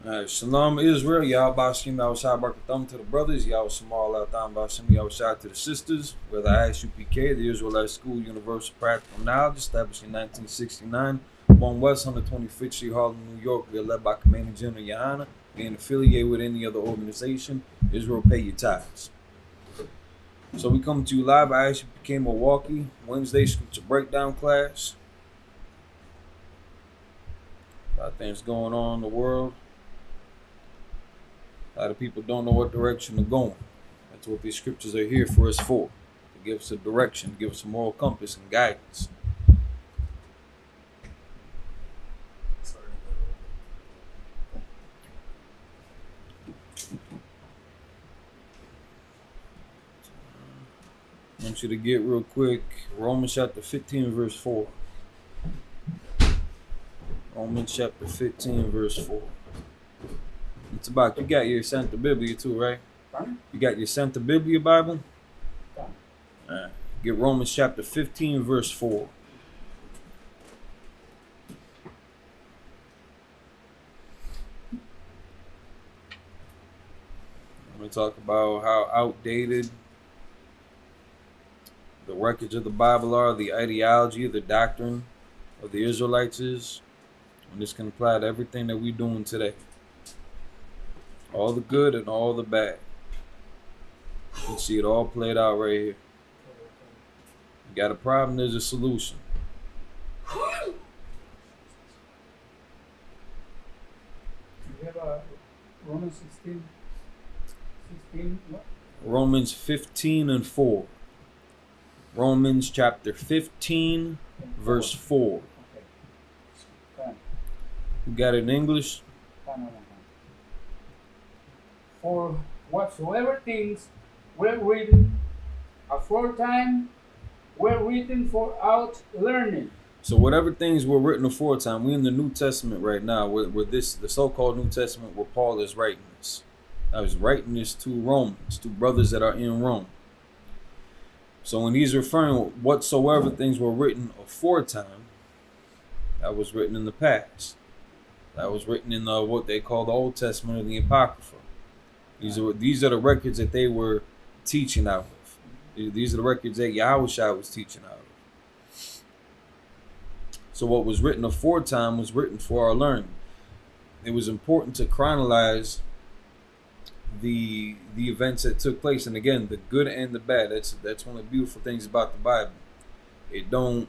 Shalom Israel, y'all Bashim Yahushua Barakatham to the brothers, y'all Shamal Atam Bashim Yahushua to the sisters. We're the Isupk, the Israelite School Universal Practical Knowledge, established in 1969, 1 West 125th Street, Harlem, New York. We're led by Commander General Yohana. We ain't affiliated with any other organization. Israel, pay your tithes. So we come to you live at Isupk Milwaukee, Wednesday scripture breakdown class. A lot of things going on in the world. A lot of people don't know what direction they're going. That's what these scriptures are here for us for. To give us a direction, to give us a moral compass and guidance. I want you to get real quick. Romans chapter 15, verse 4. Romans chapter 15, verse 4. It's about, you got your Santa Biblia too, right? You got your Santa Biblia Bible? Get Romans chapter 15, verse 4. I'm going to talk about how outdated the records of the Bible are, the ideology, the doctrine of the Israelites is. And this can apply to everything that we're doing today. All the good and all the bad. You can see it all played out right here. You got a problem, there's a solution. You have Romans 16, what? Romans 15 and 4. Romans chapter 15, verse 4. Okay. You got it in English? For whatsoever things were written aforetime were written for our learning. So whatever things were written aforetime, we're in the New Testament right now, where this, the so-called New Testament, where Paul is writing this. I was writing this to Romans, to brothers that are in Rome. So when he's referring whatsoever things were written aforetime, that was written in the past. That was written in what they call the Old Testament or the Apocrypha. These are the records that they were teaching out of. These are the records that Yahushua was teaching out of. So what was written aforetime was written for our learning. It was important to chronologize the events that took place, and again, the good and the bad. That's one of the beautiful things about the Bible. It don't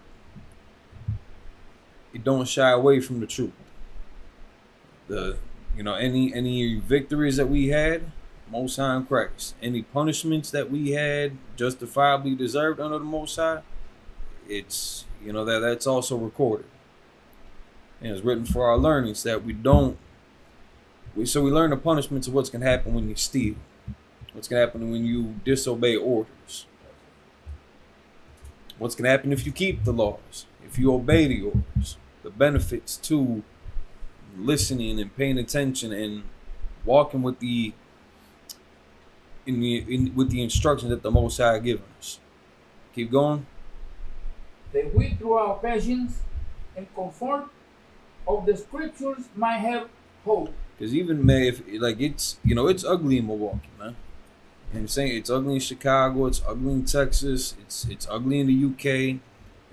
shy away from the truth. Any victories that we had, Most High in Christ. Any punishments that we had justifiably deserved under the Most High, it's that's also recorded. And it's written for our learning so that we learn the punishments of what's gonna happen when you steal, what's gonna happen when you disobey orders, what's gonna happen if you keep the laws, if you obey the orders, the benefits to listening and paying attention and walking with the instructions that the Most High given us. Keep going. That we through our patience and comfort of the scriptures might have hope. Because even it's ugly in Milwaukee, man. You know what I'm saying? It's ugly in Chicago, it's ugly in Texas, it's ugly in the UK,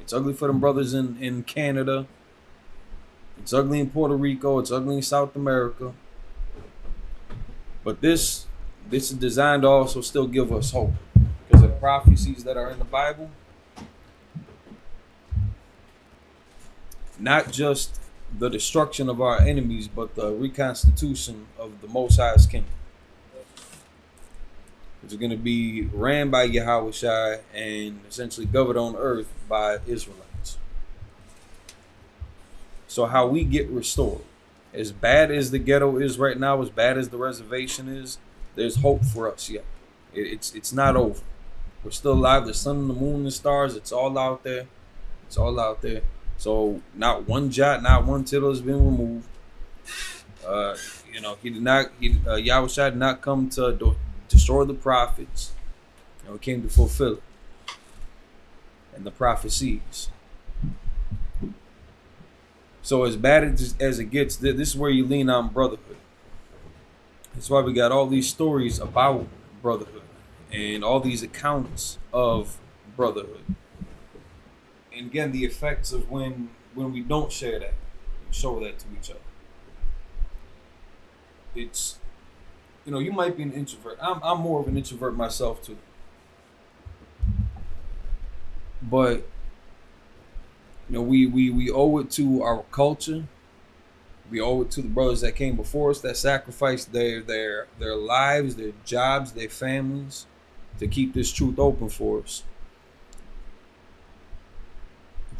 it's ugly for them brothers in Canada. It's ugly in Puerto Rico. It's ugly in South America. But this is designed to also still give us hope. Because of the prophecies that are in the Bible. Not just the destruction of our enemies, but the reconstitution of the Most High's kingdom. It's going to be ran by Yahushua and essentially governed on earth by Israelites. So how we get restored. As bad as the ghetto is right now, as bad as the reservation is, there's hope for us yet. It's not over. We're still alive. The sun and the moon and the stars, it's all out there. It's all out there. So not one jot, not one tittle has been removed. Yahushua did not come to destroy the prophets. He came to fulfill it. And the prophecies. So as bad as it gets, this is where you lean on brotherhood. That's why we got all these stories about brotherhood and all these accounts of brotherhood. And again, the effects of when we don't share that, show that to each other. It's, you might be an introvert. I'm more of an introvert myself too. But we owe it to our culture. We owe it to the brothers that came before us that sacrificed their lives, their jobs, their families to keep this truth open for us.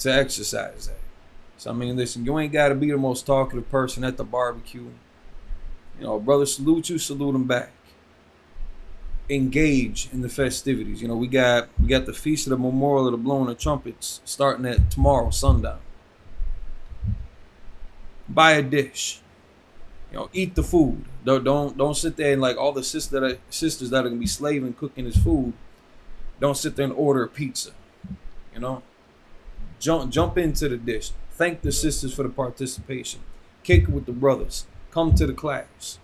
To exercise that. So I mean, listen, you ain't got to be the most talkative person at the barbecue. Brother salute you, salute them back. Engage in the festivities. We got the feast of the memorial of the blowing of trumpets starting at tomorrow sundown. Buy a dish. Eat the food. Don't sit there and like all the sisters that are gonna be slaving cooking this food. Don't sit there and order a pizza. Jump into the dish. Thank the sisters for the participation. Kick it with the brothers. Come to the class.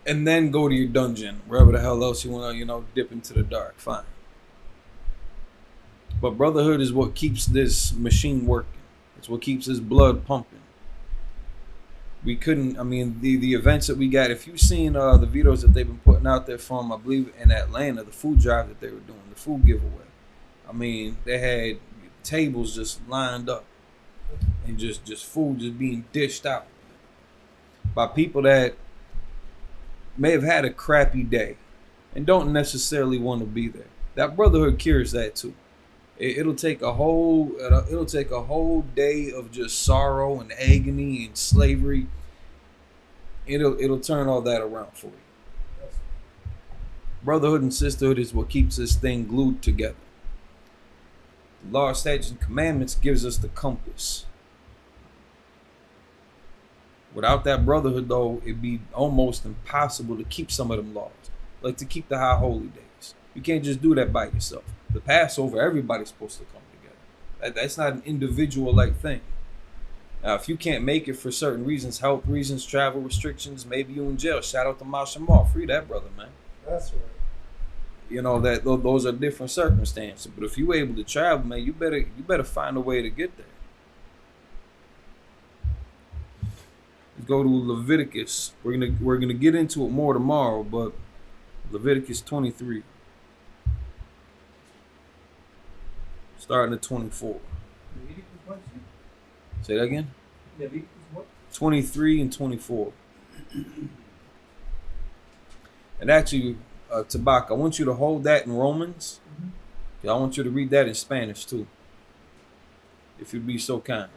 And then go to your dungeon, wherever the hell else you want to, dip into the dark. Fine. But brotherhood is what keeps this machine working. It's what keeps this blood pumping. We couldn't, the events that we got, if you've seen the videos that they've been putting out there from, I believe, in Atlanta, the food drive that they were doing, the food giveaway. They had tables just lined up and just food just being dished out by people that may have had a crappy day and don't necessarily want to be there. That brotherhood cures that too. It'll take a whole day of just sorrow and agony and slavery. It'll turn all that around for you. Brotherhood and sisterhood is what keeps this thing glued together. The law, statutes, and commandments gives us the compass. Without that brotherhood, though, it'd be almost impossible to keep some of them laws, like to keep the high holy days. You can't just do that by yourself. The Passover, everybody's supposed to come together. That's not an individual-like thing. Now, if you can't make it for certain reasons, health reasons, travel restrictions, maybe you in jail. Shout out to Mashamar. Free that brother, man. That's right. That those are different circumstances. But if you're able to travel, man, you better find a way to get there. Let's go to Leviticus. We're gonna get into it more tomorrow, but Leviticus 23. Starting at 24. Leviticus what? Say that again? Leviticus what? 23 and 24. And actually, Tabak, I want you to hold that in Romans. Mm-hmm. I want you to read that in Spanish too. If you'd be so kind.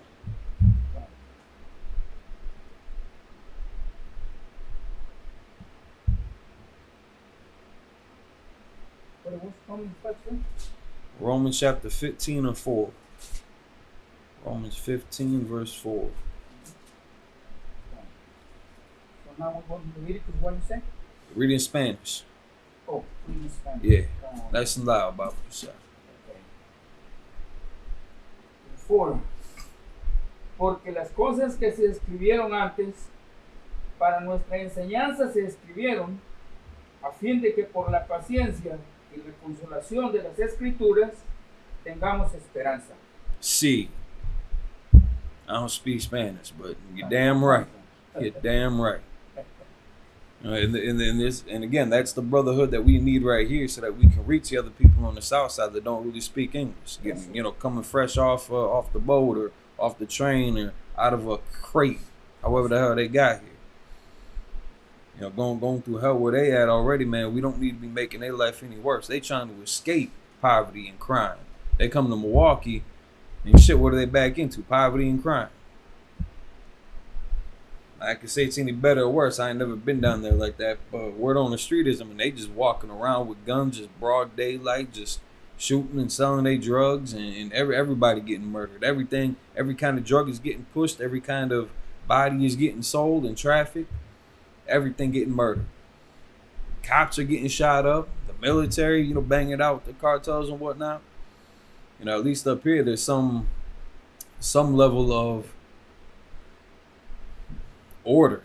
What was Romans what? Romans chapter 15 and 4. Romans 15 verse 4. So now we're going to Leviticus, what you say? Read in Spanish. Oh, read in Spanish. Yeah. Nice and loud about what you say. Okay. 4. Porque las cosas que se escribieron antes para nuestra enseñanza se escribieron a fin de que por la paciencia y la consolación de las escrituras tengamos esperanza. Sí. I don't speak Spanish, but you're damn right. You're damn right. And again, that's the brotherhood that we need right here, so that we can reach the other people on the south side that don't really speak English. Coming fresh off the boat or off the train or out of a crate, however the hell they got here. Going through hell where they at already, man. We don't need to be making their life any worse. They trying to escape poverty and crime. They come to Milwaukee and shit. What are they back into? Poverty and crime. I can say it's any better or worse. I ain't never been down there like that. But word on the street is, they just walking around with guns, just broad daylight, just shooting and selling their drugs, and everybody getting murdered. Everything, every kind of drug is getting pushed. Every kind of body is getting sold and trafficked. Everything getting murdered. Cops are getting shot up. The military, banging out with the cartels and whatnot. At least up here, there's some level of order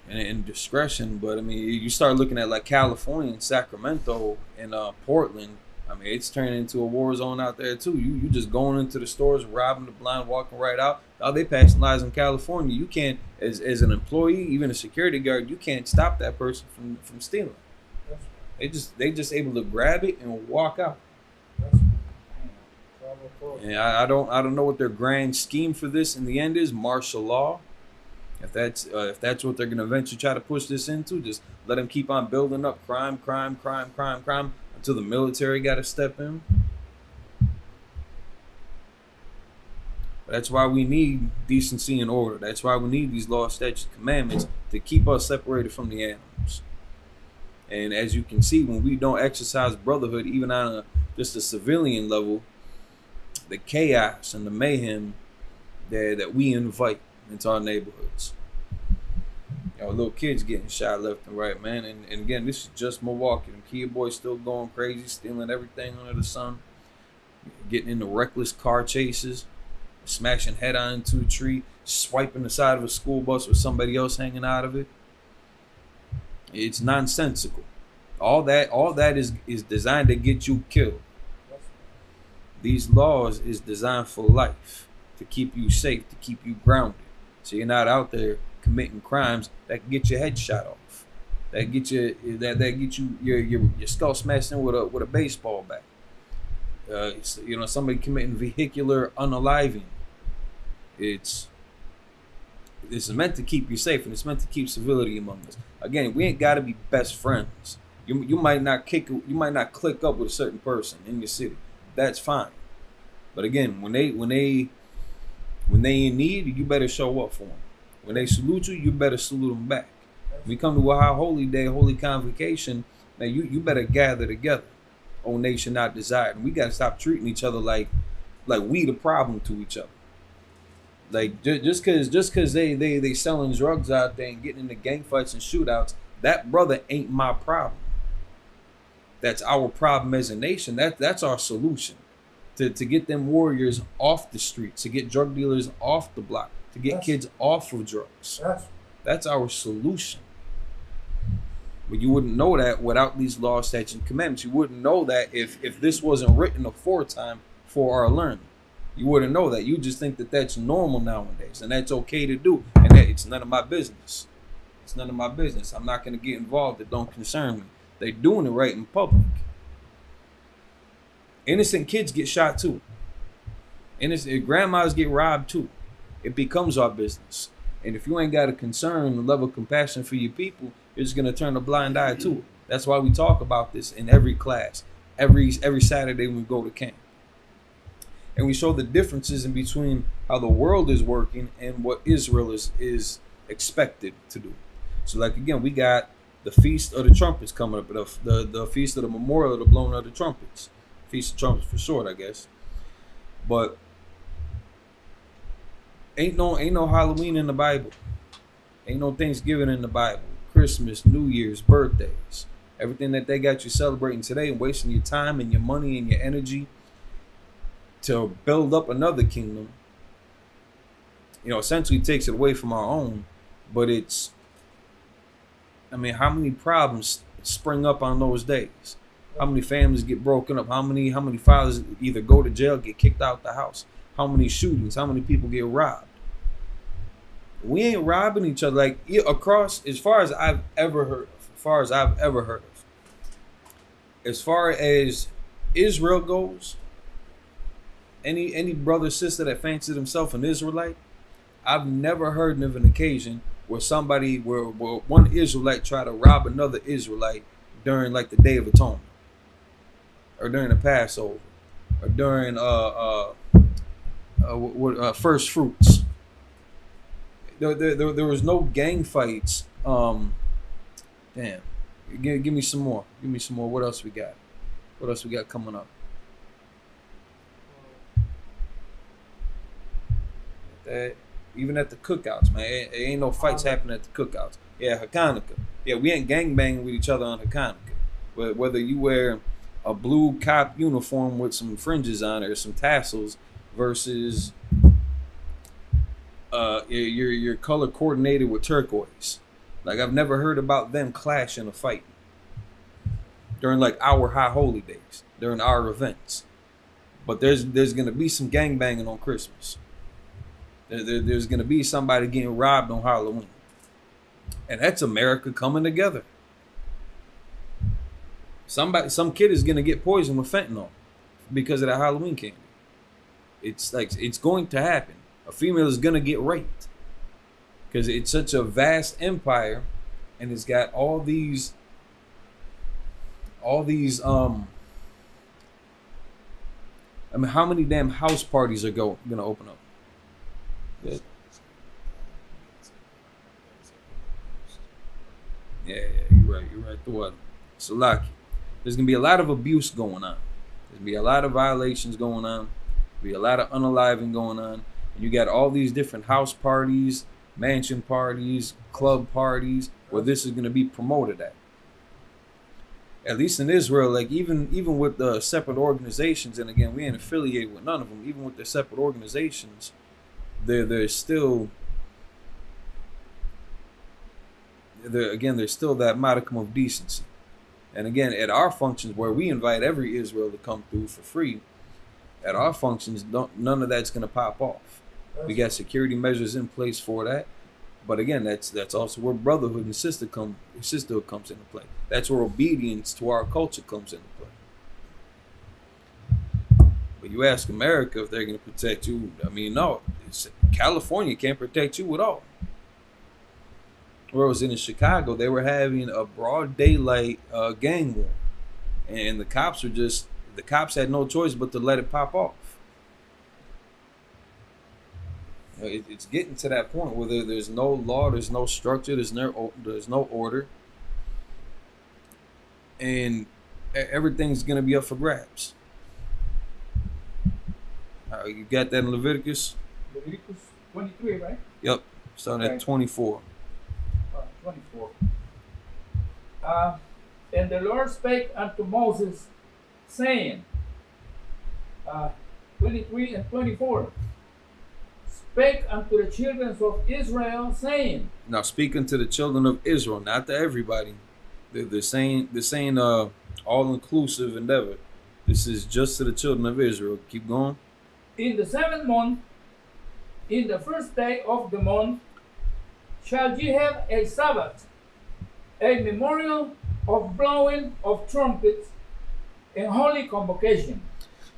and discretion. But I mean, you start looking at like California and Sacramento and Portland. I mean, it's turning into a war zone out there too. You just going into the stores, robbing the blind, walking right out. Now they passing laws in California. You can't, as an employee, even a security guard, you can't stop that person from stealing. They just able to grab it and walk out. And I don't know what their grand scheme for this in the end is. Martial law. If that's what they're gonna eventually try to push this into, just let them keep on building up crime until the military got to step in. But that's why we need decency and order. That's why we need these laws, statutes, commandments to keep us separated from the animals. And as you can see, when we don't exercise brotherhood, even on just a civilian level, the chaos and the mayhem that we invite into our neighborhoods. Little kids getting shot left and right, man. And again, this is just Milwaukee. Them kid boys still going crazy, stealing everything under the sun, getting into reckless car chases, smashing head on into a tree, swiping the side of a school bus with somebody else hanging out of it. It's nonsensical. All that is designed to get you killed. These laws is designed for life, to keep you safe, to keep you grounded, so you're not out there committing crimes that can get your head shot off, that get you your skull smashed in with a baseball bat. Somebody committing vehicular unaliving. It's meant to keep you safe, and it's meant to keep civility among us. Again, we ain't got to be best friends. You might not click up with a certain person in your city. That's fine. But again, when they in need, you better show up for them. When they salute you better salute them back. When we come to a high holy day, holy convocation, man, you better gather together. O nation not desired. And we got to stop treating each other like we the problem to each other. Like just cause they selling drugs out there and getting into gang fights and shootouts, that brother ain't my problem. That's our problem as a nation. That's our solution. To get them warriors off the streets, to get drug dealers off the block, to get kids off of drugs. That's our solution. But you wouldn't know that without these laws, statutes, and commandments. You wouldn't know that if this wasn't written aforetime for our learning. You wouldn't know that. You just think that that's normal nowadays, and that's okay to do, and that it's none of my business. It's none of my business. I'm not going to get involved. It don't concern me. They're doing it right in public. Innocent kids get shot too. Innocent grandmas get robbed too. It becomes our business. And if you ain't got a concern, a level of compassion for your people, you're just gonna turn a blind eye to it. That's why we talk about this in every class, every Saturday when we go to camp. And we show the differences in between how the world is working and what Israel is expected to do. So like again, we got the Feast of the Trumpets coming up, the Feast of the Memorial of the Blowing of the Trumpets. Feast of Trumpets for short, I guess. But ain't no Halloween in the Bible. Ain't no Thanksgiving in the Bible. Christmas, New Year's, birthdays. Everything that they got you celebrating today and wasting your time and your money and your energy to build up another kingdom, essentially takes it away from our own. But how many problems spring up on those days? How many families get broken up? How many fathers either go to jail, get kicked out the house? How many shootings? How many people get robbed? We ain't robbing each other across as far as I've ever heard of. As far as Israel goes, any brother or sister that fancies himself an Israelite, I've never heard of an occasion where one Israelite tried to rob another Israelite during like the Day of Atonement, or during the Passover, or during first fruits. There was no gang fights. Damn. Give me some more. What else we got? What else we got coming up? Even at the cookouts, man. It ain't no fights happening at the cookouts. Yeah, Hanukkah. Yeah, we ain't gangbanging with each other on Hanukkah. Whether you wear a blue cop uniform with some fringes on it or some tassels versus you're color coordinated with turquoise. Like I've never heard about them clash in a fight during like our high holy days, during our events. But there's gonna be some gangbanging on Christmas. There's gonna be somebody getting robbed on Halloween, and that's America coming together. Some kid is gonna get poisoned with fentanyl because of that Halloween candy. It's going to happen. A female is gonna get raped because it's such a vast empire, and it's got all these I mean, how many damn house parties are gonna open up? Good. Yeah, you're right. The what? So like, there's gonna be a lot of abuse going on. There's gonna be a lot of violations going on. There'll be a lot of unaliving going on. And you got all these different house parties, mansion parties, club parties, where this is gonna be promoted at. At least in Israel, like even with the separate organizations, and again, we ain't affiliated with none of them. Even with the separate organizations, there's still that modicum of decency. And again, at our functions where we invite every Israel to come through for free, at our functions, none of that's gonna pop off. We got security measures in place for that. But again, that's also where brotherhood and sisterhood comes into play. That's where obedience to our culture comes into play. But you ask America if they're going to protect you. I mean, no. California can't protect you at all. Whereas in Chicago, they were having a broad daylight gang war. And the cops had no choice but to let it pop off. It's getting to that point where there's no law, there's no structure, there's no order, and everything's gonna be up for grabs. You got that in Leviticus? Leviticus 23, right? Yep, starting at 24. 24. And the Lord spake unto Moses, saying, 23 and 24. Spake unto the children of Israel, saying. Now speaking to the children of Israel, not to everybody. They're saying all-inclusive endeavor. This is just to the children of Israel. Keep going. In the 7th month, in the first day of the month, shall ye have a Sabbath, a memorial of blowing of trumpets, and holy convocation.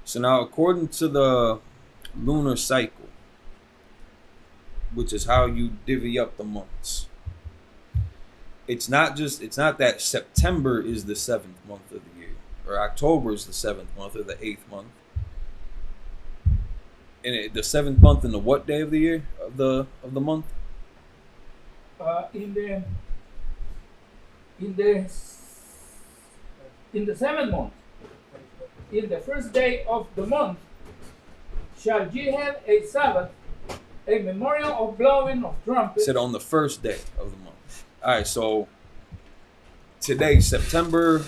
So now, according to the lunar cycle, which is how you divvy up the months, it's not that September is the 7th month of the year, or October is the 7th month, or the 8th month. And the 7th month in the what day of the year of the month? In the 7th month, in the first day of the month, shall ye have a Sabbath, a memorial of blowing of trumpets. Said on the first day of the month. All right, so today, tomorrow,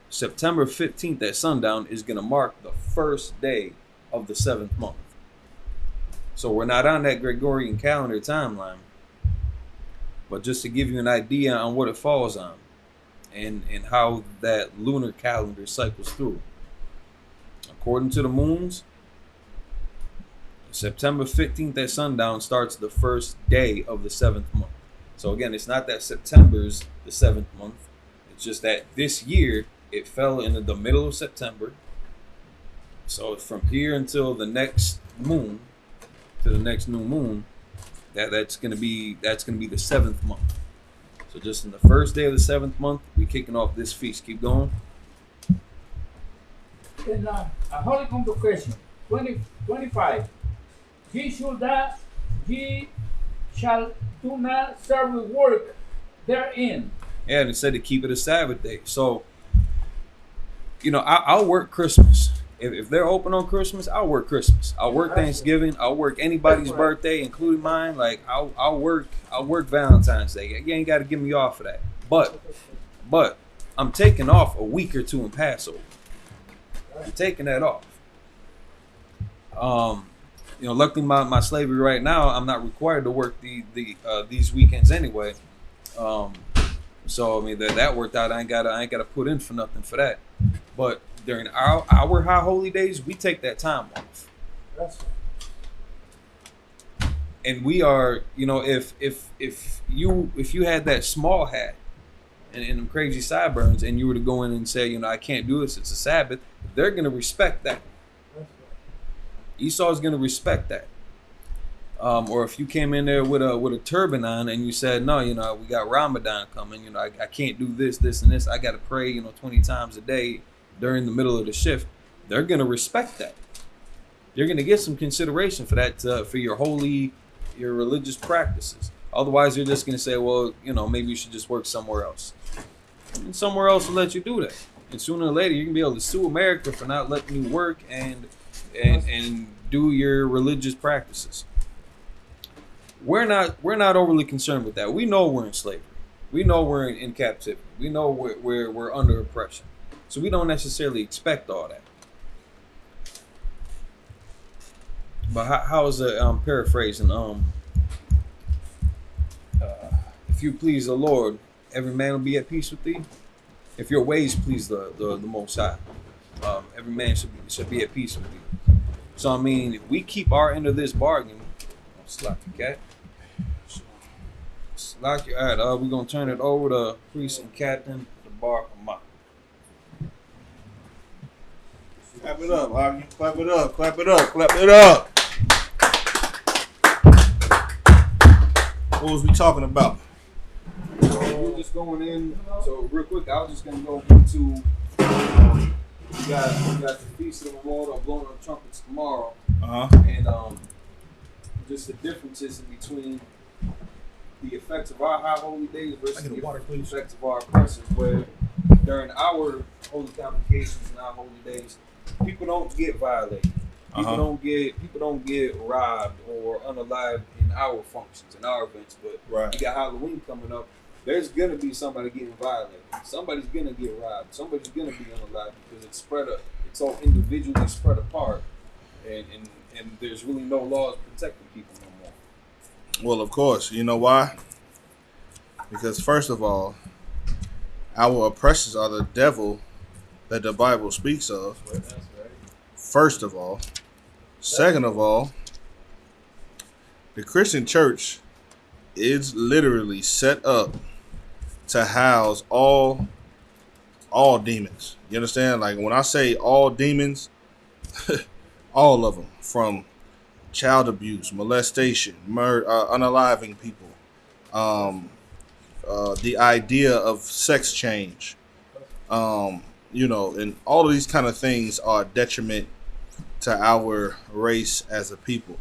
September 15th at sundown is going to mark the first day of the 7th month. So we're not on that Gregorian calendar timeline, but just to give you an idea on what it falls on and how that lunar calendar cycles through. According to the moons, September 15th at sundown starts the first day of the 7th month. So again, it's not that September's the 7th month. It's just that this year it fell into the middle of September. So from here until the next moon, to the next new moon, that's gonna be the 7th month. So just in the first day of the 7th month, we're kicking off this feast. Keep going. And a holy convocation, 25. Ye shall do not serve with work therein. Yeah, and it said to keep it a Sabbath day. So, I'll work Christmas. If they're open on Christmas, I'll work Christmas. I'll work Thanksgiving. I'll work anybody's birthday, including mine. Like I'll work Valentine's Day. You ain't got to give me off for that. But I'm taking off a week or two in Passover. I'm taking that off. luckily my slavery right now, I'm not required to work these weekends anyway. So I mean that worked out. I ain't gotta put in for nothing for that. But during our high holy days, we take that time off. That's right. And we are, if you had that small hat and them crazy sideburns, and you were to go in and say, I can't do this, it's a Sabbath, they're gonna respect that. That's right. Esau's gonna respect that. Or if you came in there with a turban on and you said, no, we got Ramadan coming, I can't do this, and this, I gotta pray, 20 times a day during the middle of the shift, they're gonna respect that. You're gonna get some consideration for that, for your religious practices. Otherwise, they're just gonna say, well, maybe you should just work somewhere else. And somewhere else will let you do that. And sooner or later, you're gonna be able to sue America for not letting you work and do your religious practices. We're not overly concerned with that. We know we're in slavery. We know we're in captivity. We know we're under oppression. So we don't necessarily expect all that. But how is it paraphrasing? If you please the Lord, every man will be at peace with thee. If your ways please the Most High, every man should be at peace with thee. So I mean, if we keep our end of this bargain, slap the cat. Slap your ad. We're gonna turn it over to priest and captain, the bar Ahmad. Clap it up, Augie. Clap it up. Clap it up. Clap it up. What was we talking about? So we're just going in. So real quick, I was just gonna go into. We got the Feast of the Lord, blowing on trumpets tomorrow. And just the differences in between the effects of our high holy days versus the effects of our oppressors, where during our holy convocations and our holy days, people don't get violated. People don't get robbed or unalived in our functions, in our events. But you got Halloween coming up. There's gonna be somebody getting violated. Somebody's gonna get robbed. Somebody's gonna be unalived because it's all individually spread apart, and there's really no laws protecting people no more. Well, of course. You know why? Because first of all, our oppressors are the devil that the Bible speaks of. That's right. First of all. Second of all, the Christian church is literally set up to house all demons. You understand? Like when I say all demons, all of them, from child abuse, molestation, murder, unaliving people, the idea of sex change, and all of these kind of things are a detriment to our race as a people.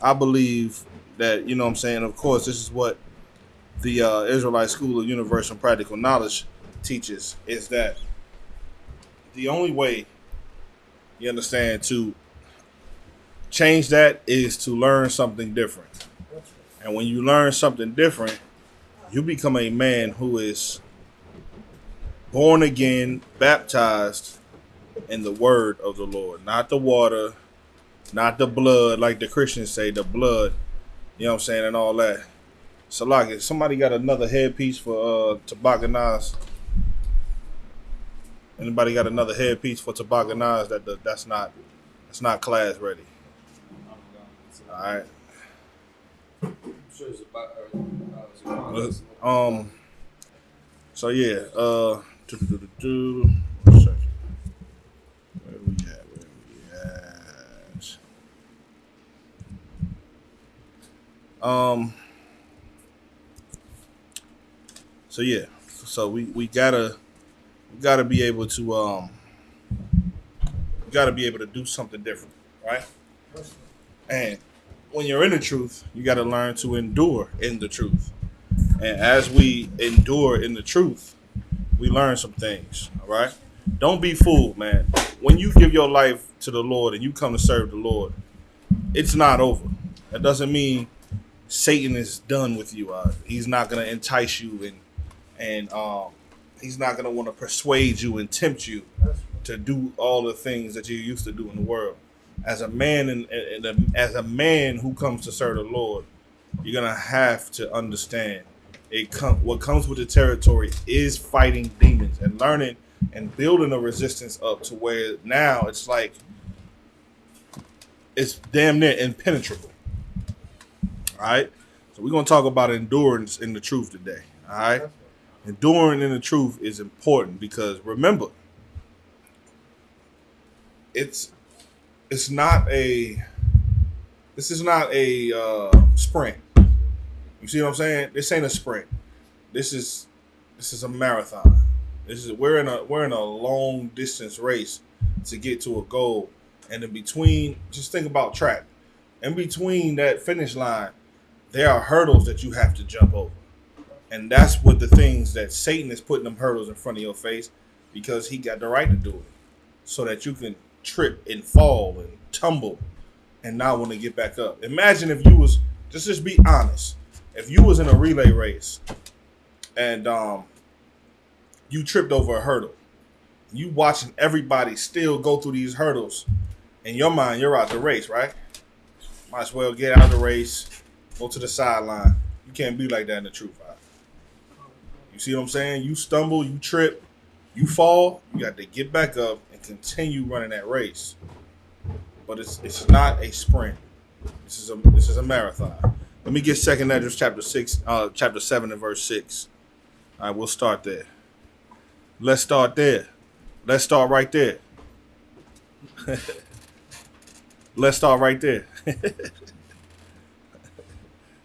I believe that, of course, this is what the Israelite School of Universal and Practical Knowledge teaches, is that the only way, to change that is to learn something different. And when you learn something different, you become a man who is born again, baptized in the word of the Lord, not the water, not the blood, like the Christians say, the blood, and all that. So, like, if somebody got another headpiece for Tobogganaz, anybody got another headpiece for Tobogganaz that's not class ready? All right. I'm sure it's about. So yeah. Where we at? So yeah. So we gotta be able to do something different, right? And when you're in the truth, you got to learn to endure in the truth. And as we endure in the truth, we learn some things, all right? Don't be fooled, man. When you give your life to the Lord and you come to serve the Lord, it's not over. That doesn't mean Satan is done with you. He's not going to entice you and he's not going to want to persuade you and tempt you to do all the things that you used to do in the world. as a man as a man who comes to serve the Lord, you're gonna have to understand what comes with the territory is fighting demons and learning and building a resistance up to where now it's like it's damn near impenetrable. All right. So we're gonna talk about endurance in the truth today. All right. Enduring in the truth is important because remember, this is not a sprint. You see what I'm saying? This ain't a sprint. This is a marathon. We're in a long distance race to get to a goal. And in between, just think about track. In between that finish line, there are hurdles that you have to jump over. And that's what the things that Satan is putting them hurdles in front of your face because he got the right to do it. So that you can trip and fall and tumble and not want to get back up. Imagine if you was, just be honest. If you was in a relay race and you tripped over a hurdle, you watching everybody still go through these hurdles, in your mind, you're out the race, right? Might as well get out of the race, go to the sideline. You can't be like that in the truth. Right? You see what I'm saying? You stumble, you trip, you fall, you got to get back up and continue running that race. But it's not a sprint. This is a marathon. Let me get 2 Esdras chapter 7 and verse 6. All right, we'll start there. Let's start there. Let's start right there. Let's start right there.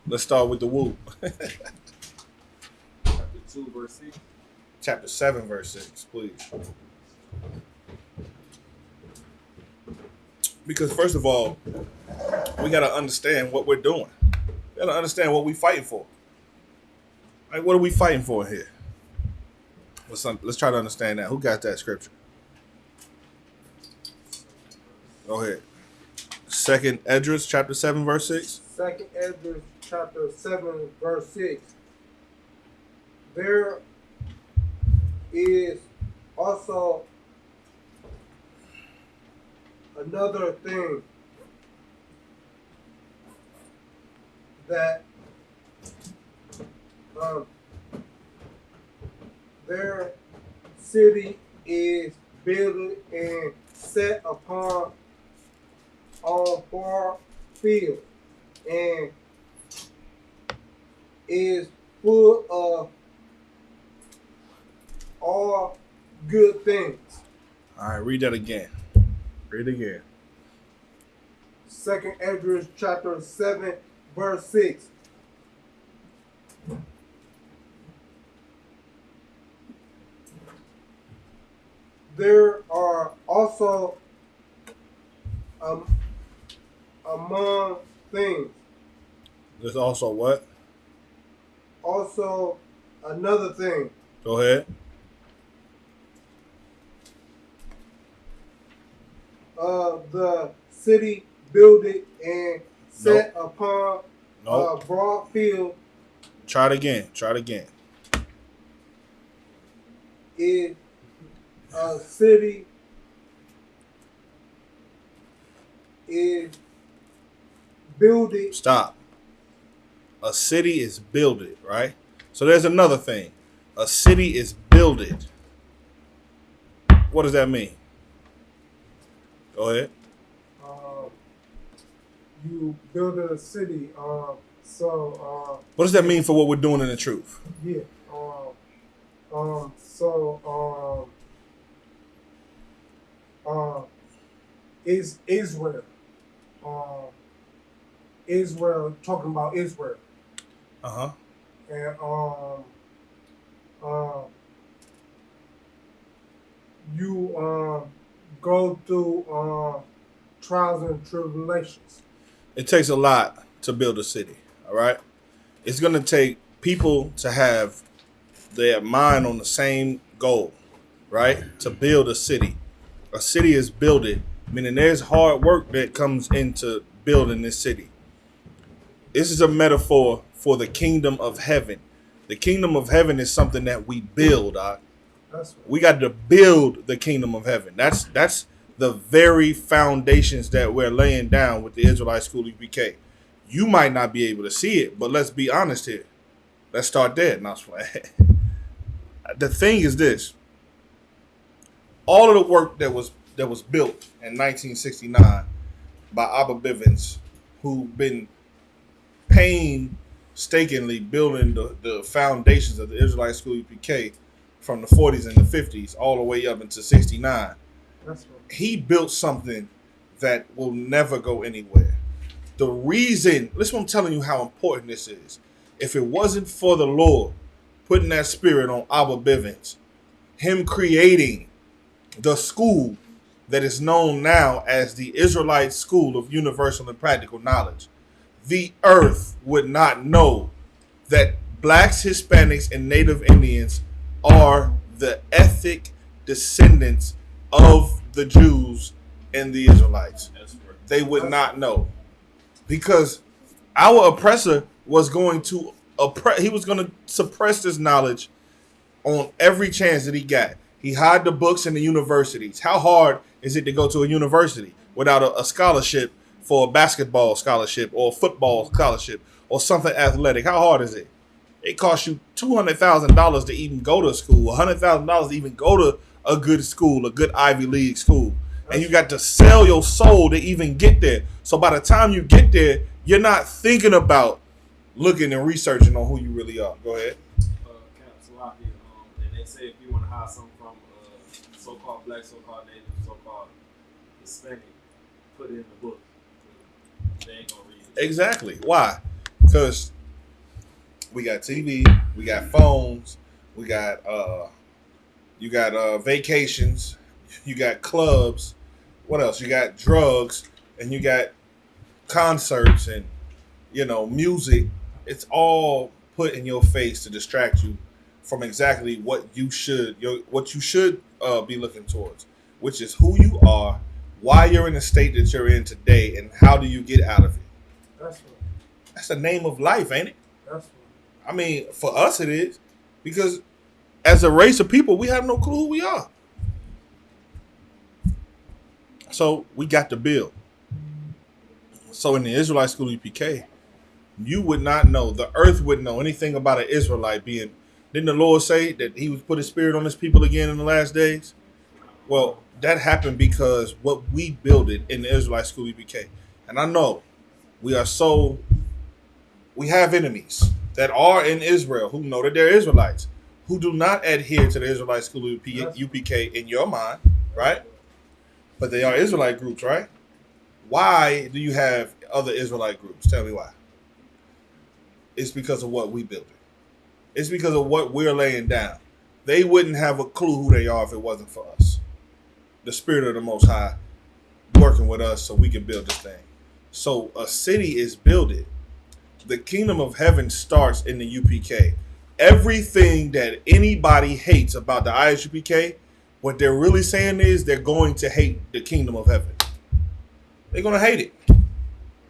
Let's start with the woo. Chapter 2, verse 6. Chapter 7, verse 6, please. Because first of all, we got to understand what we're doing. We got to understand what we're fighting for. Like, what are we fighting for here? Let's try to understand that. Who got that scripture? Go ahead. 2 Esdras chapter 7, verse 6. 2 Esdras chapter 7, verse 6. There is also another thing that their city is built and set upon on far field and is full of all good things. All right, read that again. Read it again. 2 Esdras chapter 7, verse 6. There are also among things. There's also what? Also another thing. Go ahead. The city builded and set upon a broad field. Try it again. Try it again. Is a city is builded. Stop. A city is builded, right? So there's another thing. A city is builded. What does that mean? Go ahead. You build a city. What does that mean for what we're doing in the truth? Yeah. Is Israel. Israel, talking about Israel. Uh-huh. And you go through trials and tribulations. It takes a lot to build a city, all right? It's going to take people to have their mind on the same goal, right? To build a city. A city is builded, meaning there's hard work that comes into building this city. This is a metaphor for the kingdom of heaven. The kingdom of heaven is something that we build. We got to build the kingdom of heaven. That's the very foundations that we're laying down with the Israelite School UPK. You might not be able to see it, but let's be honest here. Let's start there. Not the thing is this: all of the work that was built in 1969 by Abba Bivens, who been painstakingly building the foundations of the Israelite School UPK from the 40s and the 50s all the way up into 69. That's right. He built something that will never go anywhere. The reason, listen, I'm telling you how important this is. If it wasn't for the Lord putting that spirit on Abba Bivens, him creating the school that is known now as the Israelite School of Universal and Practical Knowledge, the earth would not know that blacks, Hispanics, and Native Indians are the ethnic descendants of the Jews and the Israelites. They would not know, because our oppressor was going to he was going to suppress this knowledge on every chance that he got. He hid the books in the universities. How hard is it to go to a university without a scholarship for a basketball scholarship or a football scholarship or something athletic? How hard is it? It costs you $200,000 to even go to school, $100,000 to even go to a good school, a good Ivy League school. And you got to sell your soul to even get there. So by the time you get there, you're not thinking about looking and researching on who you really are. Go ahead. And they say if you want to hire someone from so-called black, so-called native, so-called Hispanic, put it in the book. They ain't gonna read it. Exactly. Why? Because we got TV, we got phones, we got you got vacations, you got clubs. What else? You got drugs, and you got concerts, and music. It's all put in your face to distract you from exactly what you should be looking towards, which is who you are, why you're in the state that you're in today, and how do you get out of it. That's right. That's the name of life, ain't it? That's right. I mean, for us it is, because as a race of people, we have no clue who we are. So we got to build. So in the Israelite School UPK, you would not know, the earth wouldn't know anything about an Israelite being. Didn't the Lord say that he would put his spirit on his people again in the last days? Well, that happened because what we builded in the Israelite School UPK. And I know we have enemies that are in Israel who know that they're Israelites, who do not adhere to the Israelite School UPK in your mind, right? But they are Israelite groups, right? Why do you have other Israelite groups? Tell me why. It's because of what we built. It's because of what we're laying down. They wouldn't have a clue who they are if it wasn't for us. The Spirit of the Most High working with us so we can build this thing. So a city is builded. The kingdom of heaven starts in the UPK. Everything that anybody hates about the ISUPK, what they're really saying is they're going to hate the kingdom of heaven. They're going to hate it.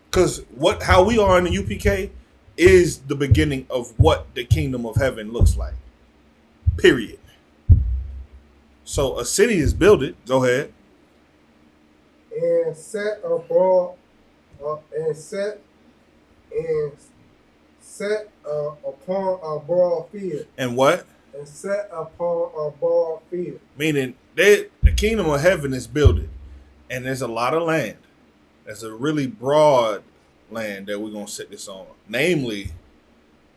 Because how we are in the UPK is the beginning of what the kingdom of heaven looks like. Period. So a city is builded. Go ahead. And set upon a broad field. And what? And set upon a broad field. Meaning the kingdom of heaven is builded. And there's a lot of land. There's a really broad land that we're going to set this on. Namely,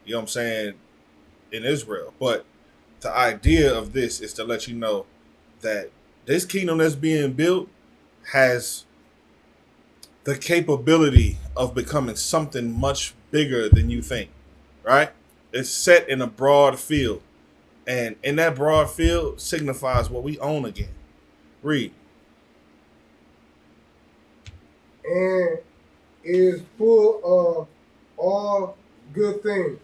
you know what I'm saying, in Israel. But the idea of this is to let you know that this kingdom that's being built has the capability of becoming something much bigger than you think, right? It's set in a broad field. And in that broad field signifies what we own again. Read. And is full of all good things.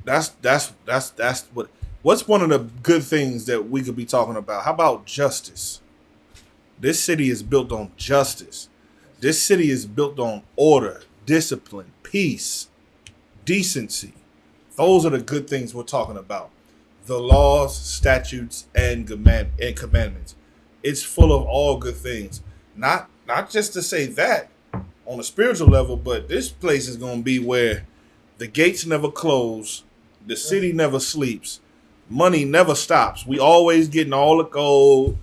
That's what's one of the good things that we could be talking about? How about justice? This city is built on justice. This city is built on order, discipline, peace, decency. Those are the good things we're talking about. The laws, statutes, and commandments. It's full of all good things. Not just to say that on a spiritual level, but this place is going to be where the gates never close, the city never sleeps, money never stops. We always getting all the gold.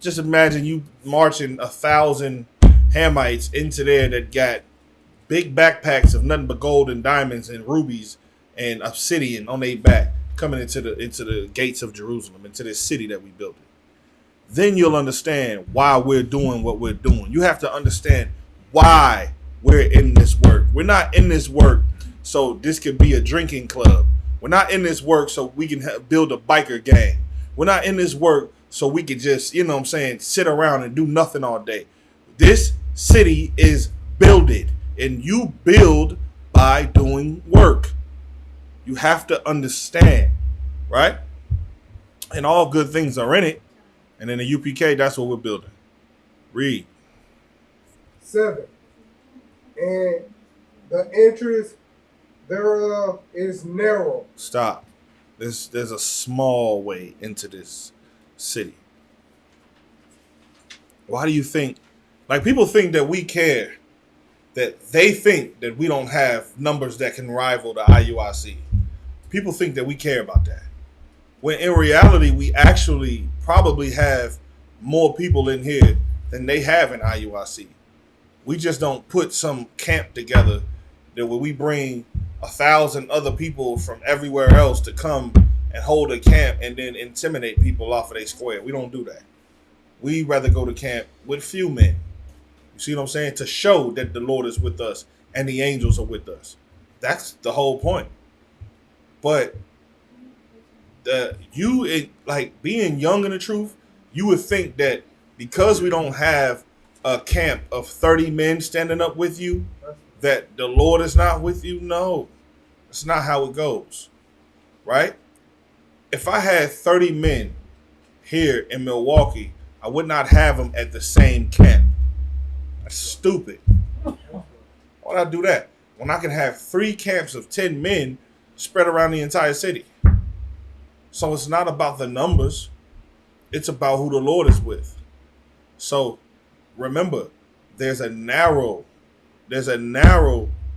Just imagine you marching 1,000 Hamites into there that got big backpacks of nothing but gold and diamonds and rubies and obsidian on their back, coming into the gates of Jerusalem, into this city that we built. Then you'll understand why we're doing what we're doing. You have to understand why we're in this work. We're not in this work so this could be a drinking club. We're not in this work so we can build a biker gang. We're not in this work so we could just, you know what I'm saying, sit around and do nothing all day. This city is builded, and you build by doing work. You have to understand, right? And all good things are in it. And in the UPK, that's what we're building. Read. 7. And the entrance thereof is narrow. Stop. There's a small way into this city. Why do you think, like, people think that we care, that they think that we don't have numbers that can rival the IUIC. People think that we care about that. When in reality, we actually probably have more people in here than they have in IUIC. We just don't put some camp together that where we bring 1,000 other people from everywhere else to come and hold a camp and then intimidate people off of their square. We don't do that. We rather go to camp with few men. You see what I'm saying? To show that the Lord is with us and the angels are with us. That's the whole point. But being young in the truth, you would think that because we don't have a camp of 30 men standing up with you, that the Lord is not with you. No, it's not how it goes, right? If I had 30 men here in Milwaukee, I would not have them at the same camp. That's stupid. Why would I do that when I can have 3 camps of 10 men spread around the entire city? So it's not about the numbers. It's about who the Lord is with. So remember, there's a narrow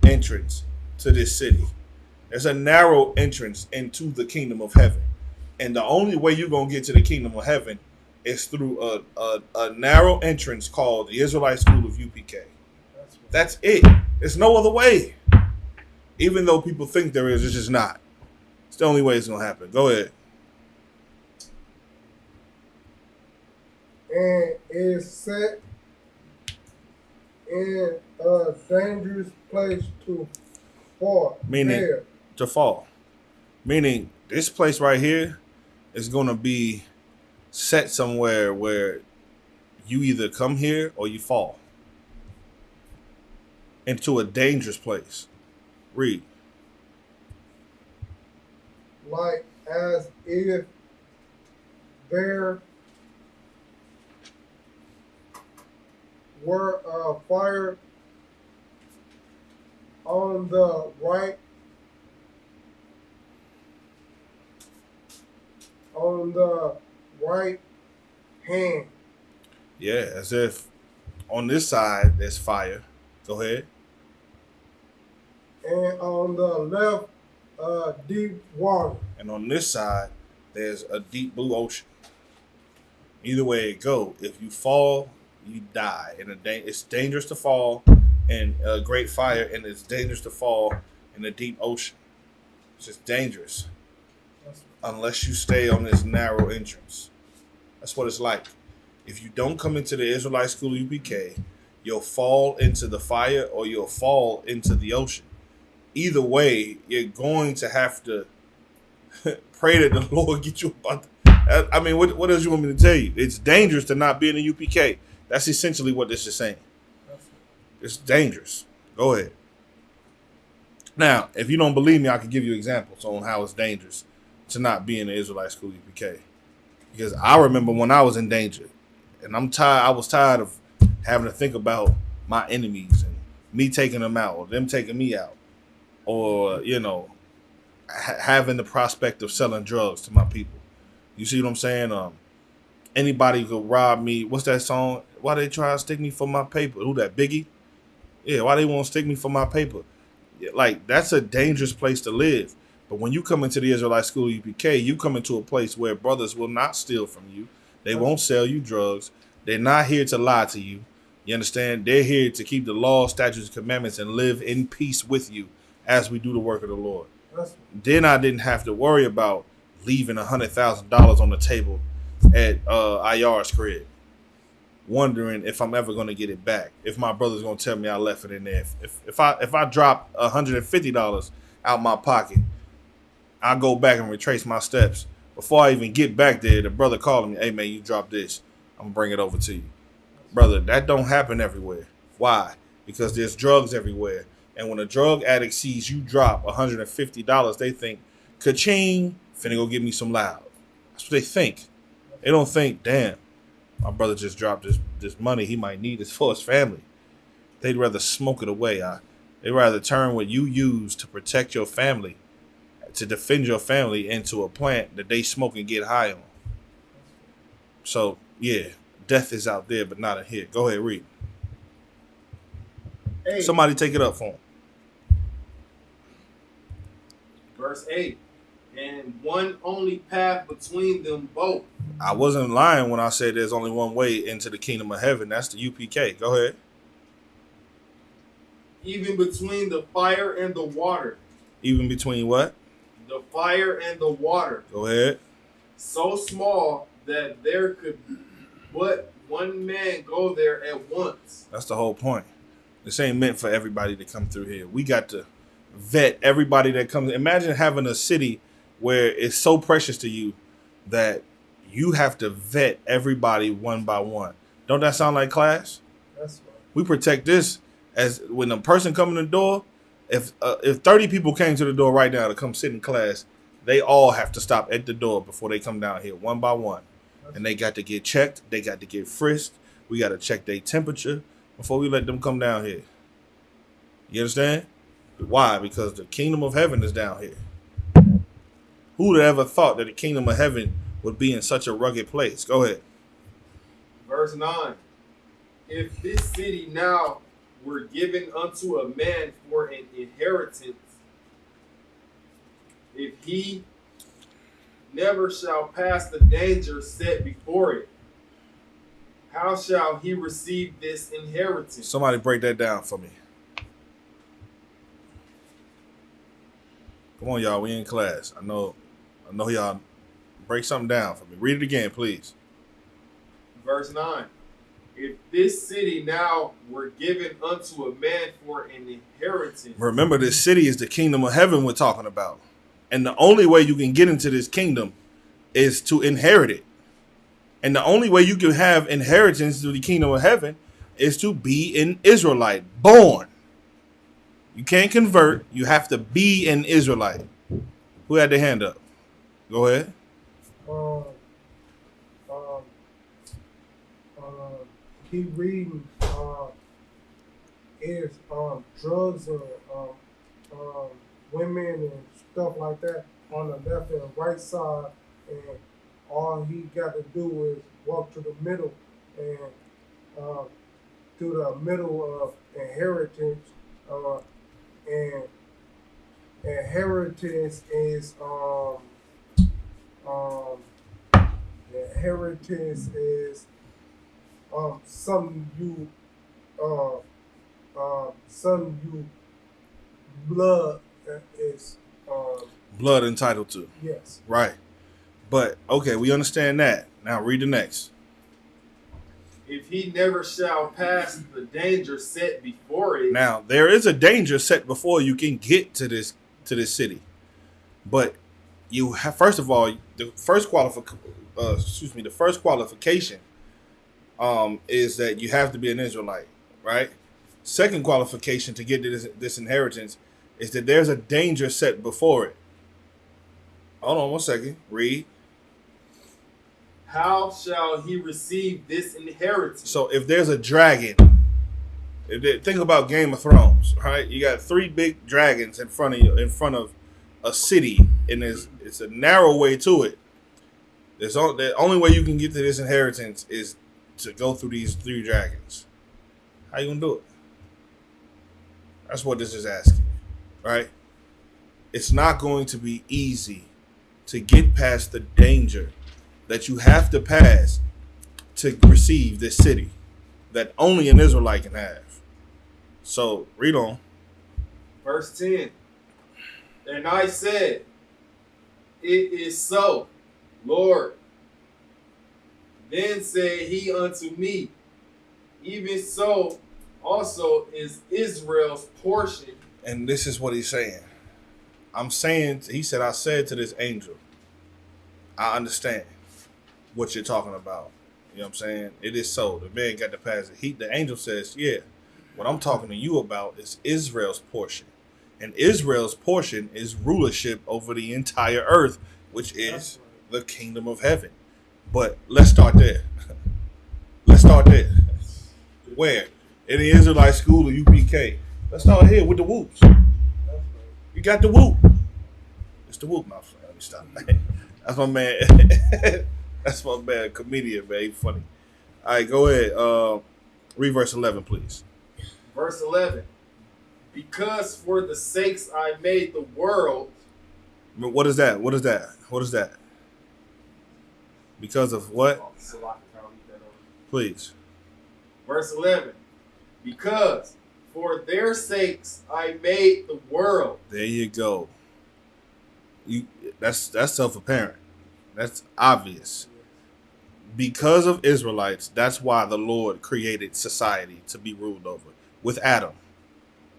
entrance to this city. There's a narrow entrance into the kingdom of heaven. And the only way you're going to get to the kingdom of heaven is through a narrow entrance called the Israelite School of UPK. That's it. There's no other way. Even though people think there is, it's just not. It's the only way it's going to happen. Go ahead. And is set in a dangerous place to fall. Meaning to fall. Meaning this place right here is going to be set somewhere where you either come here or you fall into a dangerous place. Read. Like as if there were a fire on the right hand. Yeah, as if on this side there's fire. Go ahead. And on the left, deep water. And on this side, there's a deep blue ocean. Either way it go, if you fall, you die. And it's dangerous to fall in a great fire, and it's dangerous to fall in a deep ocean. It's just dangerous unless you stay on this narrow entrance. That's what it's like. If you don't come into the Israelite School of UPK, you'll fall into the fire or you'll fall into the ocean. Either way, you're going to have to pray that the Lord get you about. I mean, what else you want me to tell you? It's dangerous to not be in the UPK. That's essentially what this is saying. It's dangerous. Go ahead. Now, if you don't believe me, I can give you examples on how it's dangerous to not be in the Israelite School of UPK. Because I remember when I was in danger, and I was tired of having to think about my enemies and me taking them out or them taking me out. Or, having the prospect of selling drugs to my people. You see what I'm saying? Anybody could rob me. What's that song? Why they try to stick me for my paper? Who that, Biggie? Yeah, why they won't stick me for my paper? Yeah, like, that's a dangerous place to live. But when you come into the Israelite School UPK, you come into a place where brothers will not steal from you. They won't sell you drugs. They're not here to lie to you. You understand? They're here to keep the law, statutes, and commandments and live in peace with you as we do the work of the Lord. Then I didn't have to worry about leaving $100,000 on the table at IR's crib, wondering if I'm ever going to get it back. If my brother's going to tell me I left it in there. If I drop $150 out my pocket, I go back and retrace my steps. Before I even get back there, the brother calling me, hey, man, you dropped this. I'm going to bring it over to you. Brother, that don't happen everywhere. Why? Because there's drugs everywhere. And when a drug addict sees you drop $150, they think, ka-ching, finna go get me some loud. That's what they think. They don't think, damn, my brother just dropped this money. He might need this for his family. They'd rather smoke it away. They'd rather turn what you use to protect your family, to defend your family, into a plant that they smoke and get high on. So, yeah, death is out there, but not in here. Go ahead, read. Hey. Somebody take it up for him. Verse 8. And one only path between them both. I wasn't lying when I said there's only one way into the kingdom of heaven. That's the UPK. Go ahead. Even between the fire and the water. Even between what? The fire and the water. Go ahead. So small that there could but one man go there at once. That's the whole point. This ain't meant for everybody to come through here. We got to vet everybody that comes. Imagine having a city where it's so precious to you that you have to vet everybody one by one. Don't that sound like class? That's right. We protect this as when a person come in the door. If 30 people came to the door right now to come sit in class, they all have to stop at the door before they come down here one by one. And they got to get checked. They got to get frisked. We got to check their temperature before we let them come down here. You understand? Why? Because the kingdom of heaven is down here. Who would have ever thought that the kingdom of heaven would be in such a rugged place? Go ahead. Verse 9. If this city now were given unto a man for an inheritance, if he never shall pass the danger set before it, how shall he receive this inheritance? Somebody break that down for me. Come on, y'all. We in class. I know y'all. Break something down for me. Read it again, please. Verse 9. If this city now were given unto a man for an inheritance. Remember, this city is the kingdom of heaven we're talking about. And the only way you can get into this kingdom is to inherit it. And the only way you can have inheritance to the kingdom of heaven is to be an Israelite, born. You can't convert. You have to be an Israelite. Who had their hand up? Go ahead. Keep reading. Is drugs and women and stuff like that on the left and right side, and all he got to do is walk to the middle and to the middle of inheritance. And inheritance is something you blood is Blood entitled to. yes. Right. But, okay, we understand that. Now read the next. If he never shall pass the danger set before it. Now, there is a danger set before you can get to this city. But you have, first of all, the first qualification is that you have to be an Israelite, right? Second qualification to get to this inheritance is that there's a danger set before it. Hold on one second. Read. How shall he receive this inheritance? So if there's a dragon, think about Game of Thrones, right? You got 3 big dragons in front of you, in front of a city, and it's a narrow way to it. The only way you can get to this inheritance is to go through these 3 dragons. How you gonna do it? That's what this is asking, right? It's not going to be easy to get past the danger that you have to pass to receive this city that only an Israelite can have. So read on. Verse 10. And I said, it is so, Lord. Then said he unto me, even so also is Israel's portion. And this is what he's saying. He said, I said to this angel, I understand what you're talking about. You know what I'm saying? It is so. The man got to pass it. The angel says, yeah, what I'm talking to you about is Israel's portion. And Israel's portion is rulership over the entire earth, which is the kingdom of heaven. But let's start there. Let's start there. Where? In the Israelite school or UPK. Let's start here with the whoops. You got the whoop. It's the whoop. No, let me stop. That's my man. That's my man, comedian, man. He funny. All right, go ahead. Read verse 11, please. Verse 11. Because for the sakes I made the world. What is that? What is that? What is that? Because of what? Please. Verse 11. Because for their sakes I made the world. There you go. That's self-apparent. That's obvious. Because of Israelites, that's why the Lord created society to be ruled over. With Adam.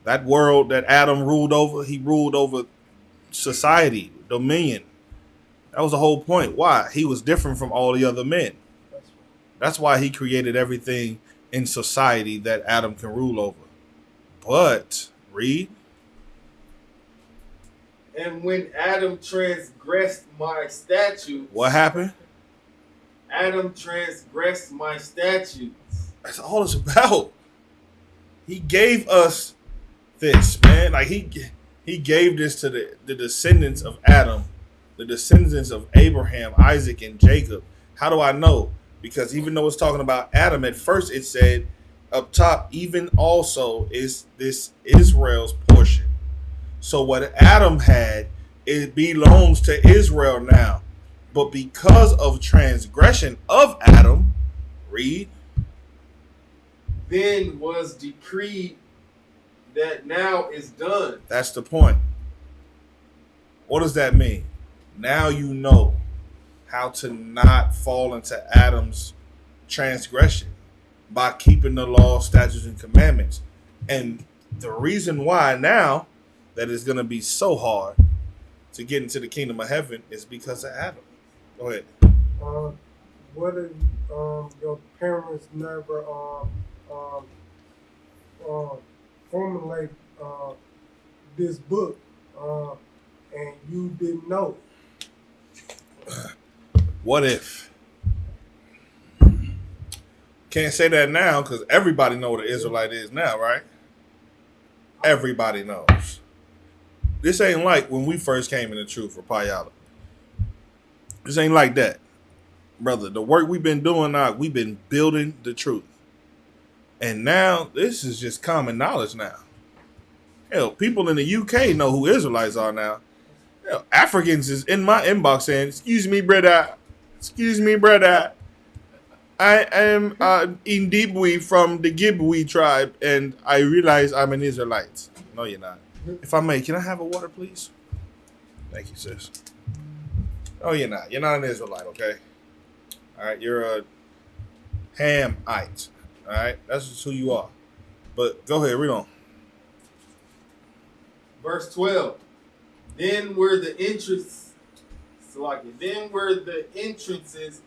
That world that Adam ruled over, he ruled over society, dominion. That was the whole point. Why? He was different from all the other men. That's why he created everything in society that Adam can rule over. But, read. And when Adam transgressed my statutes. What happened? Adam transgressed my statutes. That's all it's about. He gave us this, man. Like he gave this to the descendants of Adam, the descendants of Abraham, Isaac, and Jacob. How do I know? Because even though it's talking about Adam, at first it said up top, even also is this Israel's portion. So what Adam had, it belongs to Israel now. But because of transgression of Adam, read. Then was decreed that now is done. That's the point. What does that mean? Now you know how to not fall into Adam's transgression by keeping the law, statutes, and commandments. And the reason why now that it's going to be so hard to get into the kingdom of heaven is because of Adam. Go ahead. What if your parents never formulate this book and you didn't know? What if? Can't say that now because everybody know what an Israelite is now, right? Everybody knows. This ain't like when we first came in the truth for Payala. This ain't like that. Brother, the work we've been doing now, we've been building the truth. And now, this is just common knowledge now. Hell, people in the UK know who Israelites are now. Hell, Africans is in my inbox saying, excuse me, brother. Excuse me, brother. I am Indibwe from the Gibwe tribe, and I realize I'm an Israelite. No, you're not. If I may, can I have a water, please? Thank you, sis. Oh, you're not. You're not an Israelite, okay? All right, you're a Hamite. All right, that's just who you are. But go ahead, read on. Verse 12. Then were the entrances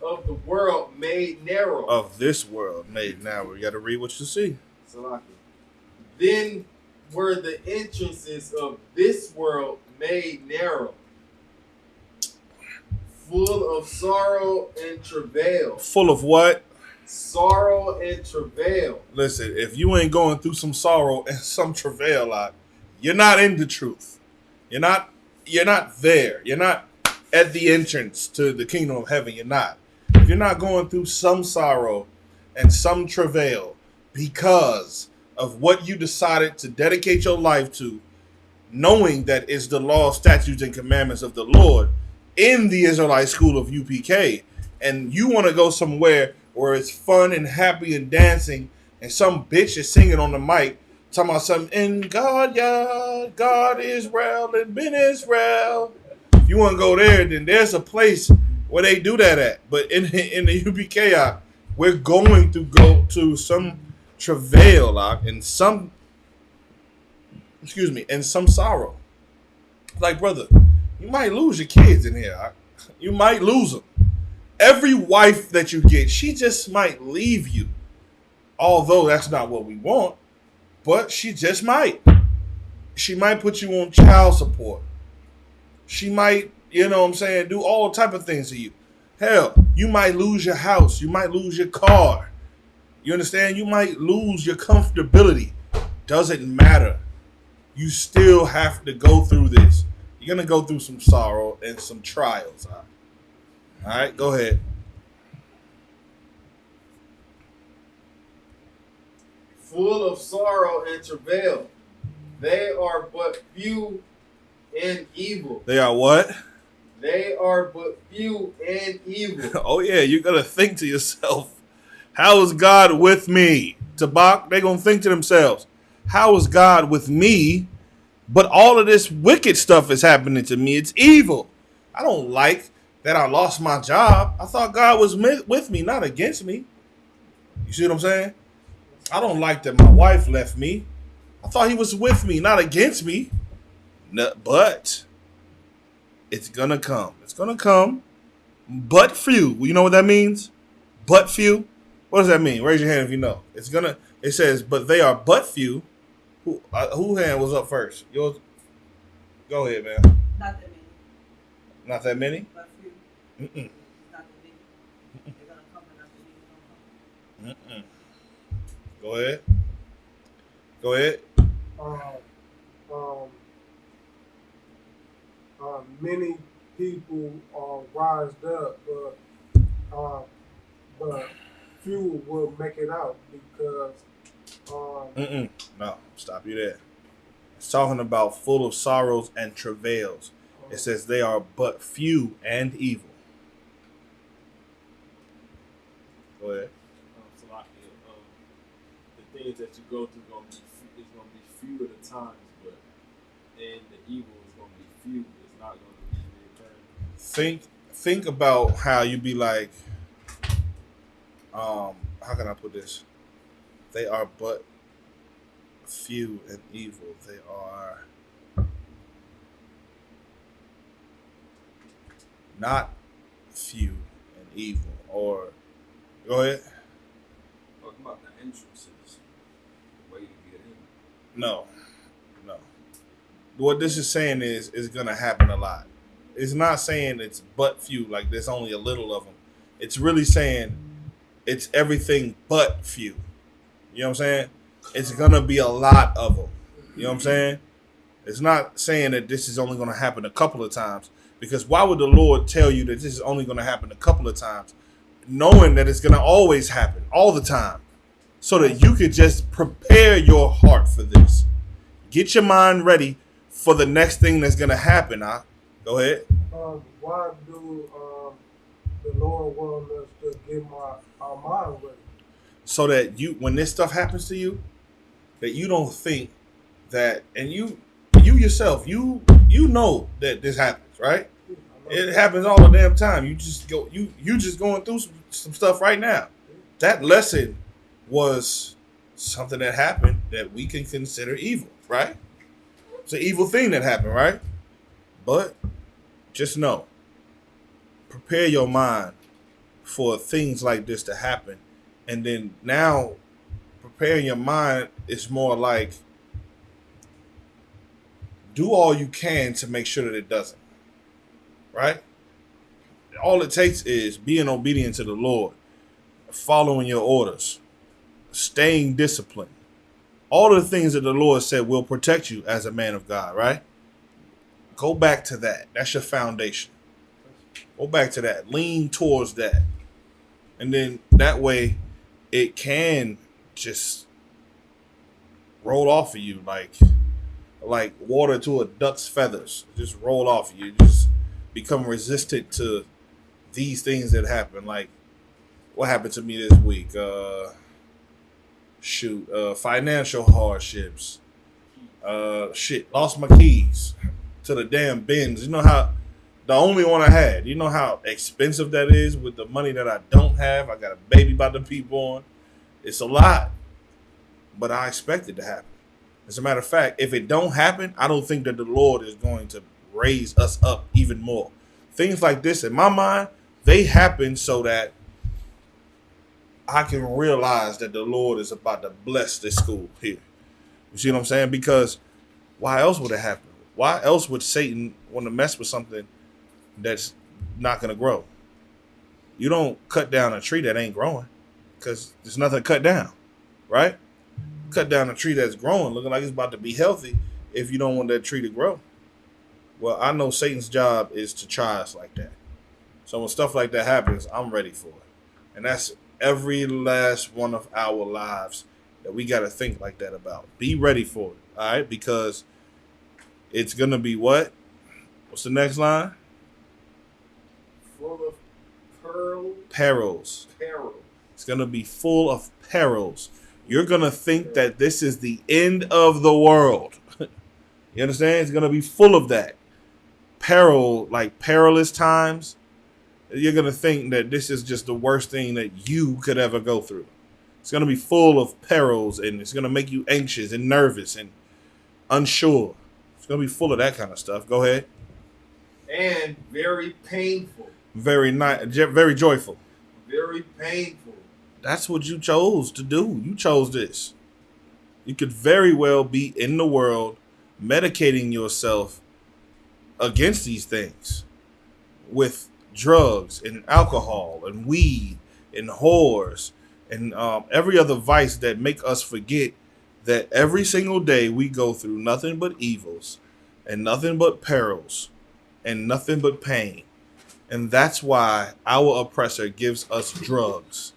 of the world made narrow. Of this world made narrow. You got to read what you see. Then were the entrances of this world made narrow, full of sorrow and travail. Full of what? Sorrow and travail. Listen, if you ain't going through some sorrow and some travail, you're not in the truth. You're not there. You're not at the entrance to the kingdom of heaven. You're not. If you're not going through some sorrow and some travail because of what you decided to dedicate your life to, knowing that it's the law, statutes, and commandments of the Lord in the Israelite school of UPK, and you want to go somewhere where it's fun and happy and dancing, and some bitch is singing on the mic, talking about something, in God, yeah, God Israel, and Ben Israel. If you want to go there, then there's a place where they do that at. But in the UPK, we're going to go to some travail and some, and some sorrow. Like, brother, you might lose your kids in here. You might lose them. Every wife that you get, she just might leave you. Although that's not what we want, but she just might. She might put you on child support. She might, you know what I'm saying, do all type of things to you. Hell, you might lose your house. You might lose your car. You understand? You might lose your comfortability. Doesn't matter. You still have to go through this. You're going to go through some sorrow and some trials. All right, go ahead. Full of sorrow and travail. They are but few and evil. They are what? They are but few and evil. Oh, yeah, you're going to think to yourself, how is God with me? Tabak, they're going to think to themselves, how is God with me? But all of this wicked stuff is happening to me. It's evil. I don't like that I lost my job. I thought God was with me, not against me. You see what I'm saying? I don't like that my wife left me. I thought he was with me, not against me. No, but it's going to come. It's going to come. But few. You know what that means? But few. What does that mean? Raise your hand if you know. It says, but they are but few. Who hand was up first? Yours? Go ahead, man. Not that many. Not that many? But few. Mm-mm. Not that many. They're going to come and not that many Mm-mm. Go ahead. Go ahead. Many people are rised up, but few will make it out because No, stop you there. It's talking about full of sorrows and travails. It says they are but few and evil. Go ahead. So like, the things that you go through is gonna be few at a time, but and the evil is gonna be few. It's not gonna be recurring. Think about how you be like, how can I put this? They are but few and evil. They are not few and evil. Or go ahead. Talking about the entrances, the way to get in. No. What this is saying is going to happen a lot. It's not saying it's but few, like there's only a little of them. It's really saying it's everything but few. You know what I'm saying? It's going to be a lot of them. You know what I'm saying? It's not saying that this is only going to happen a couple of times. Because why would the Lord tell you that this is only going to happen a couple of times, knowing that it's going to always happen all the time, so that you could just prepare your heart for this. Get your mind ready for the next thing that's going to happen. Go ahead. Why do the Lord want us to get our mind ready? So that when this stuff happens to you, that you don't think that, and you yourself, you know that this happens, right? It happens all the damn time. You just going through some stuff right now. That lesson was something that happened that we can consider evil, right? It's an evil thing that happened, right? But just know, prepare your mind for things like this to happen. And then now preparing your mind is more like do all you can to make sure that it doesn't. Right? All it takes is being obedient to the Lord, following your orders, staying disciplined. All of the things that the Lord said will protect you as a man of God, right? Go back to that. That's your foundation. Go back to that. Lean towards that. And then that way it can just roll off of you like water to a duck's feathers. Just roll off of you. Just become resistant to these things that happen. Like what happened to me this week? Financial hardships. Lost my keys to the damn bins. You know how the only one I had. You know how expensive that is with the money that I don't have. I got a baby about to be born. It's a lot, but I expect it to happen. As a matter of fact, if it don't happen, I don't think that the Lord is going to raise us up even more. Things like this, in my mind, they happen so that I can realize that the Lord is about to bless this school here. You see what I'm saying? Because why else would it happen? Why else would Satan want to mess with something that's not going to grow? You don't cut down a tree that ain't growing because there's nothing to cut down, right? Cut down a tree that's growing, looking like it's about to be healthy if you don't want that tree to grow. Well, I know Satan's job is to try us like that. So when stuff like that happens, I'm ready for it. And that's every last one of our lives that we got to think like that about. Be ready for it, all right? Because it's going to be what? What's the next line? Full of pearls. Perils. Perils. It's going to be full of perils. You're going to think that this is the end of the world. You understand? It's going to be full of that. Peril, like perilous times. You're going to think that this is just the worst thing that you could ever go through. It's going to be full of perils, and it's going to make you anxious and nervous and unsure. It's going to be full of that kind of stuff. Go ahead. And very painful. Very joyful. Very painful. That's what you chose to do. You chose this. You could very well be in the world medicating yourself against these things with drugs and alcohol and weed and whores and every other vice that make us forget that every single day we go through nothing but evils and nothing but perils and nothing but pain. And that's why our oppressor gives us drugs.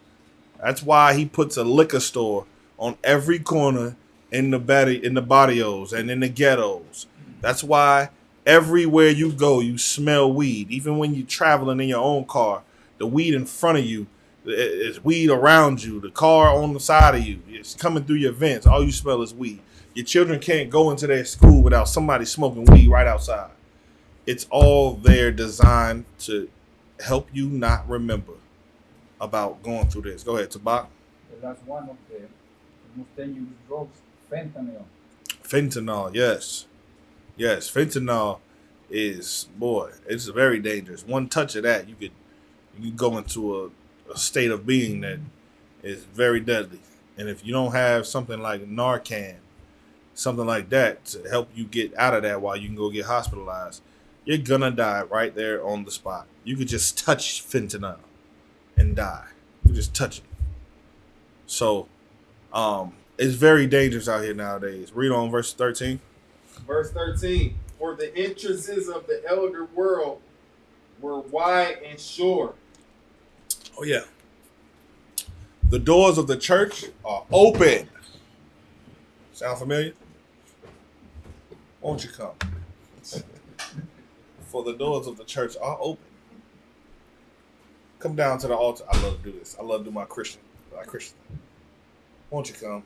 That's why he puts a liquor store on every corner in the barrios and in the ghettos. That's why everywhere you go, you smell weed. Even when you're traveling in your own car, the weed in front of you, it's weed around you. The car on the side of you, it's coming through your vents. All you smell is weed. Your children can't go into their school without somebody smoking weed right outside. It's all there designed to help you not remember about going through this. Go ahead, Tabak. The last one of the most dangerous drugs, fentanyl. Fentanyl, yes. Yes, fentanyl is, boy, it's very dangerous. One touch of that, you could go into a state of being that is very deadly. And if you don't have something like Narcan, something like that to help you get out of that while you can go get hospitalized, you're gonna die right there on the spot. You could just touch fentanyl and die. You just touch it. So, it's very dangerous out here nowadays. Read on verse 13. Verse 13. For the entrances of the elder world were wide and sure. Oh, yeah. The doors of the church are open. Sound familiar? Won't you come? For the doors of the church are open. Come down to the altar. I love to do this. I love to do my Christian. Won't you come?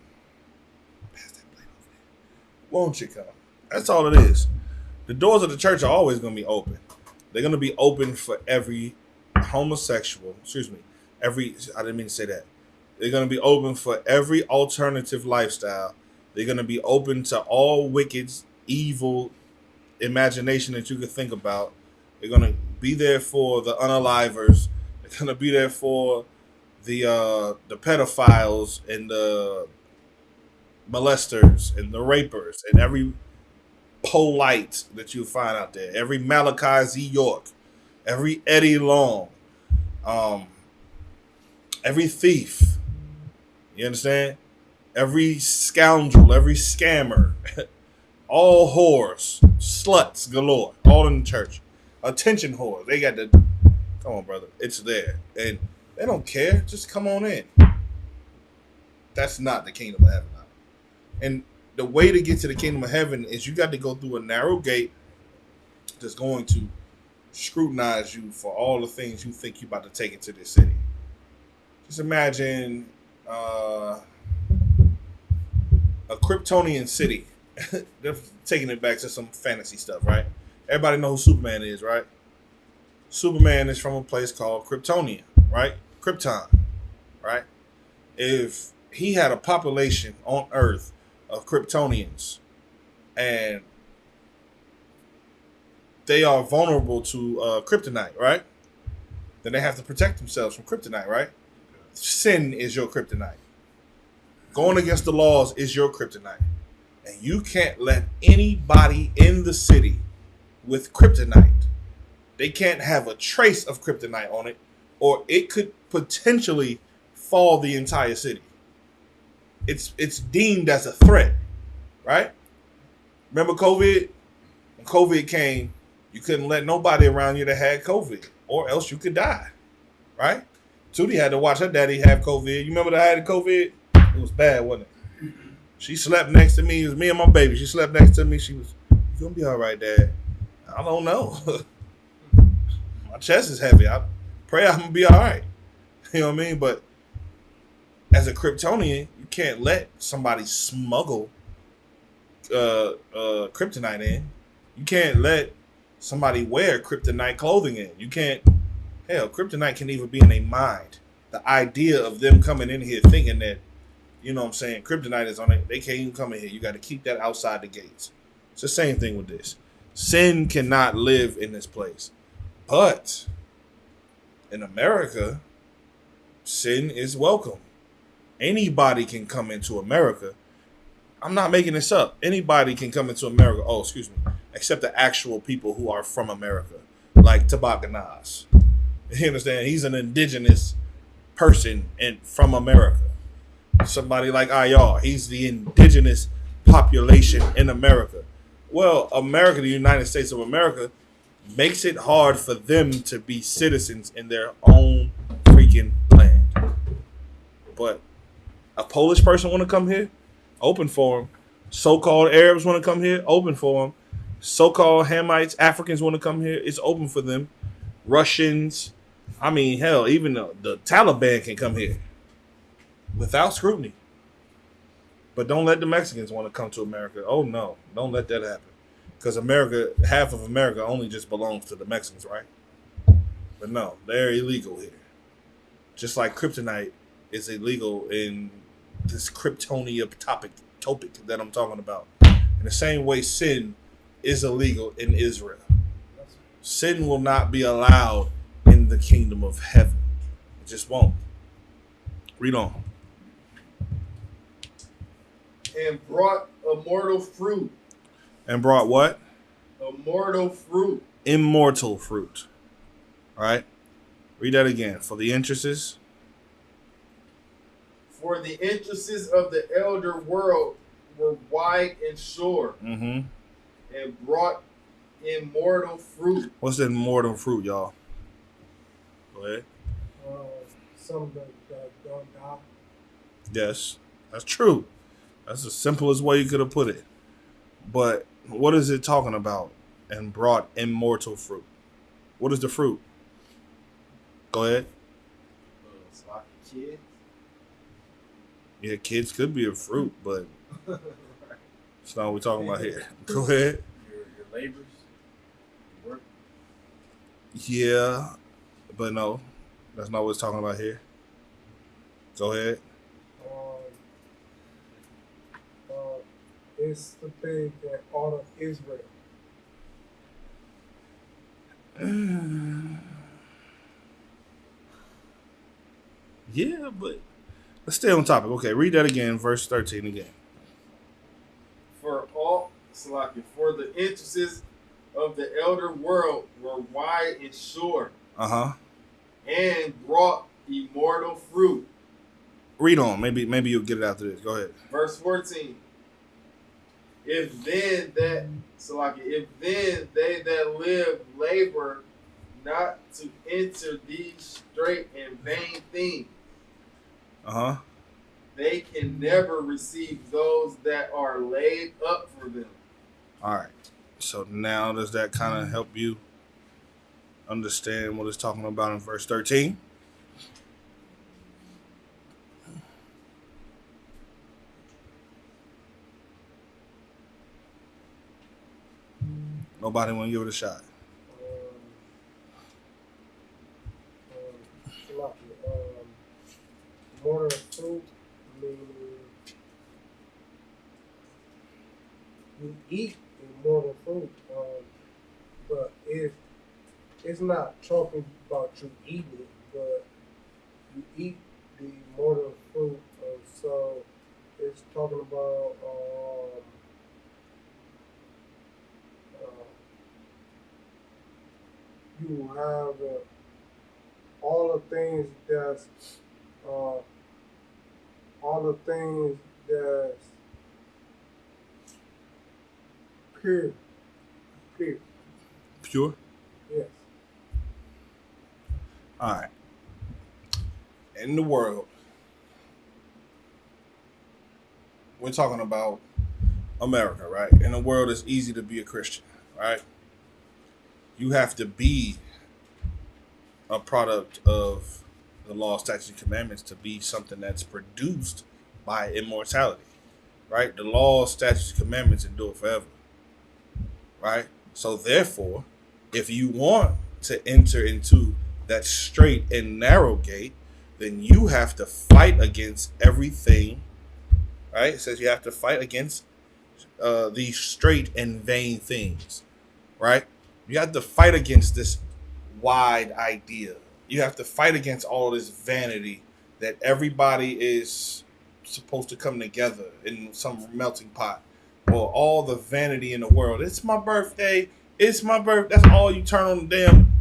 Pass that plate over there. Won't you come? That's all it is. The doors of the church are always going to be open. They're going to be open for every homosexual. I didn't mean to say that. They're going to be open for every alternative lifestyle. They're going to be open to all wicked, evil imagination that you could think about. They're going to be there for the unalivers. They're going to be there for the pedophiles and the molesters and the rapers and every polite that you find out there. Every Malachi Z. York, every Eddie Long, every thief. You understand? Every scoundrel, every scammer, all whores, sluts galore, all in the church. Attention whores. They got the Come on, brother. It's there. And they don't care. Just come on in. That's not the kingdom of heaven. And the way to get to the kingdom of heaven is you got to go through a narrow gate that's going to scrutinize you for all the things you think you're about to take into this city. Just imagine a Kryptonian city. They're taking it back to some fantasy stuff, right? Everybody knows who Superman is, right? Superman is from a place called Kryptonia, right? Krypton, right? If he had a population on Earth of Kryptonians and they are vulnerable to kryptonite, right? Then they have to protect themselves from kryptonite, right? Sin is your kryptonite. Going against the laws is your kryptonite. And you can't let anybody in the city with kryptonite. They can't have a trace of kryptonite on it, or it could potentially fall the entire city. It's deemed as a threat, right? Remember COVID? When COVID came, you couldn't let nobody around you that had COVID, or else you could die, right? Tootie had to watch her daddy have COVID. You remember that I had COVID? It was bad, wasn't it? She slept next to me. It was me and my baby. She slept next to me. She was, "You gonna be all right, Dad?" I don't know. My chest is heavy. I pray I'm gonna be all right. You know what I mean? But as a Kryptonian, you can't let somebody smuggle kryptonite in. You can't let somebody wear kryptonite clothing in. You can't. Hell, kryptonite can even be in their mind. The idea of them coming in here thinking that, you know what I'm saying, kryptonite is on it, they can't even come in here. You got to keep that outside the gates. It's the same thing with this. Sin cannot live in this place. But in America, sin is welcome. Anybody can come into America. I'm not making this up. Anybody can come into America. Oh, excuse me. Except the actual people who are from America, like Tabakanas. You understand? He's an indigenous person and from America. Somebody like Ayar, he's the indigenous population in America. Well, America, the United States of America, makes it hard for them to be citizens in their own freaking land. But a Polish person want to come here? Open for them. So-called Arabs want to come here? Open for them. So-called Hamites, Africans want to come here? It's open for them. Russians, I mean, hell, even the Taliban can come here without scrutiny. But don't let the Mexicans want to come to America. Oh, no. Don't let that happen. Because America, half of America only just belongs to the Mexicans, right? But no, they're illegal here. Just like kryptonite is illegal in this Kryptonia topic that I'm talking about. In the same way, sin is illegal in Israel. Sin will not be allowed in the kingdom of heaven. It just won't. Read on. And brought immortal fruit. And brought what? Immortal fruit. Immortal fruit. All right. Read that again. For the entrances. For the entrances of the elder world were wide and sure, Mm-hmm. and brought immortal fruit. What's the immortal fruit, y'all? Go ahead. Some that don't die. Yes, that's true. That's the simplest way you could have put it. But what is it talking about? And brought immortal fruit. What is the fruit? Go ahead. It's like a kid. Yeah, kids could be a fruit, but that's not what we're talking about here. Go ahead. Your labors, your work. Yeah, but no, that's not what we're talking about here. Go ahead. It's the thing that honor Israel. Yeah, but let's stay on topic. Okay, read that again, verse 13 again. For the entrances of the elder world were wide and sure, Uh-huh. and brought immortal fruit. Read on. Maybe you'll get it after this. Go ahead. Verse 14. If then they that live labor not to enter these straight and vain things. They can never receive those that are laid up for them. All right. So now does that kind of help you understand what it's talking about in verse 13? Nobody want to give it a shot. Mortar fruit, meaning you eat immortal fruit, but it's not talking about you eating it, but you eat the immortal fruit, so it's talking about you have all the things that's pure. Pure? Yes. All right. In the world, we're talking about America, right? In the world, it's easy to be a Christian, right? You have to be a product of the law, statutes, and commandments to be something that's produced by immortality, right? The law, statutes, and commandments endure forever, right? So therefore, if you want to enter into that straight and narrow gate, then you have to fight against everything, right? It says you have to fight against these straight and vain things, right? You have to fight against this wide idea. You have to fight against all this vanity that everybody is supposed to come together in some melting pot. Or all the vanity in the world. It's my birthday. It's my birthday. That's all you turn on the damn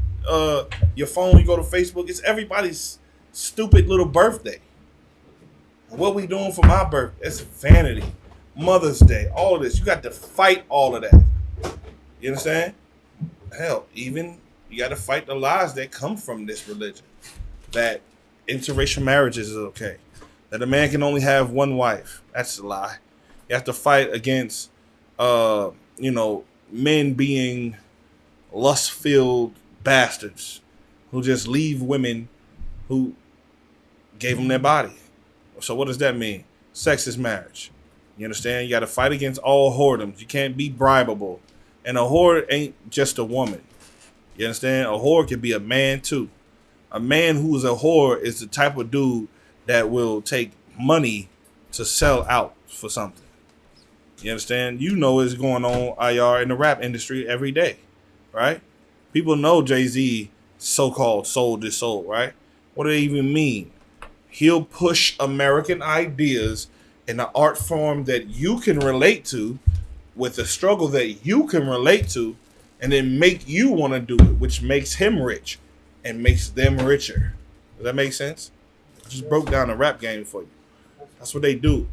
your phone. You go to Facebook. It's everybody's stupid little birthday. What we doing for my birthday? It's vanity. Mother's Day. All of this. You got to fight all of that. You understand? Hell, even you got to fight the lies that come from this religion. That interracial marriages is okay. That a man can only have one wife. That's a lie. You have to fight against, men being lust-filled bastards who just leave women who gave them their body. So what does that mean? Sex is marriage. You understand? You got to fight against all whoredoms. You can't be bribable. And a whore ain't just a woman. You understand? A whore can be a man too. A man who's a whore is the type of dude that will take money to sell out for something. You understand? You know what's going on, IR, in the rap industry every day, right? People know Jay-Z so-called sold his soul, right? What do they even mean? He'll push American ideas in an art form that you can relate to with a struggle that you can relate to and then make you want to do it, which makes him rich and makes them richer. Does that make sense? I just broke down the rap game for you. That's what they do.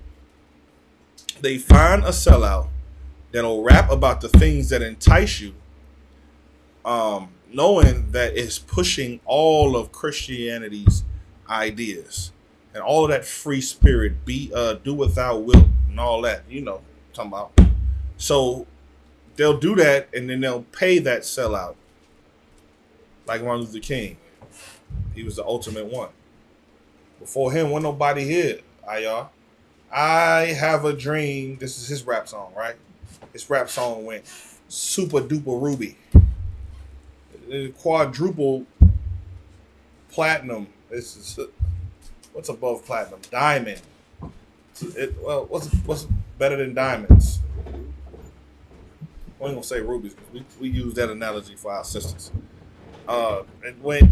They find a sellout that'll rap about the things that entice you, knowing that it's pushing all of Christianity's ideas and all of that free spirit, do without will and all that, you know, what I'm talking about. So they'll do that and then they'll pay that sellout. Like Martin Luther King. He was the ultimate one. Before him, wasn't nobody here, IR. I have a dream. This is his rap song, right? His rap song went super duper ruby. Quadruple platinum. This is what's above platinum? Diamond. What's better than diamonds? We ain't gonna say rubies because we use that analogy for our sisters. It went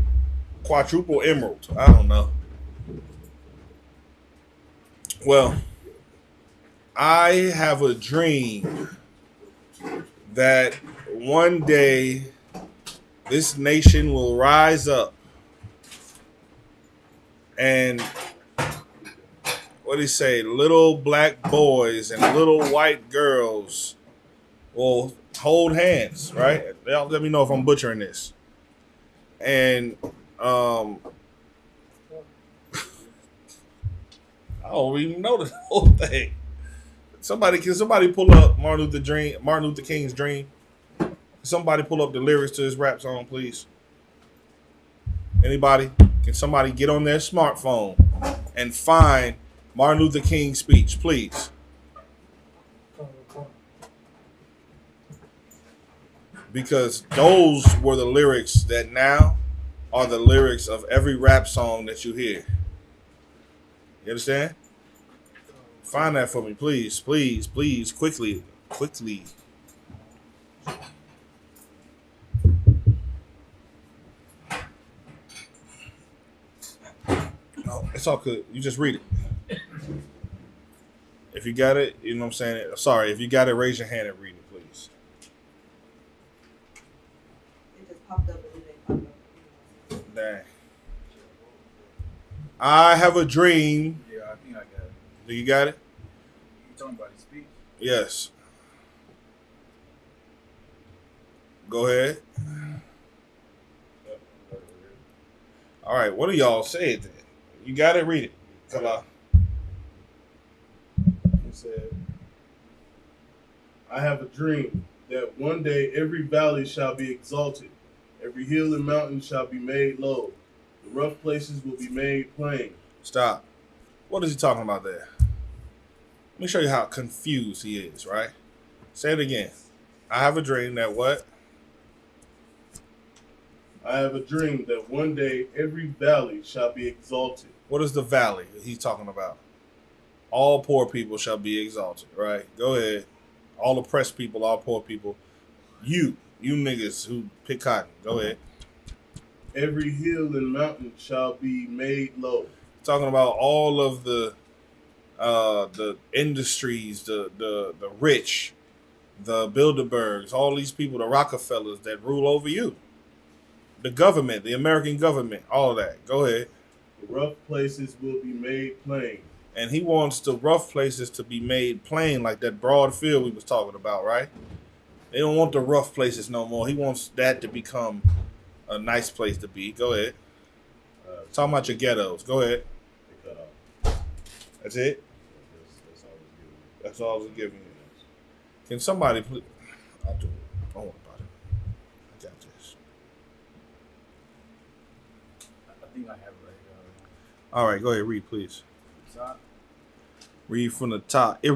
quadruple emerald. I don't know. Well, I have a dream that one day this nation will rise up and what do you say? Little black boys and little white girls will hold hands, right? Let me know if I'm butchering this. And I don't even know the whole thing. Can somebody pull up Martin Luther King's Dream? Can somebody pull up the lyrics to his rap song, please? Anybody? Can somebody get on their smartphone and find Martin Luther King's speech, please? Because those were the lyrics that now are the lyrics of every rap song that you hear. You understand? Find that for me, please, please, please, quickly, quickly. No, it's all good. You just read it. If you got it, you know what I'm saying? Sorry, if you got it, raise your hand and read it, please. It just popped up and then they popped up. Dang. I have a dream. Yeah, I think I got it. Do you got it? You talking about his speech? Yes. Go ahead. All right, what do y'all say then? You got it? Read it. Come on. He said, I have a dream that one day every valley shall be exalted, every hill and mountain shall be made low, the rough places will be made plain. Stop. What is he talking about there? Let me show you how confused he is, right? Say it again. I have a dream that what? I have a dream that one day every valley shall be exalted. What is the valley he's talking about? All poor people shall be exalted, right? Go ahead. All oppressed people, all poor people. You niggas who pick cotton. Go ahead. Every hill and mountain shall be made low. Talking about all of the industries, the rich, the Bilderbergs, all these people, the Rockefellers that rule over you. The government, the American government, all of that. Go ahead. The rough places will be made plain. And he wants the rough places to be made plain, like that broad field we was talking about, right? They don't want the rough places no more. He wants that to become a nice place to be. Go ahead. Talking about your ghettos. Go ahead. They cut off. That's it? That's all I was giving you. That's all I was giving you. Can somebody please? I'll do it. Don't worry about it. I got this. I think I have it right here. All right, go ahead. Read, please. Top. Read from the top. I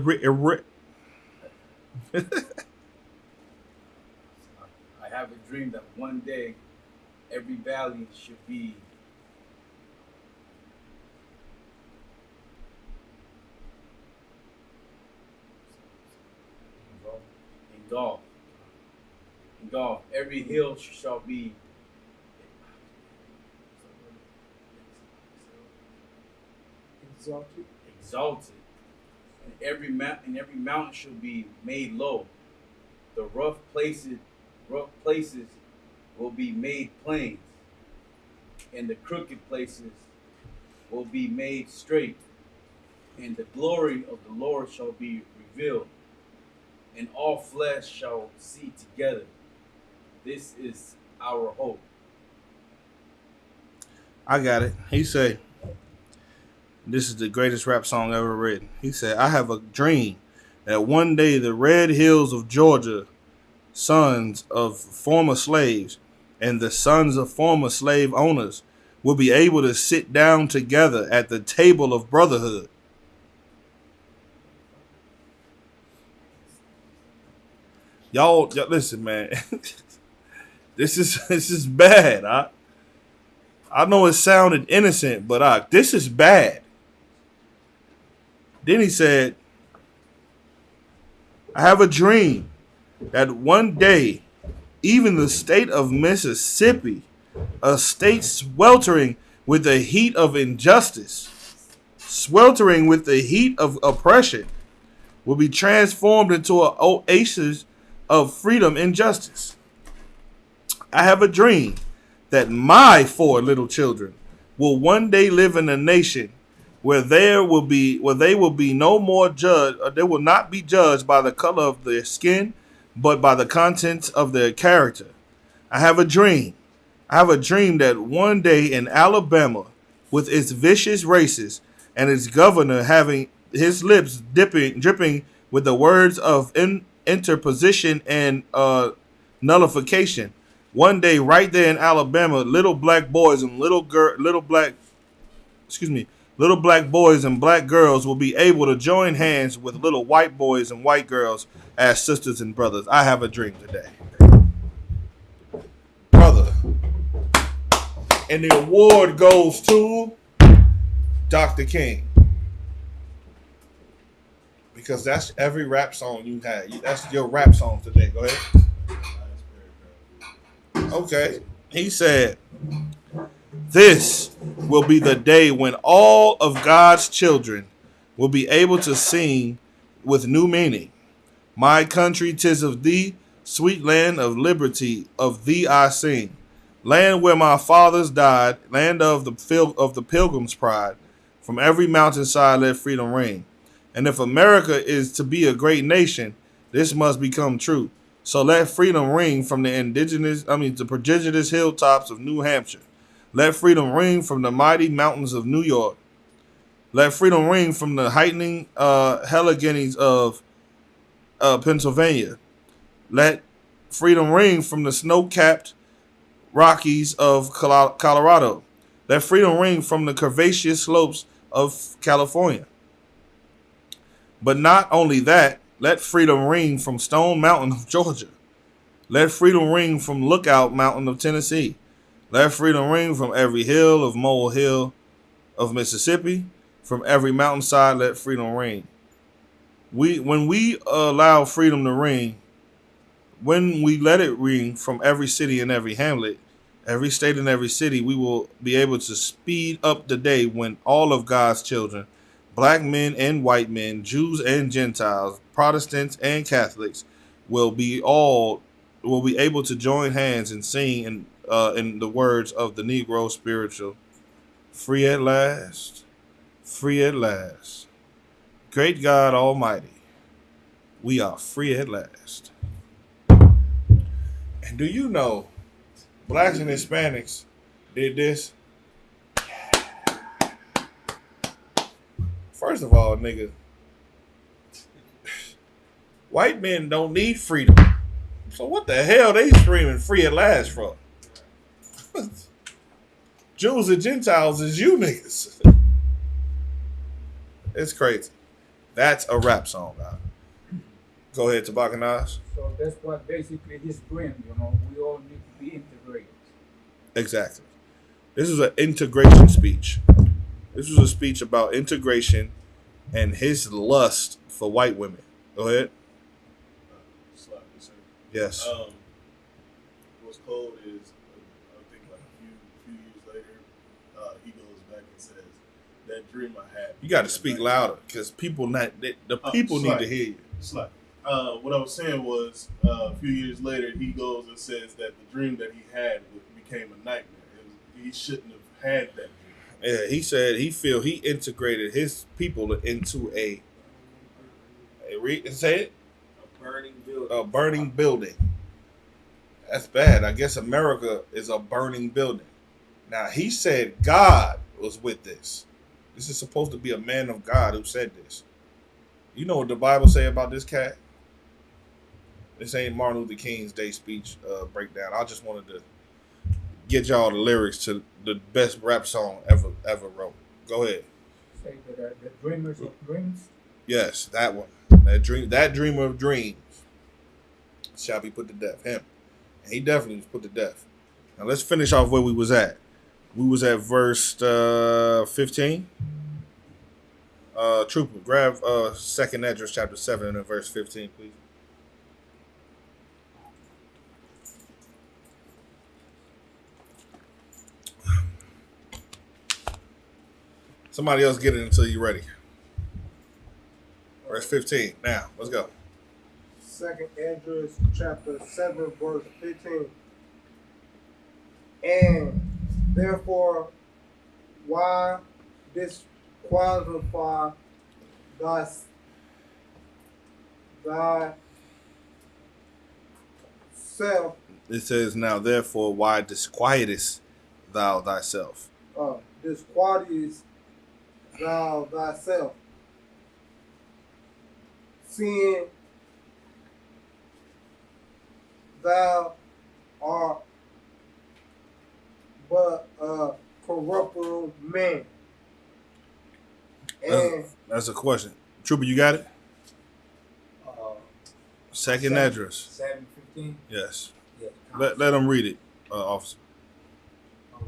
have a dream that one day every valley should be engulfed. Every hill shall be exalted. And every mountain shall be made low. The rough places will be made plains, and the crooked places will be made straight. And the glory of the Lord shall be revealed, and all flesh shall see together. This is our hope. I got it. He said, this is the greatest rap song ever written. He said, I have a dream that one day the red hills of Georgia, sons of former slaves and the sons of former slave owners will be able to sit down together at the table of brotherhood. Y'all listen, man. This is bad. I know it sounded innocent, but this is bad. Then he said, I have a dream that one day, even the state of Mississippi, a state sweltering with the heat of injustice, sweltering with the heat of oppression, will be transformed into an oasis of freedom and justice. I have a dream that my 4 little children will one day live in a nation where they will be no more judged, or they will not be judged by the color of their skin, but by the contents of their character. I have a dream I have a dream that one day in Alabama, with its vicious races and its governor having his lips dripping with the words of interposition and nullification, one day right there in Alabama, little black boys and little black boys and black girls will be able to join hands with little white boys and white girls as sisters and brothers. I have a dream today, brother. And the award goes to Dr. King. Because that's every rap song you had. That's your rap song today. Go ahead. Okay. He said, this will be the day when all of God's children will be able to sing with new meaning. My country, 'tis of thee, sweet land of liberty, of thee I sing. Land where my fathers died, land of the pilgrim's pride. From every mountainside let freedom ring. And if America is to be a great nation, this must become true. So let freedom ring from the prodigious hilltops of New Hampshire. Let freedom ring from the mighty mountains of New York. Let freedom ring from the heightening Alleghenies of Pennsylvania. Let freedom ring from the snow-capped Rockies of Colorado. Let freedom ring from the curvaceous slopes of California. But not only that, let freedom ring from Stone Mountain of Georgia. Let freedom ring from Lookout Mountain of Tennessee. Let freedom ring from every hill of Mole Hill of Mississippi. From every mountainside, let freedom ring. When we allow freedom to ring, when we let it ring from every city and every hamlet, every state and every city, we will be able to speed up the day when all of God's children, black men and white men, Jews and Gentiles, Protestants and Catholics, will be able to join hands and sing in the words of the Negro spiritual, free at last, free at last. Great God Almighty, we are free at last. And do you know, blacks and Hispanics did this? First of all, nigga, white men don't need freedom. So what the hell they screaming free at last from? Jews and Gentiles is you niggas. It's crazy. That's a rap song, guys. Go ahead, Tabakanas. So that's what basically his dream, we all need to be integrated. Exactly. This is an integration speech. This was a speech about integration and his lust for white women. Go ahead. Yes. What's cold is, I think like a few years later, he goes back and says, that dream I had. You got to speak louder because people need to hear you. Slack. What I was saying was, a few years later, he goes and says that the dream that he had became a nightmare. He shouldn't have had that dream. Yeah, he said he integrated his people into say it? A burning building. That's bad. I guess America is a burning building. Now, he said God was with this. This is supposed to be a man of God who said this. You know what the Bible say about this cat? This ain't Martin Luther King's Day speech breakdown. I just wanted to get y'all the lyrics to the best rap song ever wrote. Go ahead. Say that the dreamers of dreams. Yes, that one. That dreamer of dreams shall be put to death. Him. And he definitely was put to death. Now let's finish off where we was at. We was at verse 15. Trooper, grab 2nd Esdras chapter 7 and verse 15, please. Somebody else get it until you're ready. Verse 15. Now, let's go. 2nd Esdras chapter 7 verse 15. And therefore, why disqualify thyself It says, now therefore, why disquietest thou thyself? Disquietest thou thyself, seeing thou art but a corruptible man. And That's a question. Trooper, you got it? Second address. 7:15. Yes. Yeah. Let him read it, officer. okay,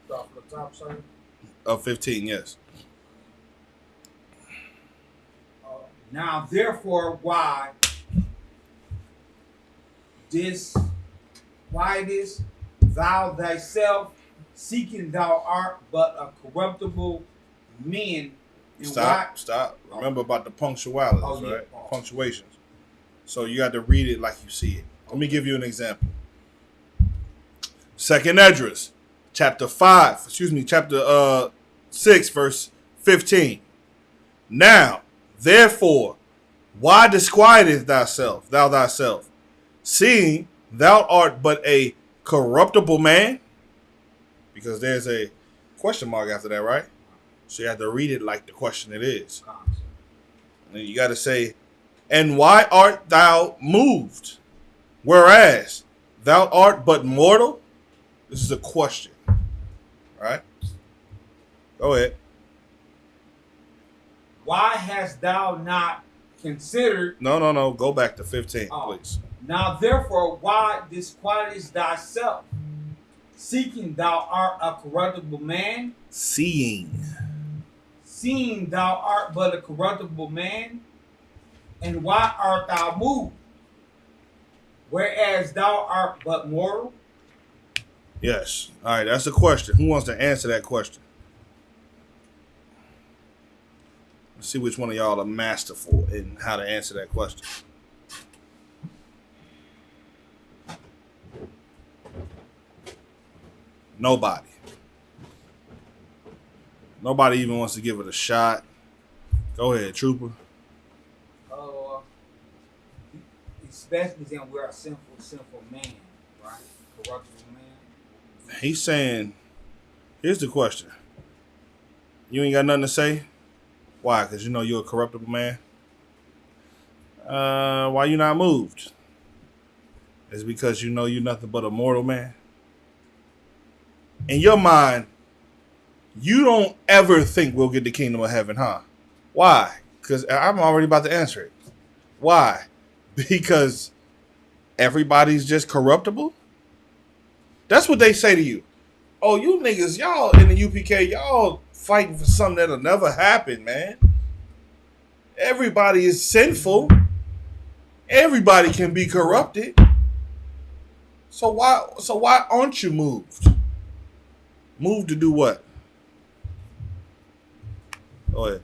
start from the top, son. 15, yes. Now, therefore, why disquietest thou thyself, seeking thou art but a corruptible man? And Stop. Remember about the punctualities, Oh, yeah. right? Punctuations. So you got to read it like you see it. Let me give you an example. Second address, chapter 6, verse 15. Now, therefore, why disquietest thou thyself, seeing thou art but a corruptible man? Because there's a question mark after that, right? So you have to read it like the question it is. And you got to say, and why art thou moved, whereas thou art but mortal? This is a question, right? Go ahead. Why hast thou not considered? No. Go back to 15, please. Now, therefore, why disquietest thyself, seeking thou art a corruptible man? Seeing Thou art but a corruptible man, and why art thou moved, whereas thou art but mortal? Yes. All right, that's the question. Who wants to answer that question? Let's see which one of y'all are masterful in how to answer that question. Nobody. Nobody even wants to give it a shot. Go ahead, Trooper. Especially then we're a sinful man, right? Corruptible man. He's saying, here's the question. You ain't got nothing to say? Why? Because you know you're a corruptible man? Why you not moved? It's because you know you're nothing but a mortal man? In your mind, you don't ever think we'll get the kingdom of heaven, huh? Why? Because I'm already about to answer it. Why? Because everybody's just corruptible? That's what they say to you. Oh, you niggas, y'all in the UPK, y'all fighting for something that'll never happen, man. Everybody is sinful. Everybody can be corrupted. So why aren't you moved? Moved to do what? Go ahead.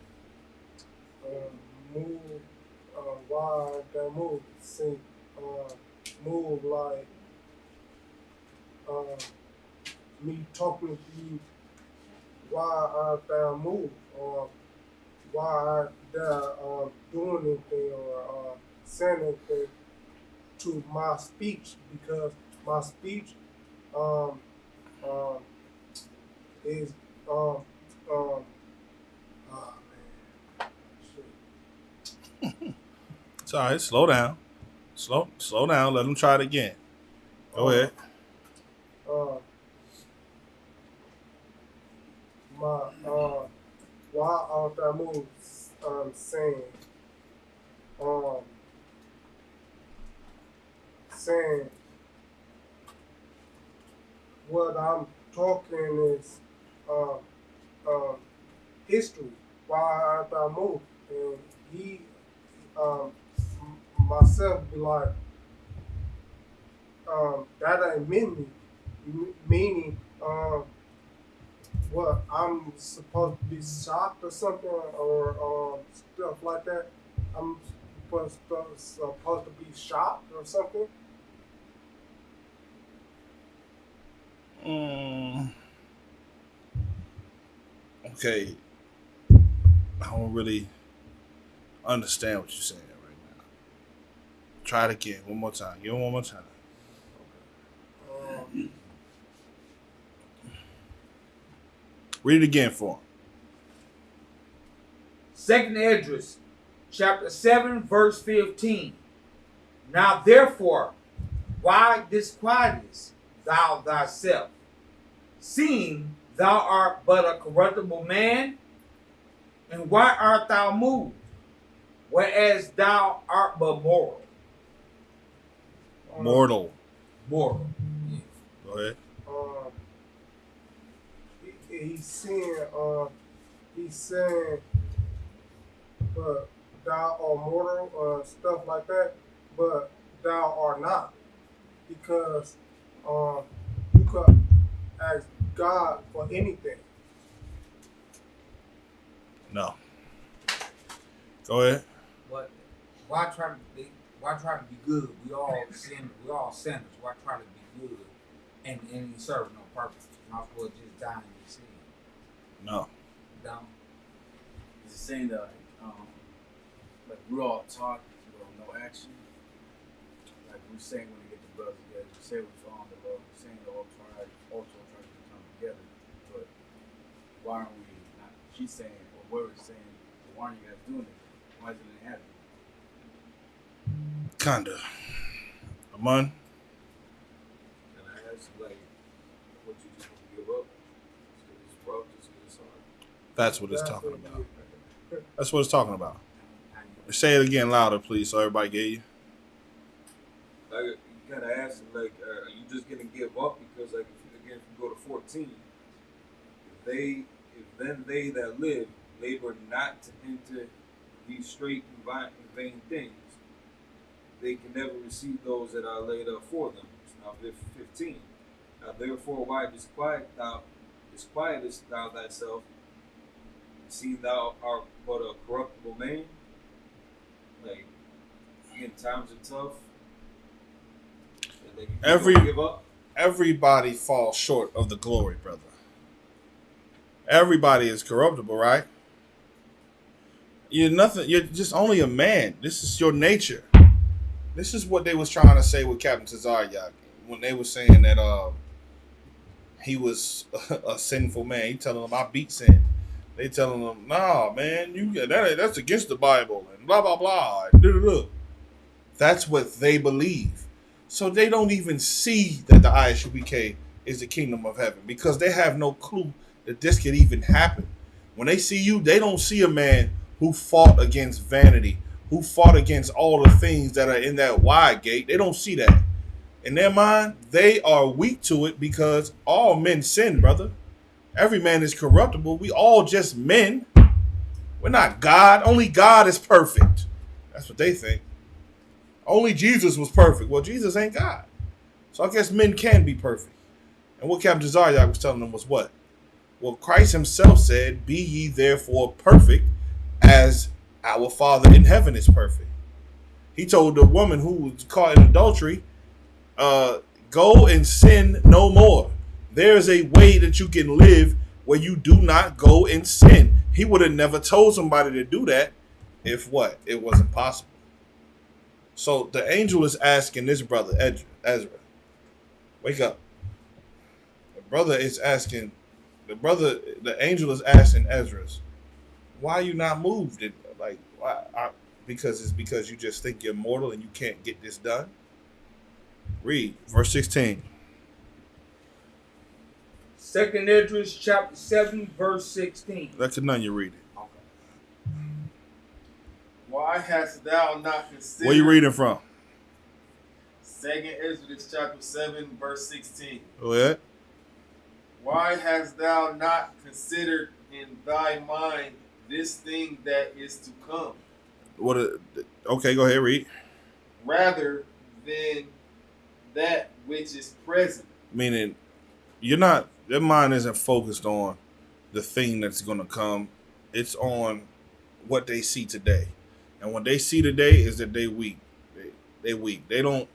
Why that move? See, move like me talking to you. Why aren't thou moved? Or why aren't thou doing anything or saying anything to my speech? Because my speech is It's all right. Slow down. Slow down. Let them try it again. Go ahead. Why aren't I moved? Saying what I'm talking is history. Why aren't I moved? And he myself be like, that ain't meaning what I'm supposed to be shocked or something or stuff like that. I'm supposed to be shocked or something. Okay. I don't really understand what you're saying right now. Try it again. One more time. Give him one more time. Read it again for him. 2nd Esdras, chapter 7, verse 15. Now therefore, why disquietest thou thyself, seeing thou art but a corruptible man? And why art thou moved, whereas thou art but mortal? Mortal. Mortal. Go ahead. He's saying, but thou art mortal, stuff like that, but thou art not, because you could ask God for anything. No. Go ahead. But why try to be good? We all sin. We all sinners. Why try to be good and serve no purpose? Might as well just die in your sin. No. Down. It's saying that like we're all taught no action. Like we're saying when we get the brothers together, we say we're following the Lord, we're saying the all try to come together. But why aren't we not? She's saying, or we're saying, well, why aren't you guys doing it? Why isn't it happening? Kinda. Aman? And I asked like, what you just want to give up? It's rough, it's hard. That's what it's talking about. That's what it's talking about. Say it again louder, please, so everybody get you. Like you kind of asked him, like, are you just gonna give up because, like, if you go to 14, if they that live labor not to enter these straight and vain things, they can never receive those that are laid up for them. It's now 15. Now therefore, why disquietest thou thyself, seeing thou art but a corruptible man? Like, again, times are tough. And, like, you don't give up. Everybody falls short of the glory, brother. Everybody is corruptible, right? You're nothing. You're just only a man. This is your nature. This is what they was trying to say with Captain Tazaryak when they were saying that he was a sinful man. He telling them I beat sin. They telling them, nah, man, that's against the Bible and blah blah blah. That's what they believe. So they don't even see that the ISUPK is the kingdom of heaven because they have no clue that this could even happen. When they see you, they don't see a man who fought against vanity, who fought against all the things that are in that wide gate. They don't see that. In their mind, they are weak to it because all men sin, brother. Every man is corruptible. We all just men. We're not God. Only God is perfect. That's what they think. Only Jesus was perfect. Well, Jesus ain't God. So I guess men can be perfect. And what Captain Zaryak was telling them was what? Well, Christ himself said, be ye therefore perfect as our Father in heaven is perfect. He told the woman who was caught in adultery, go and sin no more. There is a way that you can live where you do not go and sin. He would have never told somebody to do that if what? It wasn't possible. So the angel is asking this brother, Ezra, wake up. The angel is asking Ezra, why are you not moved? Because you just think you're mortal and you can't get this done. Read verse 16. 2nd Esdras chapter 7, verse 16. Let none you read it. Why hast thou not considered? Where you reading from? 2nd Esdras chapter 7, verse 16. Go ahead. Why hast thou not considered in thy mind this thing that is to come? Okay, go ahead, read. Rather than that which is present. Meaning, your mind isn't focused on the thing that's going to come. It's on what they see today. And what they see today is that they weak. They weak. They don't.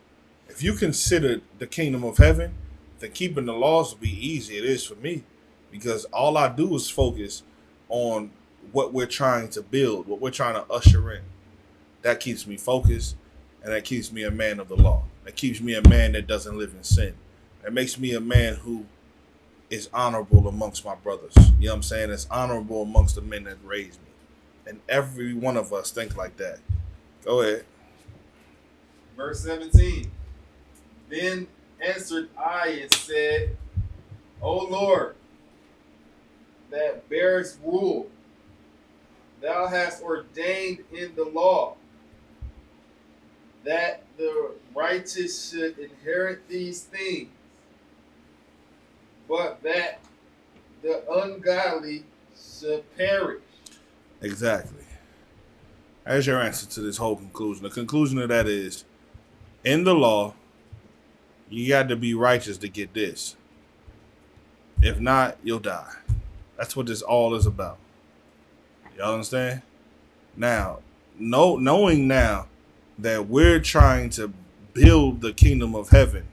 If you consider the kingdom of heaven, then keeping the laws will be easy. It is for me, because all I do is focus on what we're trying to build, what we're trying to usher in. That keeps me focused. And that keeps me a man of the law. That keeps me a man that doesn't live in sin. That makes me a man who is honorable amongst my brothers. You know what I'm saying? It's honorable amongst the men that raised me. And every one of us think like that. Go ahead. Verse 17. Then answered I and said, O Lord, that bearest rule, thou hast ordained in the law that the righteous should inherit these things, but that the ungodly should perish. Exactly. That's your answer to this whole conclusion. The conclusion of that is, in the law, you got to be righteous to get this. If not, you'll die. That's what this all is about. Y'all understand? Now, knowing now that we're trying to build the kingdom of heaven,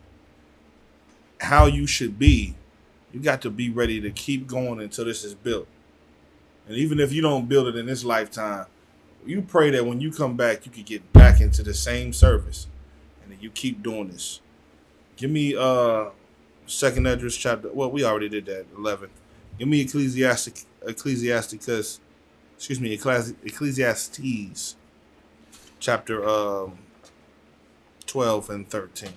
how you should be, you got to be ready to keep going until this is built. And even if you don't build it in this lifetime, you pray that when you come back, you could get back into the same service, and then you keep doing this. Give me Second Esdras chapter. Well, we already did that. 11. Give me Ecclesiastes, chapter 12 and 13.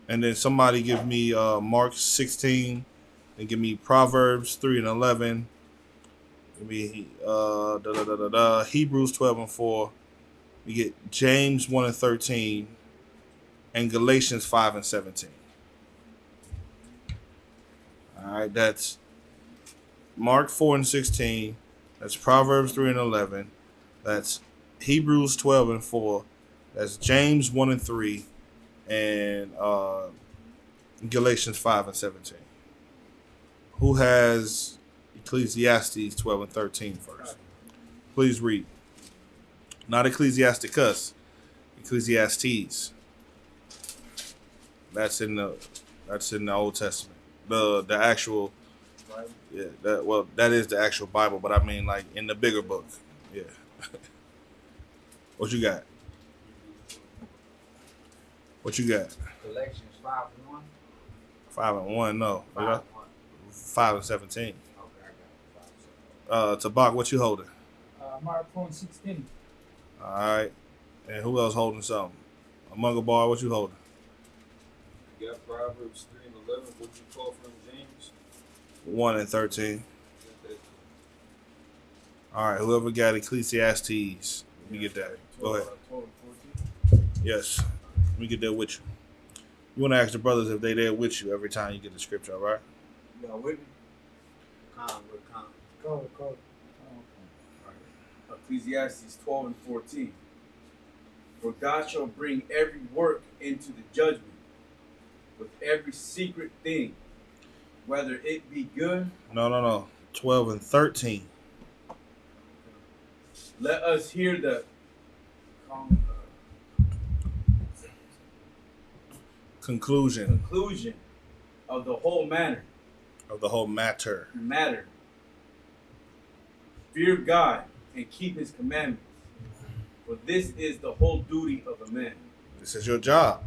And then somebody give me Mark 16, and give me Proverbs 3 and 11. Give me Hebrews 12 and 4. We get James 1 and 13, and Galatians 5 and 17. All right, that's Mark 4 and 16. That's Proverbs 3 and 11. That's Hebrews 12 and 4. That's James 1 and 3. And Galatians 5 and 17. Who has Ecclesiastes 12 and 13 first? Please read. Not Ecclesiasticus, Ecclesiastes. That's in the Old Testament. The actual, yeah. That is the actual Bible, but I mean like in the bigger book. Yeah. What you got? What you got? Galatians 5 and 1. 5 and 1. No. 5 and 1. 5 and 17. Okay, I got 5 and 7. Tabak, what you holding? Mark 4:16. All right. And who else holding something? Among a bar, what you holding? You got Proverbs 3 and 11. What you call from James? 1 and 13. All right. Whoever got Ecclesiastes, let me get that. Go ahead. 12 and 14. Yes. Let me get that with you. You want to ask the brothers if they there with you every time you get the scripture, all right? Y'all with me? Con. Come. Ecclesiastes 12 and 14. For God shall bring every work into the judgment with every secret thing, whether it be good. No. 12 and 13. Let us hear the Conclusion conclusion of the whole matter. of the whole matter. Fear God and keep his commandments, for this is the whole duty of a man. This is your job,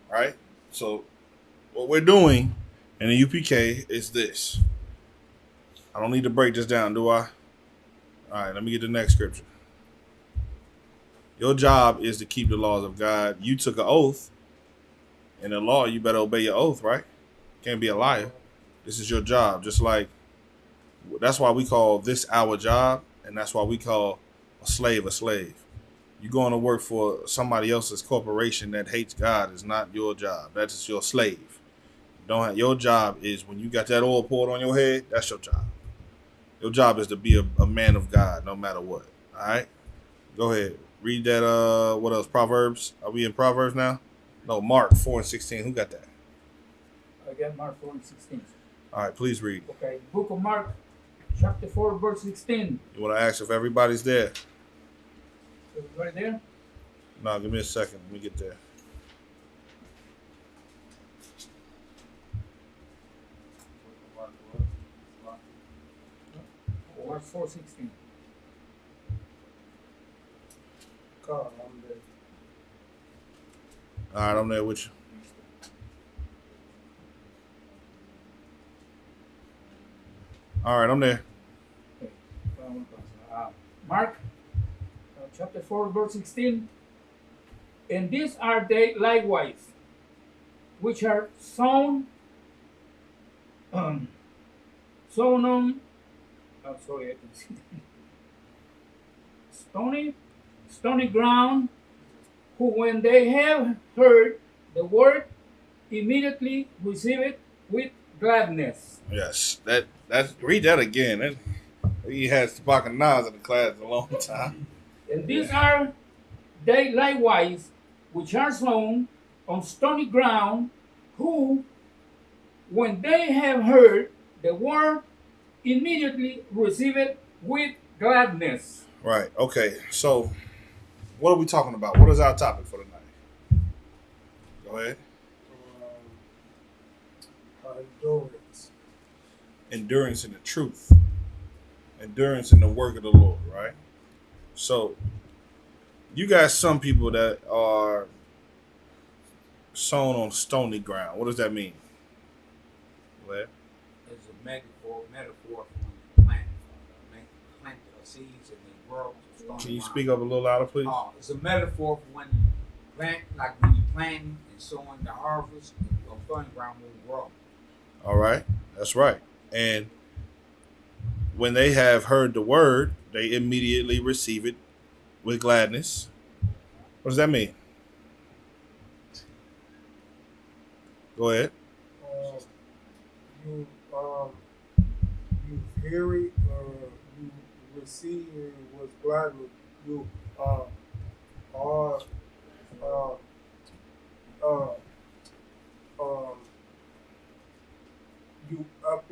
right? So what we're doing in the UPK is this. I don't need to break this down, do I? All right, let me get the next scripture. Your job is to keep the laws of God. You took an oath. In the law, you better obey your oath, right? Can't be a liar. This is your job. Just like, that's why we call this our job, and that's why we call a slave a slave. You going to work for somebody else's corporation that hates God is not your job. That's just your slave. Your job is when you got that oil poured on your head, that's your job. Your job is to be a man of God no matter what. All right? Go ahead. Read that, what else? Proverbs. Are we in Proverbs now? No, Mark 4 and 16. Who got that? I got Mark 4:16. All right, please read. Okay, Book of Mark, chapter 4, verse 16. You want to ask if everybody's there? Everybody there? No, give me a second. Let me get there. Mark 4:16. God, I'm there. All right, I'm there with you. All right, I'm there. Okay. Mark chapter 4, verse 16. And these are they likewise, which are sown on, oh, sorry, I can see stony ground, who when they have heard the word, immediately receive it with gladness. Yes, that's read that again. He had Spock and Nas in the class a long time. And these are they likewise, which are sown on stony ground, who, when they have heard the word, immediately receive it with gladness. Right. Okay. So, what are we talking about? What is our topic for tonight? Go ahead. Endurance. Endurance in the truth. Endurance in the work of the Lord. Right. So, you got some people that are sown on stony ground. What does that mean? Go ahead. It's a metaphor for when you plant seeds and they grow. Can you speak up a little louder, please? It's a metaphor for when you plant, like when you planting and sowing the harvest of stony ground will grow. All right. That's right. And when they have heard the word, they immediately receive it with gladness. What does that mean? Go ahead. You you hear it and you receive it with gladness. You are you up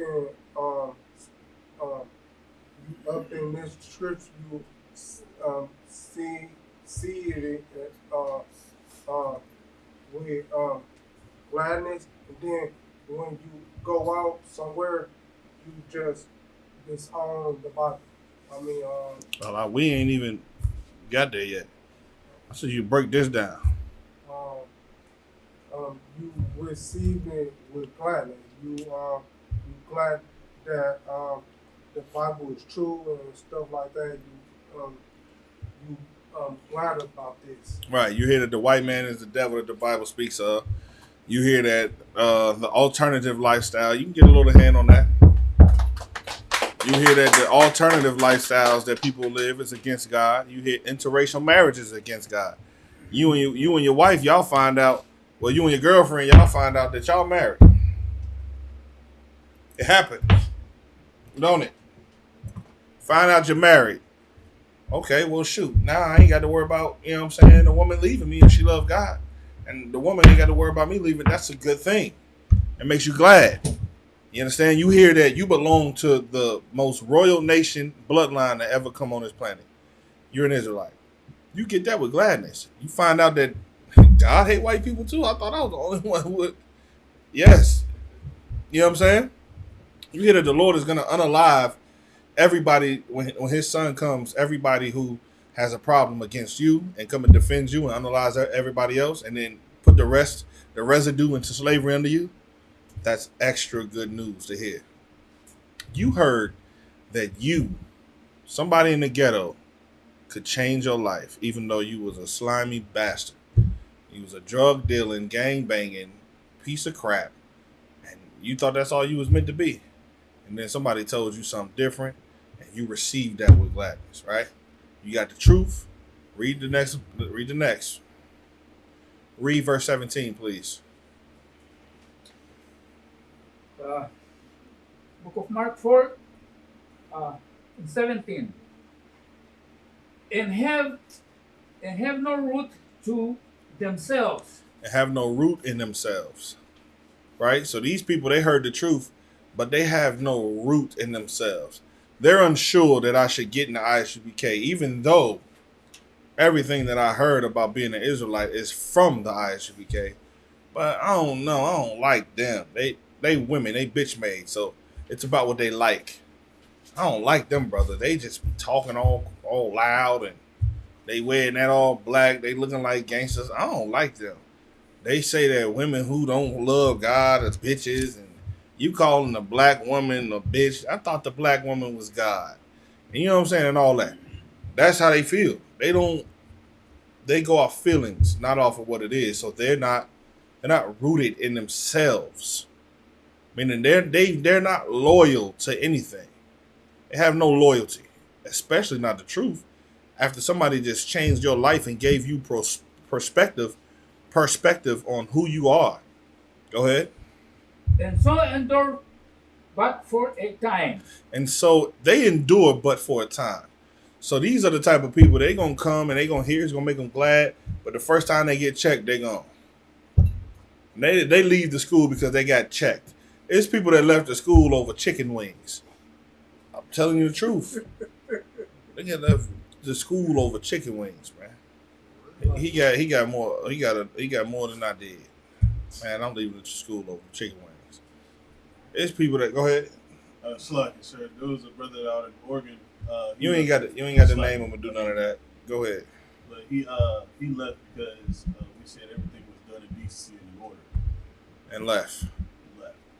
in this scripture you see it with gladness, and then when you go out somewhere, you just disown the Bible. I mean, Well, we ain't even got there yet. I said you break this down. you receive it with gladness. You glad that the Bible is true and stuff like that. You glad about this. Right. You hear that the white man is the devil that the Bible speaks of. You hear that the alternative lifestyle. You can get a little hand on that. You hear that the alternative lifestyles that people live is against God. You hear interracial marriages against God. You and your wife, y'all find out. Well, you and your girlfriend, y'all find out that y'all married. It happens, don't it? Find out you're married. Okay, well, shoot. Now I ain't got to worry about, you know what I'm saying, the woman leaving me if she loves God. And the woman ain't got to worry about me leaving. That's a good thing. It makes you glad. You understand? You hear that you belong to the most royal nation bloodline to ever come on this planet. You're an Israelite. You get that with gladness. You find out that God hate white people too. I thought I was the only one who would. Yes. You know what I'm saying? You hear that the Lord is going to unalive everybody when his son comes, everybody who has a problem against you and come and defend you and unalive everybody else and then put the residue into slavery under you. That's extra good news to hear. You heard that somebody in the ghetto, could change your life, even though you was a slimy bastard. You was a drug dealing, gang banging piece of crap, and you thought that's all you was meant to be. And then somebody told you something different, and you received that with gladness, right? You got the truth. Read the next. Read verse 17, please. Book of Mark 4, 17. And have no root to themselves. And have no root in themselves. Right? So these people, they heard the truth, but they have no root in themselves. They're unsure that I should get in the ISUPK, even though everything that I heard about being an Israelite is from the ISUPK. But I don't know. I don't like them. They women, they bitch made. So it's about what they like. I don't like them, brother. They just be talking all loud and They wearing that all black. They looking like gangsters. I don't like them. They say that women who don't love God as bitches, and you calling a black woman a bitch. I thought the black woman was God. And you know what I'm saying? And all that. That's how they feel. They go off feelings, not off of what it is. So they're not rooted in themselves. Meaning they're not loyal to anything. They have no loyalty, especially not the truth. After somebody just changed your life and gave you perspective on who you are. Go ahead. And so endure, but for a time. And so they endure, but for a time. So these are the type of people, they going to come and they going to hear, it's going to make them glad. But the first time they get checked, they gone. They leave the school because they got checked. It's people that left the school over chicken wings. I'm telling you the truth. They get left the school over chicken wings, man. He got more than I did. Man, I'm leaving the school over chicken wings. It's people that go ahead. Slucky, sir. There was a brother out in Oregon. You ain't got to name him or do none of that. Go ahead. But he left because we said everything was done in decency and order. And left.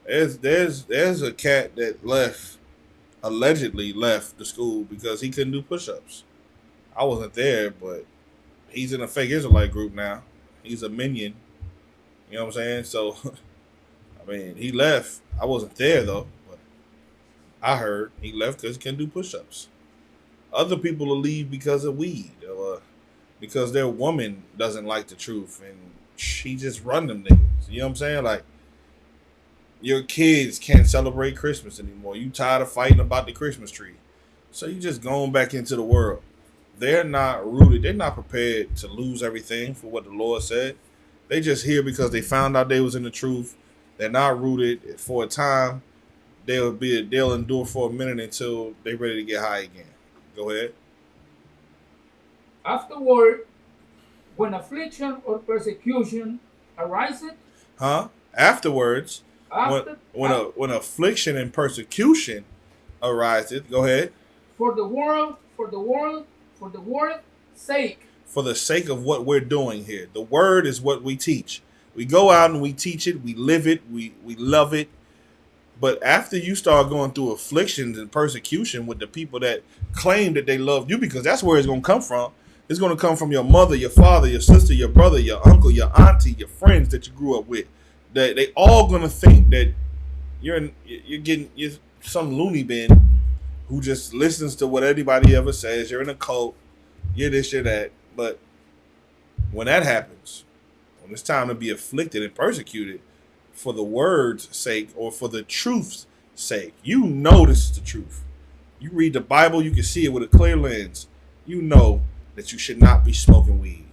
There's a cat that allegedly left the school because he couldn't do push-ups. I wasn't there, but he's in a fake Israelite group now. He's a minion. You know what I'm saying? So, I mean, he left. I wasn't there, though. But I heard he left because he couldn't do push-ups. Other people will leave because of weed or because their woman doesn't like the truth and she just run them niggas. You know what I'm saying? Like, your kids can't celebrate Christmas anymore. You tired of fighting about the Christmas tree. So you just going back into the world. They're not rooted. They're not prepared to lose everything for what the Lord said. They just here because they found out they was in the truth. They're not rooted for a time. They'll endure for a minute until they're ready to get high again. Go ahead. Afterward, when affliction or persecution arises, Afterwards, when affliction and persecution arises, go ahead. For the world's sake. For the sake of what we're doing here. The word is what we teach. We go out and we teach it, we live it, we love it. But after you start going through afflictions and persecution with the people that claim that they love you, because that's where it's going to come from. It's going to come from your mother, your father, your sister, your brother, your uncle, your auntie, your friends that you grew up with. That they all going to think that you're some loony bin who just listens to what anybody ever says. You're in a cult. You're this, you're that. But when that happens, when it's time to be afflicted and persecuted for the word's sake or for the truth's sake, you know this is the truth. You read the Bible, you can see it with a clear lens. You know that you should not be smoking weed.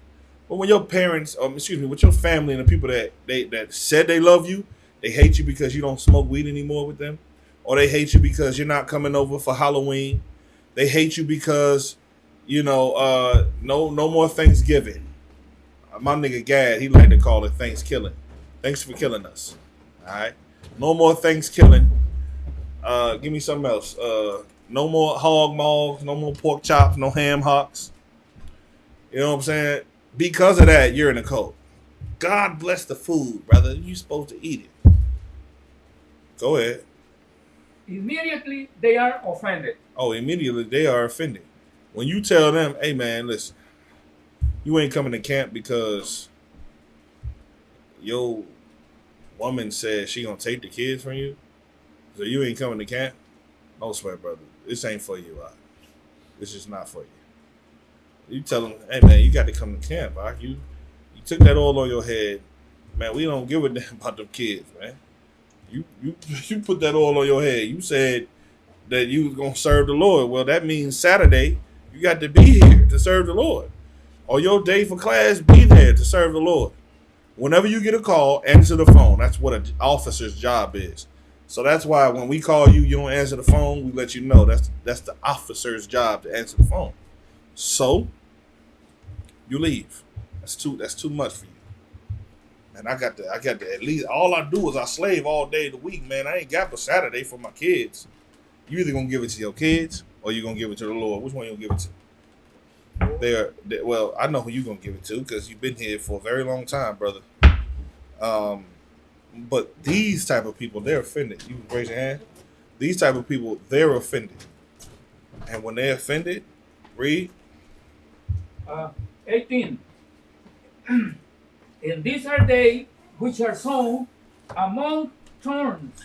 But when your parents, with your family and the people that said they love you, they hate you because you don't smoke weed anymore with them, or they hate you because you're not coming over for Halloween. They hate you because, no more Thanksgiving. My nigga Gad, he like to call it Thanksgiving. Thanks for killing us. All right, no more Thanksgiving. Give me something else. No more hog maws, no more pork chops, no ham hocks. You know what I'm saying? Because of that, you're in a cult. God bless the food, brother. You're supposed to eat it. Go ahead. Immediately they are offended. Oh, immediately they are offended. When you tell them, hey man, listen, you ain't coming to camp because your woman said she gonna take the kids from you, so you ain't coming to camp. No sweat, brother. This ain't for you. This is not for you. You tell them, hey man, you got to come to camp. You took that all on your head, man. We don't give a damn about them kids, man. You put that all on your head. You said that you was gonna serve the Lord. Well, that means Saturday you got to be here to serve the Lord. Or your day for class, be there to serve the Lord. Whenever you get a call, answer the phone. That's what an officer's job is. So that's why when we call you, you don't answer the phone. We let you know that's the officer's job to answer the phone. So you leave. That's too much for you. And I got to at least all I do is I slave all day of the week, man. I ain't got but Saturday for my kids. You either gonna give it to your kids or you gonna give it to the Lord. Which one you gonna give it to? Well, I know who you're gonna give it to because you've been here for a very long time, brother. But these type of people, they're offended. You can raise your hand. These type of people, they're offended, and when they're offended, read. 18. And these are they which are sown among thorns.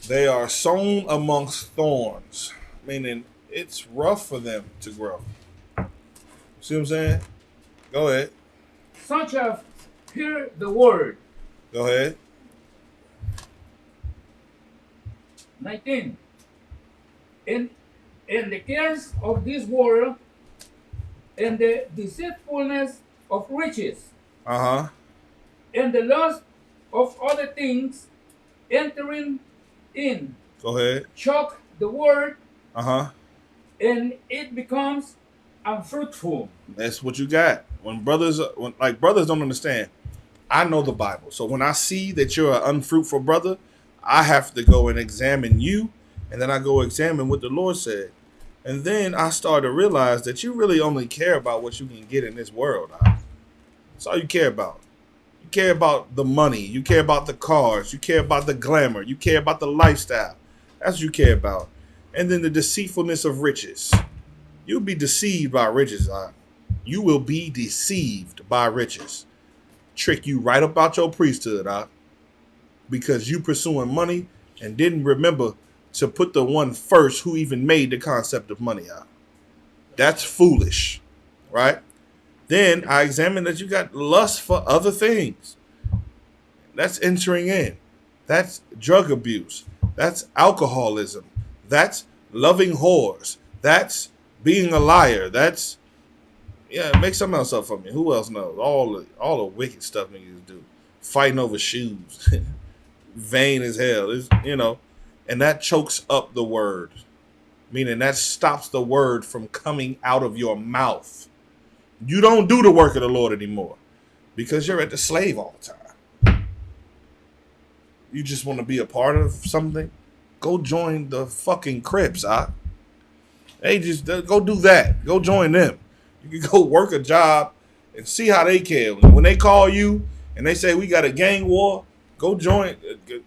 They are sown amongst thorns, meaning it's rough for them to grow. See what I'm saying? Go ahead. Such as hear the word. Go ahead. 19. And the cares of this world and the deceitfulness of riches Uh-huh. and the lust of other things entering in Go ahead. choke the word Uh-huh. and it becomes unfruitful. That's what you got. When brothers don't understand. I know the Bible. So when I see that you're an unfruitful brother, I have to go and examine you, and then I go examine what the Lord said. And then I start to realize that you really only care about what you can get in this world. That's all you care about. You care about the money. You care about the cars. You care about the glamour. You care about the lifestyle. That's what you care about. And then the deceitfulness of riches. You'll be deceived by riches. You will be deceived by riches. Trick you right about your priesthood, because you pursuing money and didn't remember to put the one first who even made the concept of money out. That's foolish, right? Then I examine that you got lust for other things. That's entering in. That's drug abuse. That's alcoholism. That's loving whores. That's being a liar. That's, yeah, make something else up for me. Who else knows? All the wicked stuff niggas do. Fighting over shoes. Vain as hell. It's, and that chokes up the word. Meaning that stops the word from coming out of your mouth. You don't do the work of the Lord anymore because you're at the slave all the time. You just want to be a part of something? Go join the fucking Crips, Hey, just go do that. Go join them. You can go work a job and see how they care. When they call you and they say we got a gang war, go join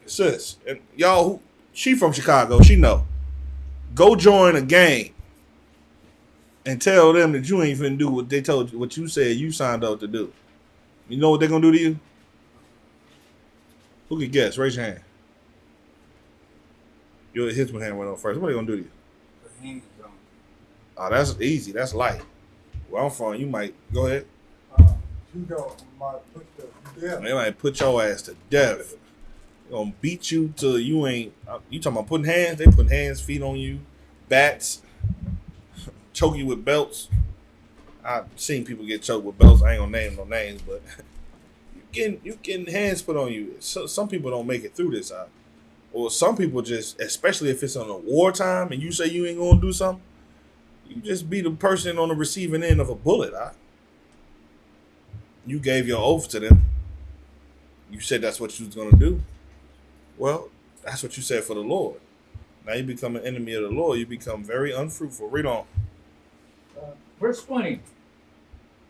sis. And y'all, she from Chicago, she know. Go join a gang and tell them that you ain't finna do what they told you, what you said you signed up to do. You know what they're gonna do to you? Who can guess? Raise your hand. His hand went on first. What are they gonna do to you? The hands on. Oh, that's easy. That's light. Where I'm from, you might go ahead. You know, might put the death. They might put your ass to death. They're gonna beat you till you ain't. You talking about putting hands? They put hands, feet on you, bats, choke you with belts. I've seen people get choked with belts. I ain't gonna name no names, but you getting hands put on you. So, some people don't make it through this, or some people just, especially if it's on a wartime and you say you ain't gonna do something, you just be the person on the receiving end of a bullet. You gave your oath to them. You said that's what you was gonna do. Well, that's what you said for the Lord. Now you become an enemy of the Lord. You become very unfruitful. Read on. Verse 20.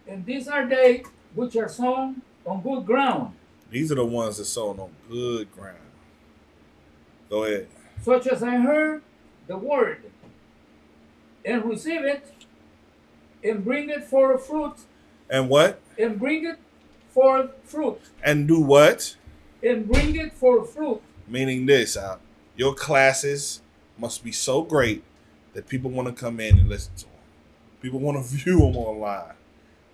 And these are they which are sown on good ground. These are the ones that sown on good ground. Go ahead. Such as I heard the word, and receive it, and bring it for fruit. And what? And bring it for fruit. And do what? And bring it for fruit. Meaning this, your classes must be so great that people want to come in and listen to them. People want to view them online.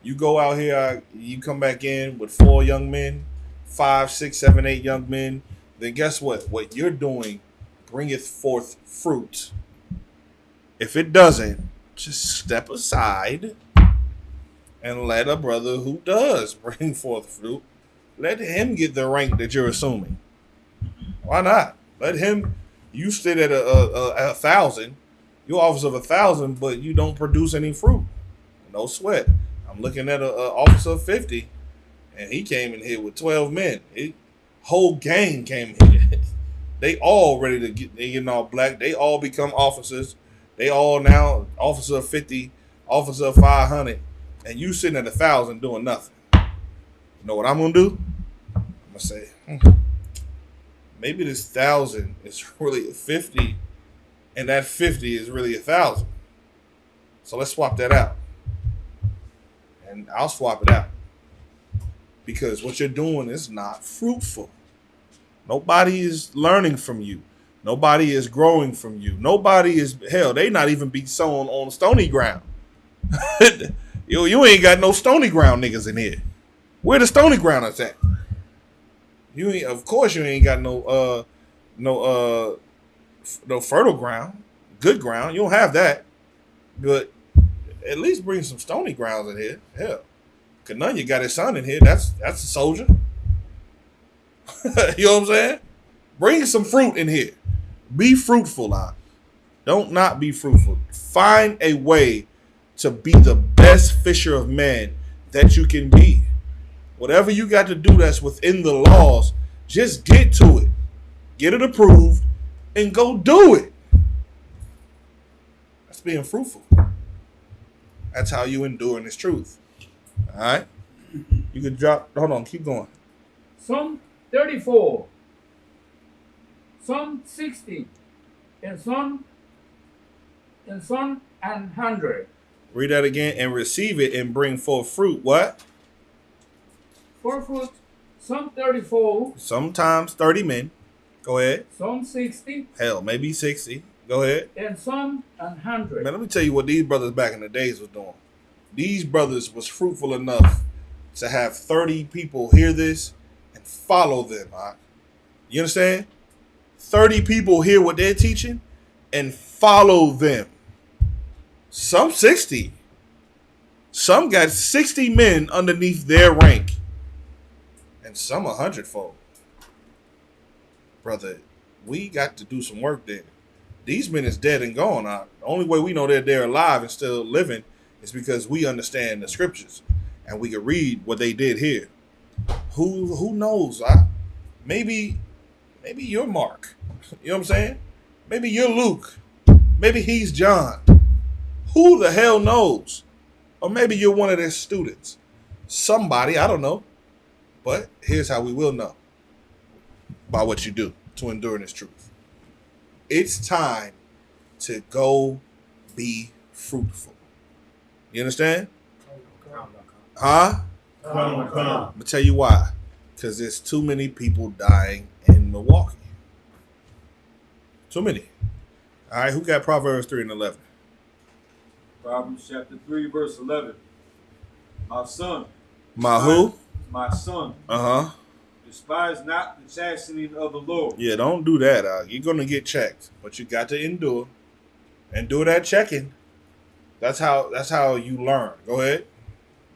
You go out here, you come back in with 4 young men, 5, 6, 7, 8 young men. Then guess what? What you're doing bringeth forth fruit. If it doesn't, just step aside and let a brother who does bring forth fruit, let him get the rank that you're assuming. Why not? Let him. You sit at a 1,000. You're officer of 1,000, but you don't produce any fruit. No sweat. I'm looking at an officer of 50, and he came in here with 12 men. Whole gang came here. They all ready to get. They getting all black. They all become officers. They all now officer of 50. officer 500, and you sitting at 1,000 doing nothing. You know what I'm gonna do? I'm gonna say, maybe this 1,000 is really a 50, and that 50 is really 1,000. So let's swap that out, and I'll swap it out because what you're doing is not fruitful. Nobody is learning from you. Nobody is growing from you. Nobody is, hell, they not even be sown on stony ground. You ain't got no stony ground niggas in here. Where the stony grounders at? You ain't, of course you ain't got no fertile ground, good ground. You don't have that. But at least bring some stony grounds in here. Hell, Canunya got his son in here. That's a soldier. You know what I'm saying? Bring some fruit in here. Be fruitful, Lon. Don't not be fruitful. Find a way to be the best fisher of men that you can be. Whatever you got to do that's within the laws, just get to it. Get it approved and go do it. That's being fruitful. That's how you endure in this truth. All right? You can drop, hold on, keep going. Some 34, some 60, and some 100. Read that again. And receive it and bring forth fruit. What? For fruit, some 34. Sometimes 30 men. Go ahead. Some 60. Hell, maybe 60. Go ahead. And some 100. Man, let me tell you what these brothers back in the days was doing. These brothers was fruitful enough to have 30 people hear this and follow them. Right? You understand? 30 people hear what they're teaching and follow them. Some 60. Some got 60 men underneath their rank. And some 100-fold. Brother, we got to do some work there. These men is dead and gone. The only way we know they're alive and still living is because we understand the scriptures. And we can read what they did here. Who knows? Maybe you're Mark. You know what I'm saying? Maybe you're Luke. Maybe he's John. Who the hell knows? Or maybe you're one of their students. Somebody, I don't know. But here's how we will know. By what you do to endure in this truth. It's time to go be fruitful. You understand? Huh? Come. I'm going to tell you why. Because there's too many people dying in Milwaukee. Too many. All right, who got Proverbs 3 and 11? Proverbs chapter 3, verse 11. My son. My who? My son. Uh-huh. Despise not the chastening of the Lord. Yeah, don't do that. You're going to get checked. But you got to endure. Endure that checking. That's how you learn. Go ahead.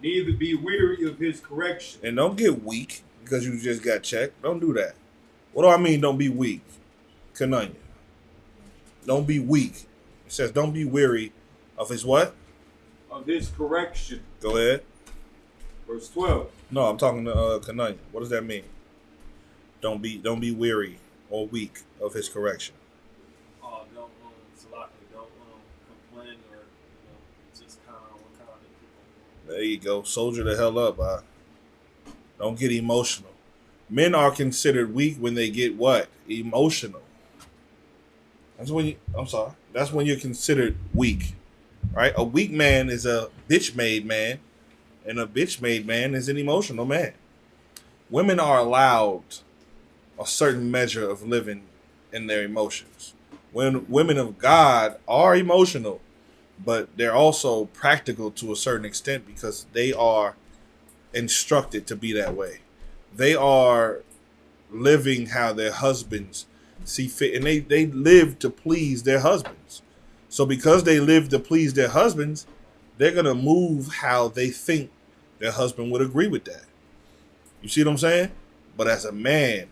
Neither be weary of his correction. And don't get weak because you just got checked. Don't do that. What do I mean don't be weak? Canunya. Don't be weak. It says don't be weary of his what? Of his correction. Go ahead. Verse 12. No, I'm talking to Canunya. What does that mean? Don't be weary or weak of his correction. Don't complain or just kind of people. There you go. Soldier the hell up. Don't get emotional. Men are considered weak when they get what? Emotional. That's when you're considered weak. Right? A weak man is a bitch-made man, and a bitch-made man is an emotional man. Women are allowed a certain measure of living in their emotions. When women of God are emotional, but they're also practical to a certain extent because they are instructed to be that way. They are living how their husbands see fit, and they live to please their husbands. So because they live to please their husbands, they're going to move how they think their husband would agree with that. You see what I'm saying? But as a man,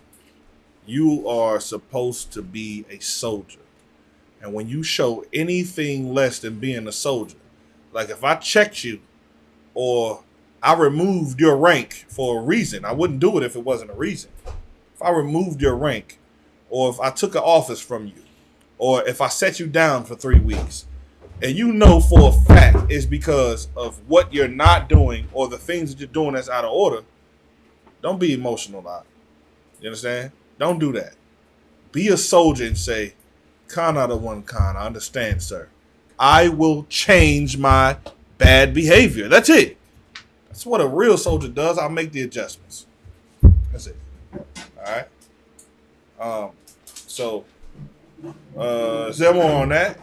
you are supposed to be a soldier. And when you show anything less than being a soldier, like if I checked you or I removed your rank for a reason, I wouldn't do it if it wasn't a reason. If I removed your rank, or if I took an office from you, or if I set you down for 3 weeks, and you know for a fact is because of what you're not doing or the things that you're doing that's out of order, don't be emotional about it. You understand? Don't do that. Be a soldier and say, Khan the one Khan, I understand, sir. I will change my bad behavior. That's it. That's what a real soldier does. I'll make the adjustments. That's it. All right. Is there more on that?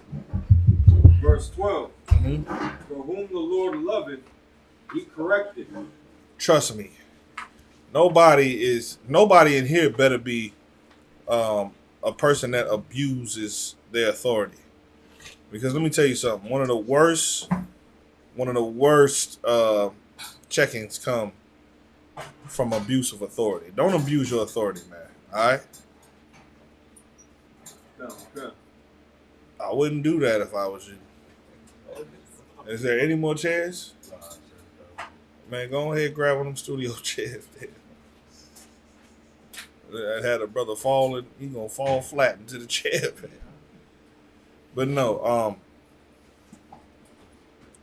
Verse 12. Mm-hmm. For whom the Lord loveth, he corrected. Trust me. Nobody in here better be a person that abuses their authority. Because let me tell you something. One of the worst check-ins come from abuse of authority. Don't abuse your authority, man. All right? Okay. I wouldn't do that if I was you. Is there any more chairs? Man, go ahead and grab one of them studio chairs. I had a brother fall and he gonna fall flat into the chair, man. But no,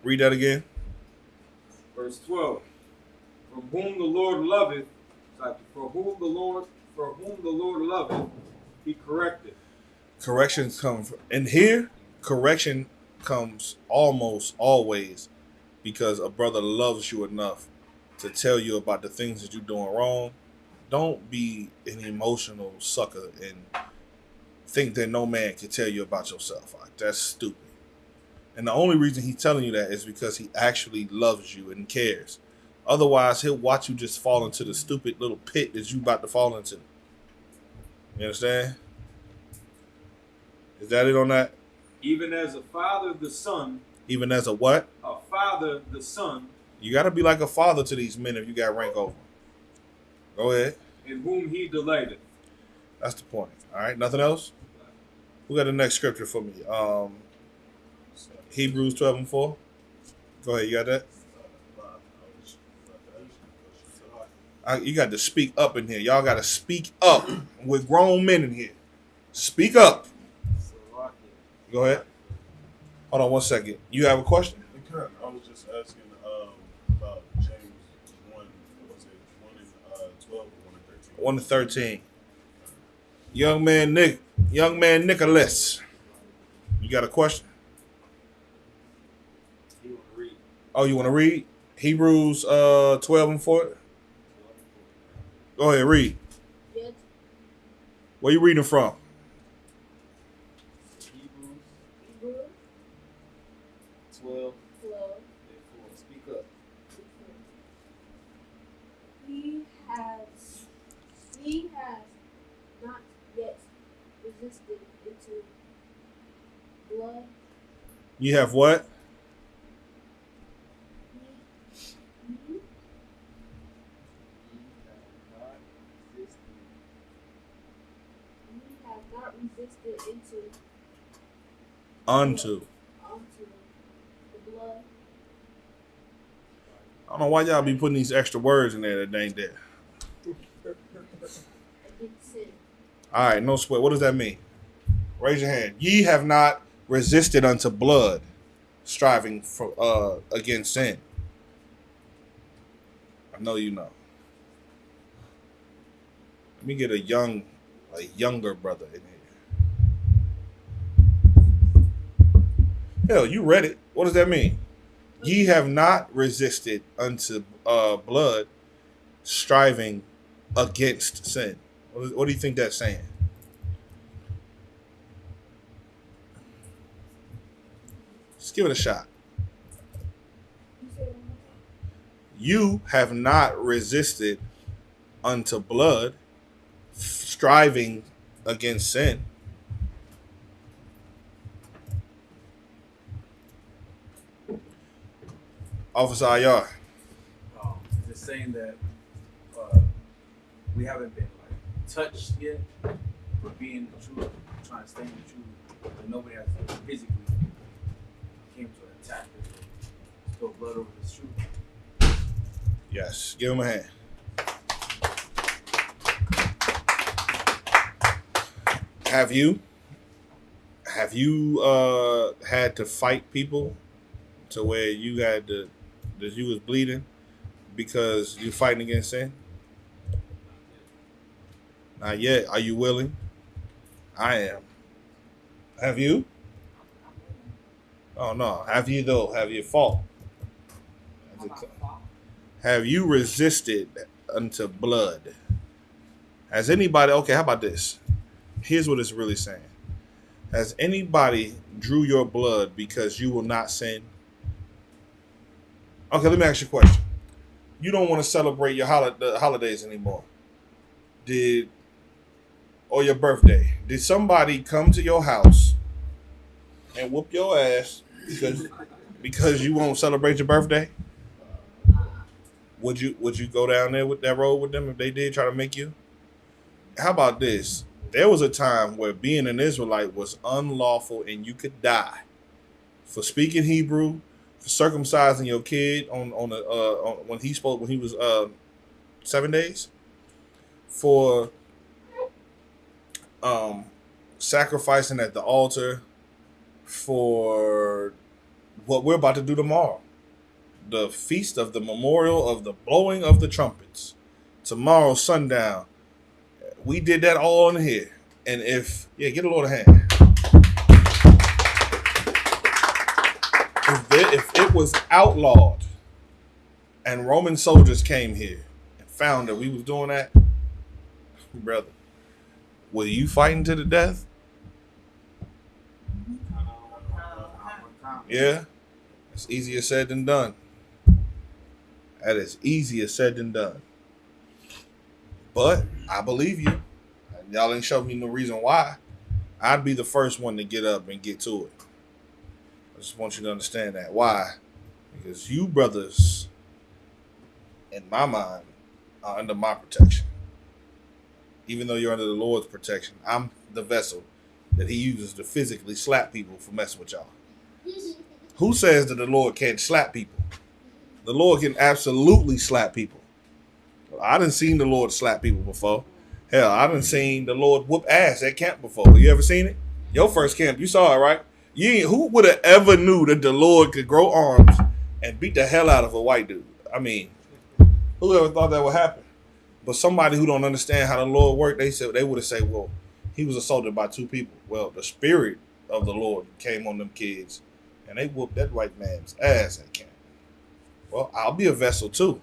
read that again. Verse 12. From whom the Lord loveth, for whom the Lord loveth, he corrected. Corrections come in here. Correction comes almost always because a brother loves you enough to tell you about the things that you're doing wrong. Don't be an emotional sucker and think that no man can tell you about yourself. Like, that's stupid. And the only reason he's telling you that is because he actually loves you and cares. Otherwise, he'll watch you just fall into the stupid little pit that you about to fall into. You understand? Is that it on that? Even as a father the son. Even as a what? A father the son. You got to be like a father to these men if you got rank over. Go ahead. In whom he delighteth. That's the point. All right. Nothing else? Who got the next scripture for me? Hebrews 12:4. Go ahead. You got that? You got to speak up in here. Y'all got to speak up. We're grown men in here. Speak up. Go ahead. Hold on 1 second. You have a question? I was just asking about James 1. Was it 1 and 12 or 1 and 13? 1 to 13. Young man Nicholas. You got a question? You want to read? Oh, you want to read? Hebrews 12:4. Go ahead, read. Yes. Where you reading from? Hebrews 12. 12. Speak up. He has not yet resisted into blood. You have what? He has not resisted Unto. the blood. I don't know why y'all be putting these extra words in there that ain't there. Against sin. All right, no sweat. What does that mean? Raise your hand. Ye have not resisted unto blood, striving for against sin. I know you know. Let me get a younger brother in here. Hell, you read it. What does that mean? Ye have not resisted unto blood, striving against sin. What do you think that's saying? Just give it a shot. You have not resisted unto blood, striving against sin. Officer Ayar. Just saying that we haven't been touched yet for being the truth, trying to stay in the truth, but nobody has physically came to attack us, spill blood over this truth. Yes, give him a hand. Have you had to fight people to where you had that you was bleeding because you're fighting against sin? Not yet. Are you willing? I am. Have you? Oh no. Have you though? Have you fought? Have you resisted unto blood? Has anybody? Okay, how about this? Here's what it's really saying. Has anybody drew your blood because you will not sin? Okay, let me ask you a question. You don't want to celebrate your the holidays anymore. Or your birthday. Did somebody come to your house and whoop your ass because you won't celebrate your birthday? Would you go down there with that road with them if they did try to make you? How about this? There was a time where being an Israelite was unlawful and you could die for speaking Hebrew, for circumcising your kid on when he was 7 days, for sacrificing at the altar, for what we're about to do tomorrow, the feast of the memorial of the blowing of the trumpets. Tomorrow sundown. We did that all in here. And get a Lord a hand. If it was outlawed and Roman soldiers came here and found that we was doing that, brother, were you fighting to the death? Yeah. It's easier said than done. That is easier said than done. But I believe you. Y'all ain't showing me no reason why. I'd be the first one to get up and get to it. I just want you to understand that. Why? Because you brothers, in my mind, are under my protection. Even though you're under the Lord's protection, I'm the vessel that he uses to physically slap people for messing with y'all. Who says that the Lord can't slap people? The Lord can absolutely slap people. I done seen the Lord slap people before. Hell, I done seen the Lord whoop ass at camp before. You ever seen it? Your first camp, you saw it, right? Who would have ever knew that the Lord could grow arms and beat the hell out of a white dude? I mean, who ever thought that would happen? But somebody who don't understand how the Lord worked, they would have said, well, he was assaulted by two people. Well, the spirit of the Lord came on them kids, and they whooped that white man's ass at camp. Well, I'll be a vessel too.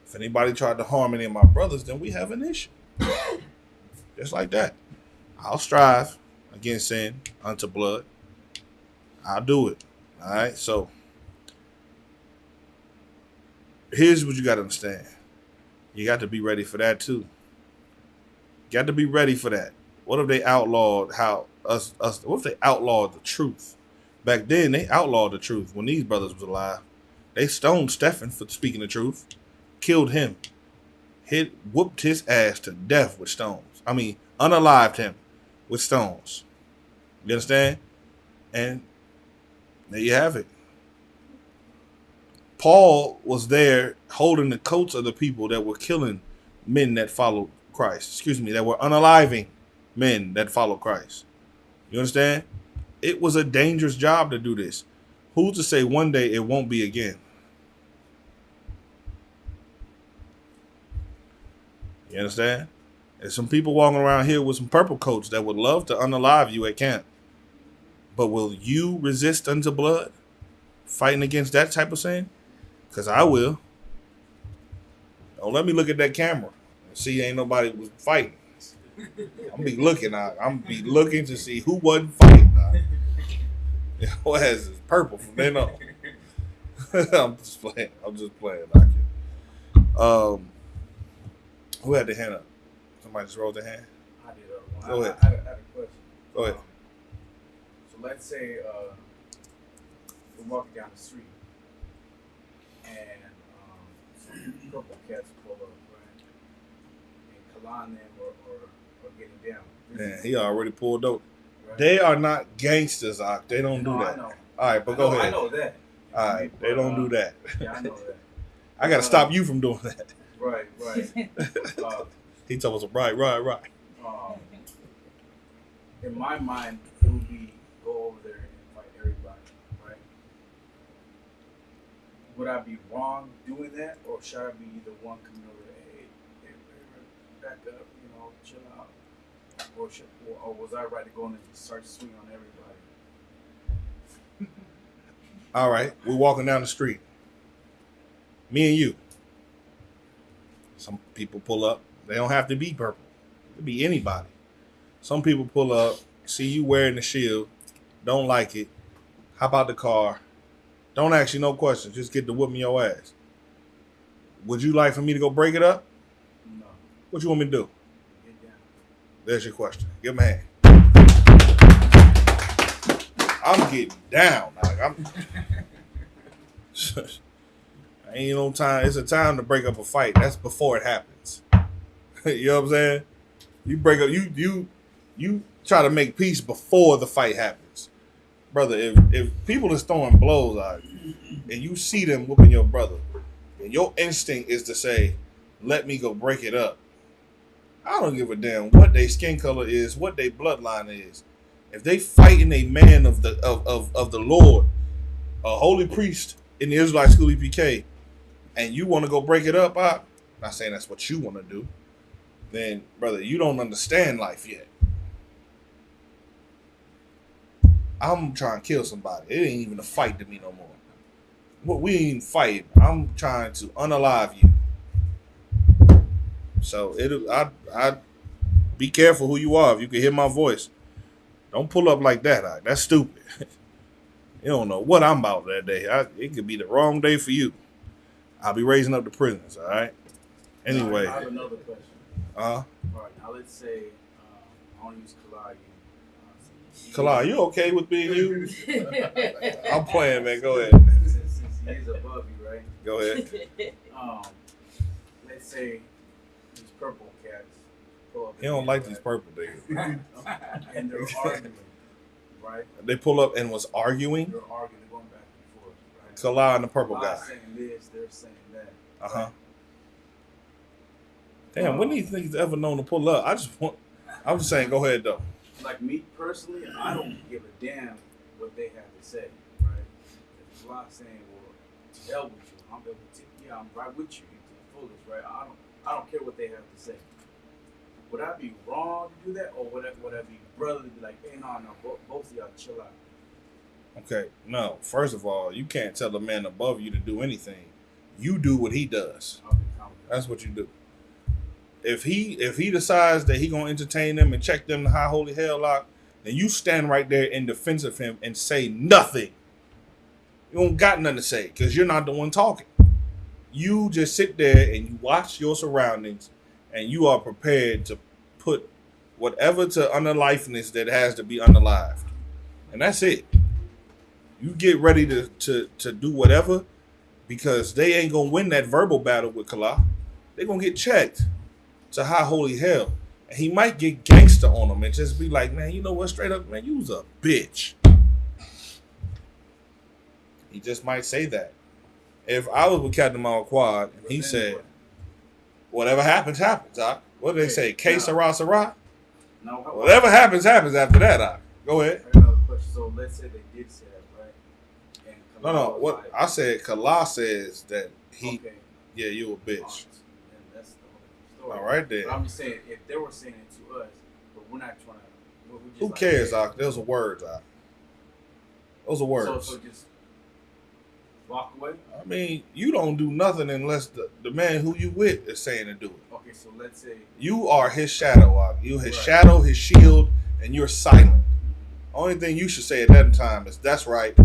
If anybody tried to harm any of my brothers, then we have an issue. Just like that. I'll strive against sin unto blood. I'll do it. All right. So here's what you got to understand. You got to be ready for that too. You got to be ready for that. What if they outlawed what if they outlawed the truth? Back then they outlawed the truth when these brothers was alive. They stoned Stephen for speaking the truth, killed him, whooped his ass to death with stones. I mean, unalived him with stones. You understand? And there you have it. Paul was there holding the coats of the people that were killing men that followed Christ. That were unaliving men that followed Christ. You understand? It was a dangerous job to do this. Who's to say one day it won't be again? You understand? There's some people walking around here with some purple coats that would love to unalive you at camp. But will you resist unto blood? Fighting against that type of sin? Because I will. Don't let me look at that camera and see ain't nobody was fighting. I'm be looking to see who wasn't fighting. Your ass is purple from then on. I'm just playing. Who had the hand up? Somebody just rolled their hand? I did. Go ahead. I had a question. Go ahead. So let's say we're walking down the street and some purple cats pull up, right? And Kalan them or getting down. Man, he already pulled up. Right? They are not gangsters, Ock. They don't do that. I know. All right, but go ahead. I know that. All right, they don't do that. Yeah, I know that. I got to stop you from doing that. Right. He told us, right. In my mind, it would be go over there and fight everybody, right? would I be wrong doing that, or should I be the one coming over? Hey, back up, chill out, or was I right to go in and just start swinging on everybody? All right, we're walking down the street. Me and you. Some people pull up. They don't have to be purple. It could be anybody. Some people pull up, see you wearing the shield, don't like it, hop out the car, don't ask you no questions, just get to whooping your ass. Would you like for me to go break it up? No. What you want me to do? Get down. There's your question. Give me a hand. I'm getting down. Like ain't no time. It's a time to break up a fight. That's before it happens. You know what I'm saying? You break up. You try to make peace before the fight happens, brother. If people is throwing blows out and you see them whooping your brother, and your instinct is to say, "Let me go break it up," I don't give a damn what their skin color is, what their bloodline is. If they fighting a man of the Lord, a holy priest in the Israelite school EPK, and you want to go break it up, I'm not saying that's what you want to do, then, brother, you don't understand life yet. I'm trying to kill somebody. It ain't even a fight to me no more. We ain't fighting. I'm trying to unalive you. So I be careful who you are. If you can hear my voice, don't pull up like that. That's stupid. You don't know what I'm about that day. It could be the wrong day for you. I'll be raising up the prisoners. All right. Anyway. I have another question. All right. Now let's say I want to use Kalai again. Kalai, you okay with being used? I'm playing, man. Go ahead. Since he is above you, right? Go ahead. Let's say these purple cats pull up. He don't like these purple niggas. And they're arguing, right? They pull up and was arguing. They're arguing, they're going back and forth, right? Kalai and the purple guy. Saying this, they're saying that. Damn, when do you think he's ever known to pull up? I'm just saying, go ahead though. Like me personally, I don't give a damn what they have to say, right? If Kalai saying, well, to hell with you, I'm right with you to the fullest, right? I don't care what they have to say. Would I be wrong to do that, or would I be brotherly to be like, hey, no, both of y'all chill out? Okay, no. First of all, you can't tell a man above you to do anything. You do what he does. That's what you do. If he decides that he gonna entertain them and check them to high holy hell lock, then you stand right there in defense of him and say nothing. You don't got nothing to say because you're not the one talking. You just sit there and you watch your surroundings, and you are prepared to put whatever to unaliveness that has to be unalived. And that's it. You get ready to do whatever, because they ain't going to win that verbal battle with Kala. They're going to get checked to high holy hell. And he might get gangster on them and just be like, man, you know what, straight up, man, you was a bitch. He just might say that. If I was with Captain Mao Quad and he said, whatever happens, happens, Doc. What do they say? K Sarah Sarah? No. Whatever happens, happens after that, Doc. Go ahead. I got another question. So let's say they did say that, right? And No. What like, I said, Kala says that he, okay. Yeah, you a bitch. And that's the whole story. All right, then. But I'm just saying, if they were saying it to us, but we're not trying to. We're just Who like, cares, hey, Doc? Those are words, Doc. Those are words. So just walk away? I mean, you don't do nothing unless the man who you with is saying to do it. Okay, so let's say you are his shadow, Doc. You his right. shadow, his shield, and you're silent. Only thing you should say at that time is, that's right.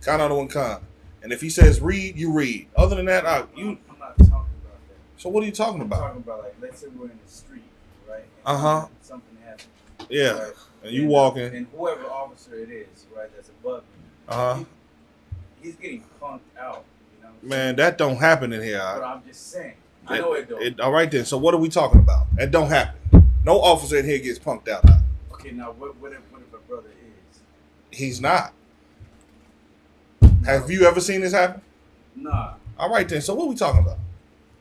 Count out one con. And if he says read, you read. Other than that, I'm not talking about that. So what are you talking about? I'm talking about, like, let's say we're in the street, right? Something happens. Yeah. Right? And you walking. And whoever officer it is, right, that's above me. He's getting punked out, you know. Man, that don't happen in here. But I'm just saying. I know it don't. All right then. So what are we talking about? That don't happen. No officer in here gets punked out. Okay, now what if a brother is? He's not. Have you ever seen this happen? Nah. All right then. So what are we talking about?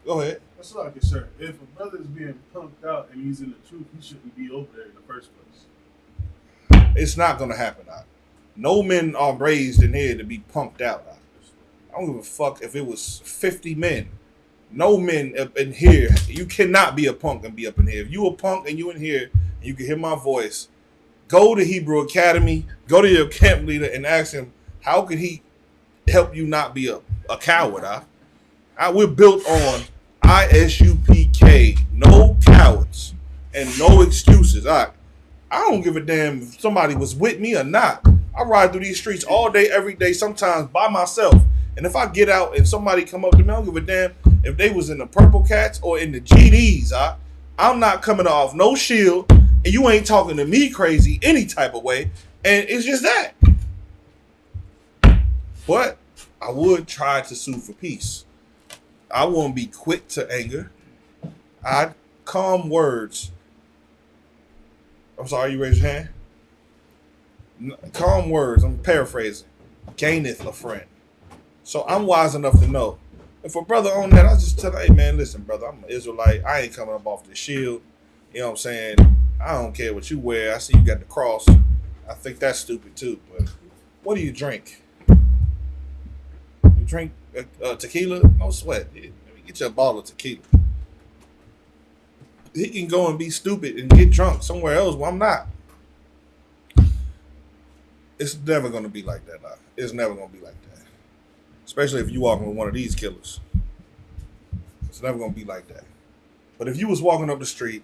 Go ahead. That's like it, sir. If a brother is being punked out and he's in the truth, he shouldn't be over there in the first place. It's not going to happen. No men are raised in here to be punked out. I don't give a fuck if it was 50 men. No men up in here. You cannot be a punk and be up in here. If you a punk and you in here and you can hear my voice, go to Hebrew Academy, go to your camp leader and ask him, how could he help you not be a coward? We're built on ISUPK, no cowards and no excuses. I don't give a damn if somebody was with me or not. I ride through these streets all day, every day, sometimes by myself. And if I get out and somebody come up to me, I don't give a damn if they was in the Purple Cats or in the GDs. I'm not coming off no shield, and you ain't talking to me crazy any type of way. And it's just that. But I would try to sue for peace. I won't be quick to anger. I'd calm words. I'm sorry, you raised your hand? Calm words, I'm paraphrasing, gaineth a friend. So I'm wise enough to know. If a brother on that, I just tell him, hey man, listen, brother, I'm an Israelite. I ain't coming up off the shield. You know what I'm saying? I don't care what you wear. I see you got the cross. I think that's stupid too. But what do you drink? You drink tequila? No sweat. Let me get you a bottle of tequila. He can go and be stupid and get drunk somewhere else where I'm not. It's never going to be like that. It's never going to be like that. Especially if you walking with one of these killers. It's never going to be like that. But if you was walking up the street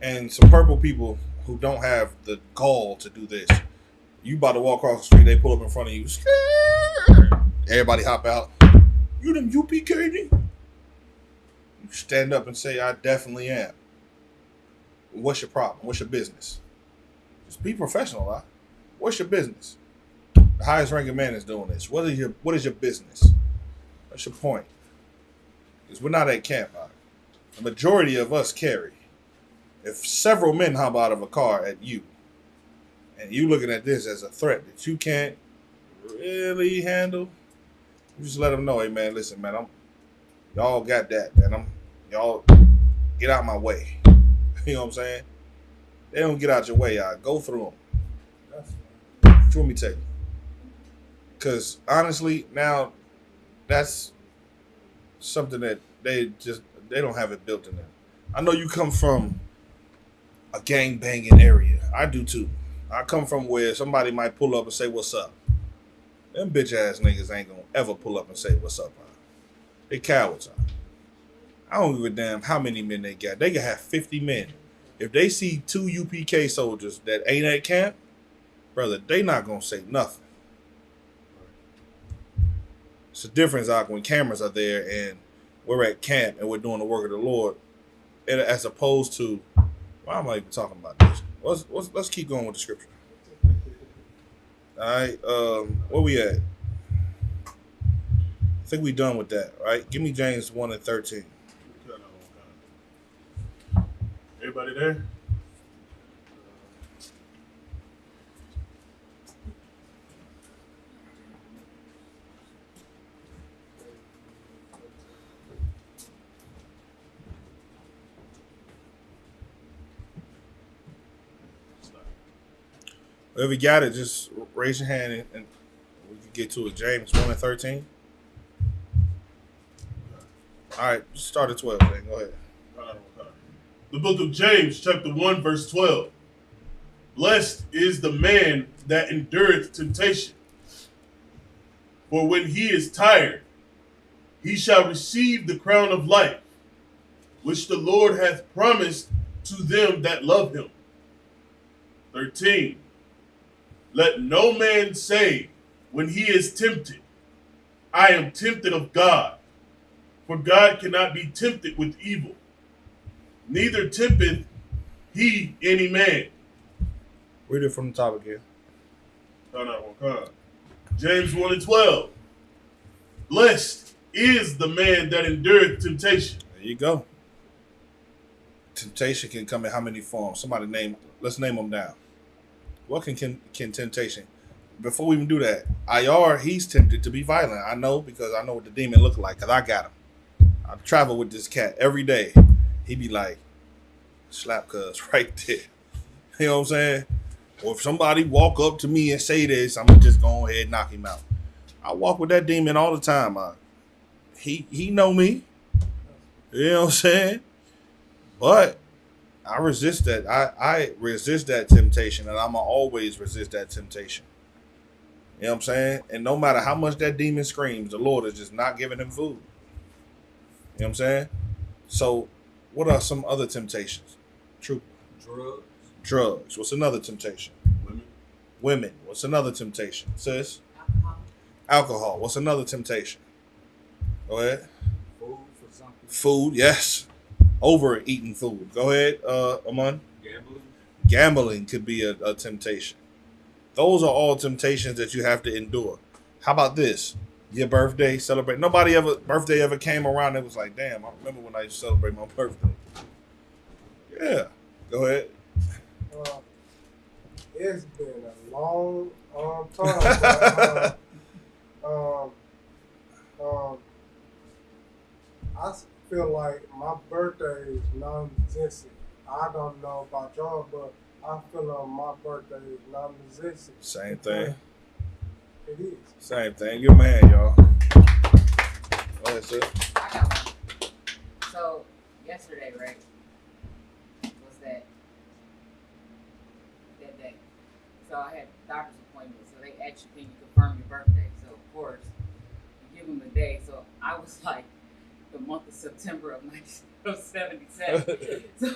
and some purple people who don't have the gall to do this, you about to walk across the street, they pull up in front of you. Everybody hop out. You them UPKD? You stand up and say, I definitely am. What's your problem? What's your business? Just be professional, huh? What's your business? The highest ranking man is doing this. What is your business? What's your point? Because we're not at camp. The majority of us carry. If several men hop out of a car at you, and you looking at this as a threat that you can't really handle, you just let them know, hey man, listen, man, y'all got that, man. Y'all get out my way. You know what I'm saying? They don't get out your way, y'all. Go through them. What you want me to tell you? Because honestly, now that's something that they don't have it built in them. I know you come from a gang banging area. I do too. I come from where somebody might pull up and say, what's up? Them bitch ass niggas ain't gonna ever pull up and say, what's up? They cowards. I don't give a damn how many men they got. They can have 50 men. If they see 2 UPK soldiers that ain't at camp, brother, they not gonna say nothing. It's a difference out when cameras are there and we're at camp and we're doing the work of the Lord, and as opposed to, why am I even talking about this? Let's keep going with the scripture. All right, where we at? I think we done with that, right? Give me James 1:13. Everybody there? Whoever got it, just raise your hand and we can get to it. James 1:13. All right, start at 12. Then go ahead. The book of James, chapter 1, verse 12. Blessed is the man that endureth temptation, for when he is tired, he shall receive the crown of life, which the Lord hath promised to them that love him. 13. Let no man say when he is tempted, I am tempted of God, for God cannot be tempted with evil, neither tempteth he any man. Read it from the top again. James 1:12. Blessed is the man that endureth temptation. There you go. Temptation can come in how many forms? Let's name them down. What can temptation? Before we even do that, IR, he's tempted to be violent. I know because I know what the demon look like because I got him. I travel with this cat every day. He be like, slap cuz right there. You know what I'm saying? Or if somebody walk up to me and say this, I'm going to just go ahead and knock him out. I walk with that demon all the time. He know me. You know what I'm saying? But I resist that. I resist that temptation, and I'ma always resist that temptation. You know what I'm saying? And no matter how much that demon screams, the Lord is just not giving him food. You know what I'm saying? So, what are some other temptations? True. Drugs. Drugs. What's another temptation? Women. What's another temptation? Sis? Alcohol. What's another temptation? Go ahead. Food for some people. Food. Yes. Overeating food. Go ahead, Aman. Gambling. Gambling could be a temptation. Those are all temptations that you have to endure. How about this? Your birthday, celebrate. Nobody birthday ever came around and was like, damn, I remember when I used to celebrate my birthday. Yeah. Go ahead. It's been a long time. I feel like my birthday is non-existent. I don't know about y'all, but I feel like my birthday is non-existent. Same thing. It is. Same thing. You're a man, y'all. Go ahead, sir. I got one. So, yesterday, right, was that day. So I had a doctor's appointment, so they asked you, can you confirm your birthday? So, of course, you give them the day. So I was like, the month of September of 1977. So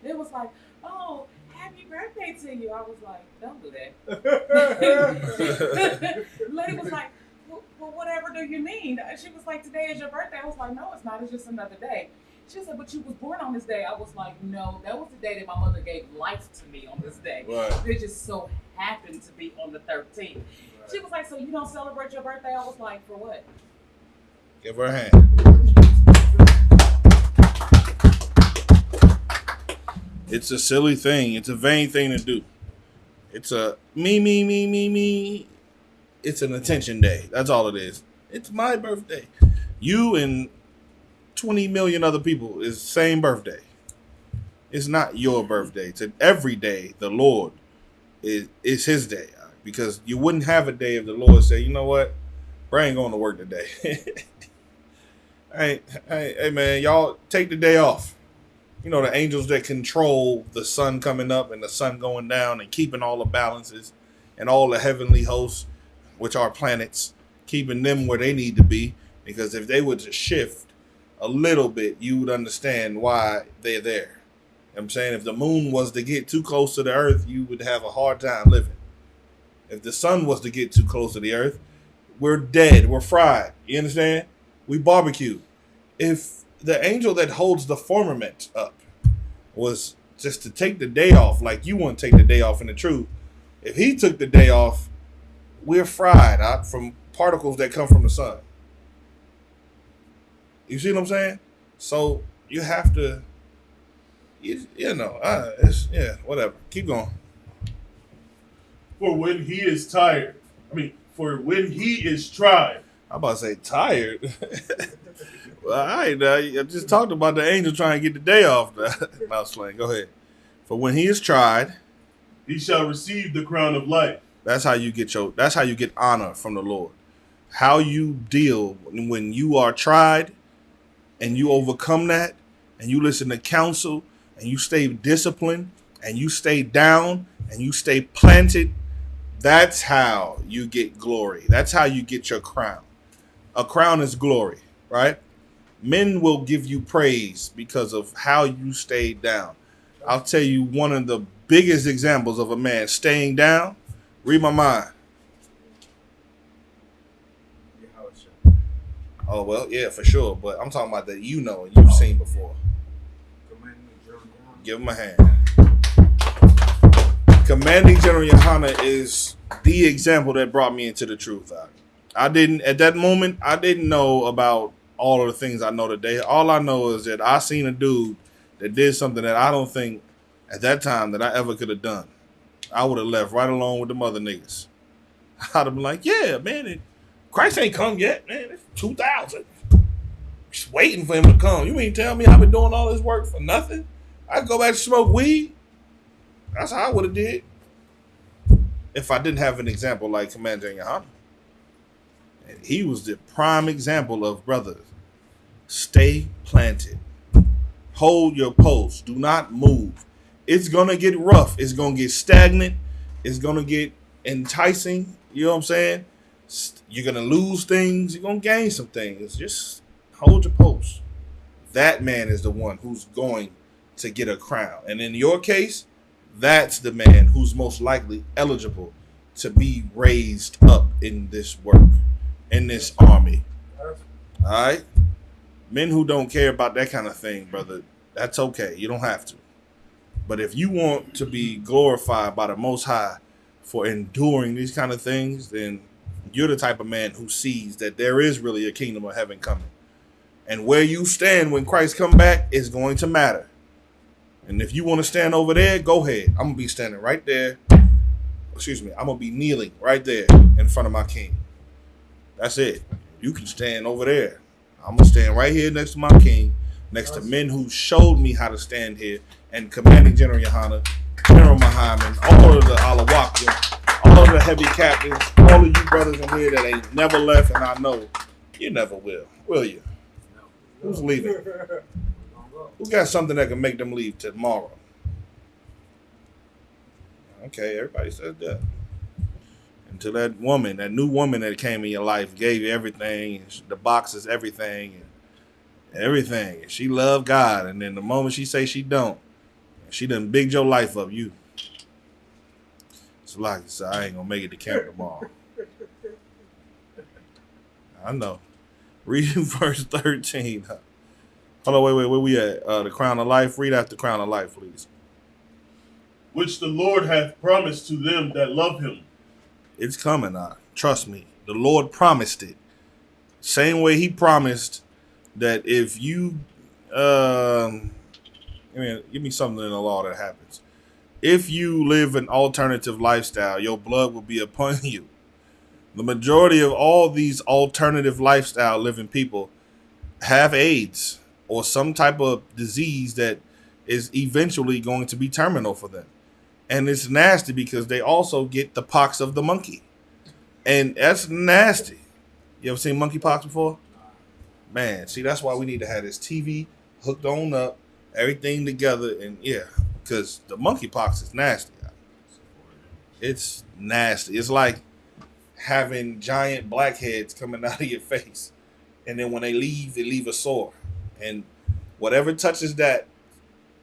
it was like, oh, happy birthday to you. I was like, don't do that. Lady was like, well, whatever do you mean? She was like, today is your birthday. I was like, no, it's not. It's just another day. She said, but you was born on this day. I was like, no, that was the day that my mother gave life to me on this day. Right. It just so happened to be on the 13th. Right. She was like, so you don't celebrate your birthday? I was like, for what? Give her a hand. It's a silly thing. It's a vain thing to do. It's a me. It's an attention day. That's all it is. It's my birthday. You and 20 million other people is the same birthday. It's not your birthday. It's every day the Lord is his day. Because you wouldn't have a day if the Lord said, you know what? I ain't going to work today. Hey, man, y'all take the day off. You know, the angels that control the sun coming up and the sun going down and keeping all the balances and all the heavenly hosts, which are planets, keeping them where they need to be. Because if they were to shift a little bit, you would understand why they're there. You know what I'm saying? If the moon was to get too close to the earth, you would have a hard time living. If the sun was to get too close to the earth, we're dead. We're fried. You understand? We barbecue. If the angel that holds the firmament up was just to take the day off, like you want to take the day off in the truth, if he took the day off, we're fried out from particles that come from the sun. You see what I'm saying? So you have to, whatever. Keep going. For when he is tired, for when he is tried. I'm about to say tired. Well, all right, I just talked about the angel trying to get the day off. Mouse slang. Go ahead. For when he is tried, he shall receive the crown of life. That's how you get honor from the Lord. How you deal when you are tried and you overcome that and you listen to counsel and you stay disciplined and you stay down and you stay planted. That's how you get glory. That's how you get your crown. A crown is glory, right? Men will give you praise because of how you stayed down. I'll tell you one of the biggest examples of a man staying down. Read my mind. Oh, well, yeah, for sure. But I'm talking about that you've seen before. Give him a hand. Commanding General Yohana is the example that brought me into the truth. At that moment, I didn't know about all of the things I know today. All I know is that I seen a dude that did something that I don't think at that time that I ever could have done. I would have left right along with the mother niggas. I'd have been like, yeah, man, Christ ain't come yet, man. It's 2000. Just waiting for him to come. You mean tell me I've been doing all this work for nothing? I go back to smoke weed. That's how I would have did if I didn't have an example like Commander Yohana. And he was the prime example of, brother, stay planted. Hold your post. Do not move. It's going to get rough. It's going to get stagnant. It's going to get enticing. You know what I'm saying? You're going to lose things. You're going to gain some things. Just hold your post. That man is the one who's going to get a crown. And in your case, that's the man who's most likely eligible to be raised up in this work, in this army. All right? Men who don't care about that kind of thing, brother, that's okay. You don't have to. But if you want to be glorified by the Most High for enduring these kind of things, then you're the type of man who sees that there is really a kingdom of heaven coming. And where you stand when Christ come back is going to matter. And if you want to stand over there, go ahead. I'm going to be standing right there. Excuse me. I'm going to be kneeling right there in front of my king. That's it. You can stand over there. I'm going to stand right here next to my king, next to men who showed me how to stand here, and Commanding General Yohana, General Muhammad, all of the Alawakim, all of the heavy captains, all of you brothers in here that ain't never left, and I know you never will you? Who's leaving? Who got something that can make them leave tomorrow? Okay, everybody said that. Until that woman, that new woman that came in your life, gave you everything, the boxes, everything, and she loved God. And then the moment she say she don't, she done bigged your life up. It's like, so I ain't gonna make it to camp tomorrow. I know. Read verse 13. Hold on, wait, where we at? The crown of life. Read out the crown of life, please. Which the Lord hath promised to them that love him. It's coming. Trust me. The Lord promised it. Same way he promised that if you, give me something in the law that happens. If you live an alternative lifestyle, your blood will be upon you. The majority of all these alternative lifestyle living people have AIDS or some type of disease that is eventually going to be terminal for them. And it's nasty because they also get the pox of the monkey. And that's nasty. You ever seen monkeypox before? Man, see, that's why we need to have this TV hooked on up, everything together, and yeah, because the monkeypox is nasty. It's nasty. It's like having giant blackheads coming out of your face. And then when they leave a sore. And whatever touches that,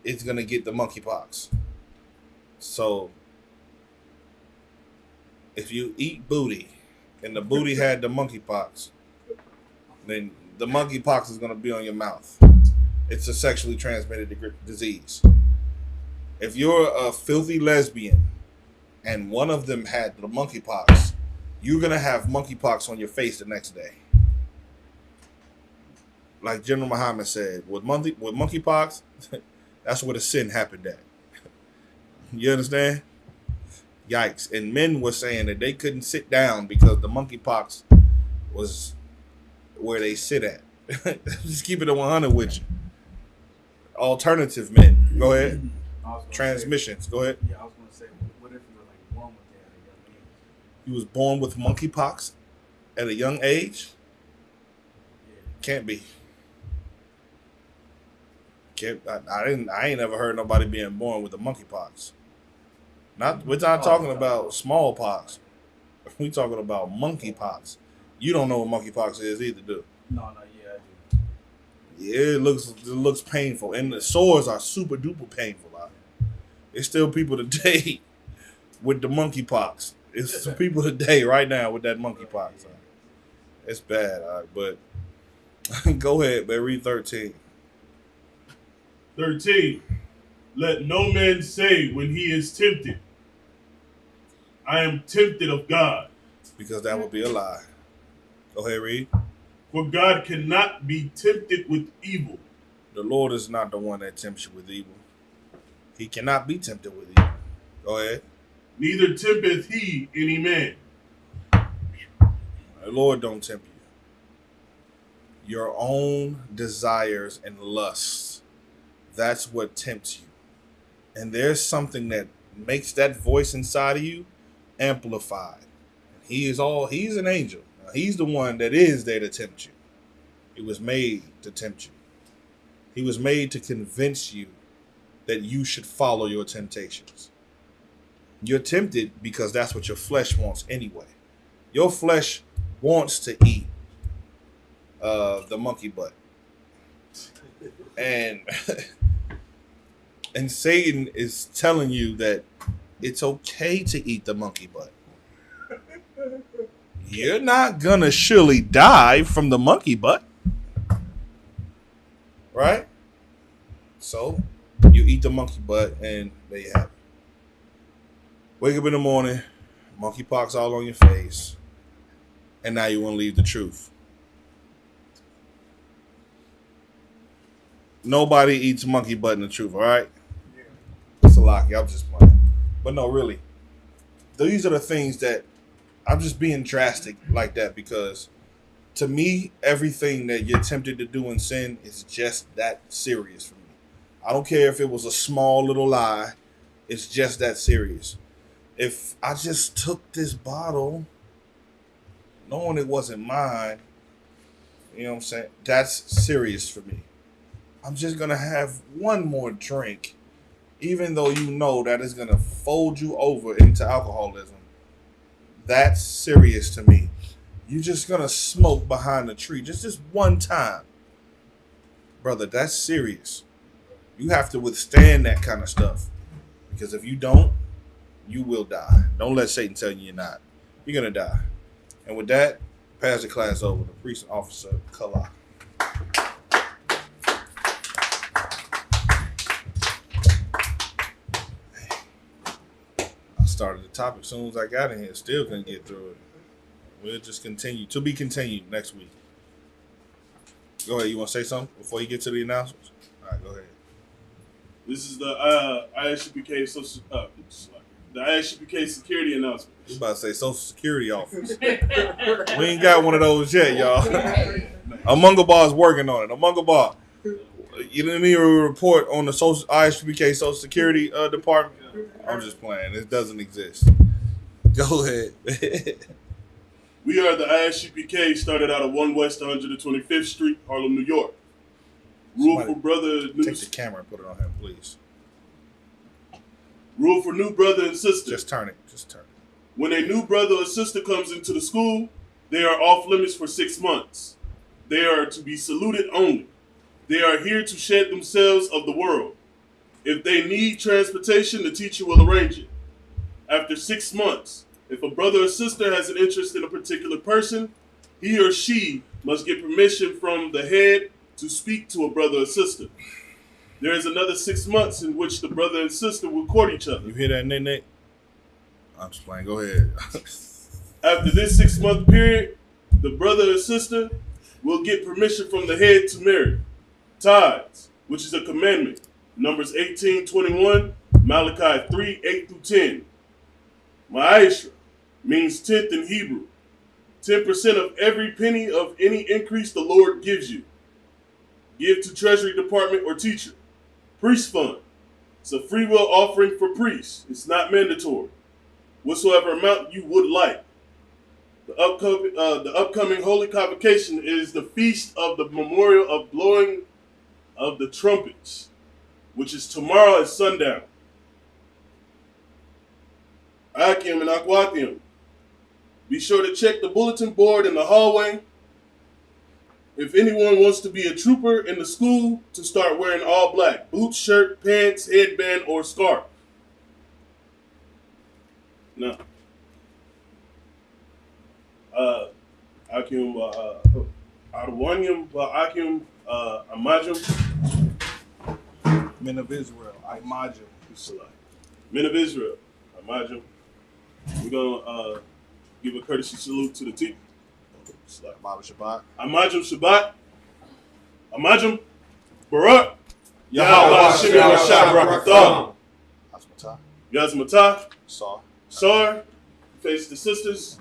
it's going to get the monkeypox. So if you eat booty and the booty had the monkeypox, then the monkeypox is going to be on your mouth. It's a sexually transmitted disease. If you're a filthy lesbian and one of them had the monkeypox, you're going to have monkeypox on your face the next day. Like General Muhammad said, with monkeypox, that's where the sin happened at. You understand? Yikes. And men were saying that they couldn't sit down because the monkeypox was where they sit at. Just keep it at 100 with you. Alternative men. Go ahead. Transmissions. Go ahead. Yeah, I was going to say, what if you were like born with that at a young age? You was born with monkeypox at a young age? Can't be. I ain't never heard nobody being born with a monkeypox. We're not talking about smallpox. We talking about monkeypox. You don't know what monkeypox is either, do? No, yeah, I do. Yeah, it looks painful, and the sores are super duper painful out here. There's still people today with the monkeypox. It's some people today right now with that monkeypox. It's bad, but go ahead, man. Read 13. 13. Let no man say when he is tempted, I am tempted of God. Because that would be a lie. Go ahead, read. For God cannot be tempted with evil. The Lord is not the one that tempts you with evil. He cannot be tempted with evil. Go ahead. Neither tempteth he any man. The Lord don't tempt you. Your own desires and lusts. That's what tempts you. And there's something that makes that voice inside of you amplified. He's an angel. He's the one that is there to tempt you. He was made to tempt you. He was made to convince you that you should follow your temptations. You're tempted because that's what your flesh wants anyway. Your flesh wants to eat the monkey butt. And and Satan is telling you that it's okay to eat the monkey butt. You're not gonna surely die from the monkey butt. Right? So you eat the monkey butt and there you have it. Wake up in the morning, monkeypox all on your face, and now you want to leave the truth. Nobody eats monkey butt in the truth, all right? It's a lock. I'm just playing. But no, really. These are the things that I'm just being drastic like that because to me, everything that you're tempted to do in sin is just that serious for me. I don't care if it was a small little lie. It's just that serious. If I just took this bottle, knowing it wasn't mine, you know what I'm saying? That's serious for me. I'm just going to have one more drink, even though you know that is going to fold you over into alcoholism. That's serious to me. You're just going to smoke behind the tree just this one time. Brother, that's serious. You have to withstand that kind of stuff. Because if you don't, you will die. Don't let Satan tell you you're not. You're going to die. And with that, pass the class over to Priest and Officer Kala. I started the topic as soon as I got in here. Still couldn't get through it. We'll just continue. To be continued next week. Go ahead. You want to say something before you get to the announcements? All right, go ahead. This is the ISUPK security announcement. You about to say Social Security office. We ain't got one of those yet, y'all. Amunga Bar is working on it. Amunga Bar. You didn't need a report on the ISUPK Social Security department? I'm just playing. It doesn't exist. Go ahead. We are the ISUPK, started out of 1 West 125th Street, Harlem, New York. Rule for brother. Take the camera and put it on him, please. Rule for new brother and sister. Just turn it. When a new brother or sister comes into the school, they are off limits for 6 months. They are to be saluted only. They are here to shed themselves of the world. If they need transportation, the teacher will arrange it. After 6 months, if a brother or sister has an interest in a particular person, he or she must get permission from the head to speak to a brother or sister. There is another 6 months in which the brother and sister will court each other. You hear that, Nick? I'm just playing. Go ahead. After this 6 month period, the brother or sister will get permission from the head to marry. Tithes, which is a commandment. Numbers 18:21, Malachi 3:8-10. Ma'ashra means tenth in Hebrew. 10% of every penny of any increase the Lord gives you. Give to Treasury Department or teacher. Priest fund. It's a free will offering for priests. It's not mandatory. Whatsoever amount you would like. The upcoming holy convocation is the feast of the memorial of blowing of the trumpets, which is tomorrow at sundown. Akim and Akwatium. Be sure to check the bulletin board in the hallway. If anyone wants to be a trooper in the school, to start wearing all black. Boots, shirt, pants, headband, or scarf. No. Akim Adawanyam Akim Amajam. Men of Israel, Imajim. Men of Israel, Imajim. We're going to give a courtesy salute to the team. Baba Shabbat. Amajim Shabbat. Amajim Barak. Yahweh Shimon Rashad Rakatham. Yazmatah. Sar. Face the sisters.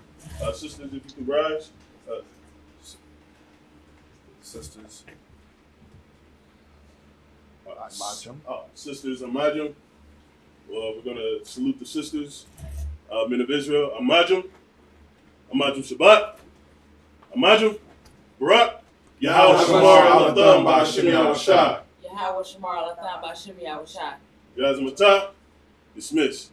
Sisters, if you can rise. Sisters. Sisters Amajim. We're going to salute the sisters. Men of Israel. Amajim. Amajim Shabbat. Amaju, Barak, Yahweh Shamar al-Atham by Shimei al-Shah. Yahweh Shamar Latham by Shimei Awashai. Yazmatah, dismiss.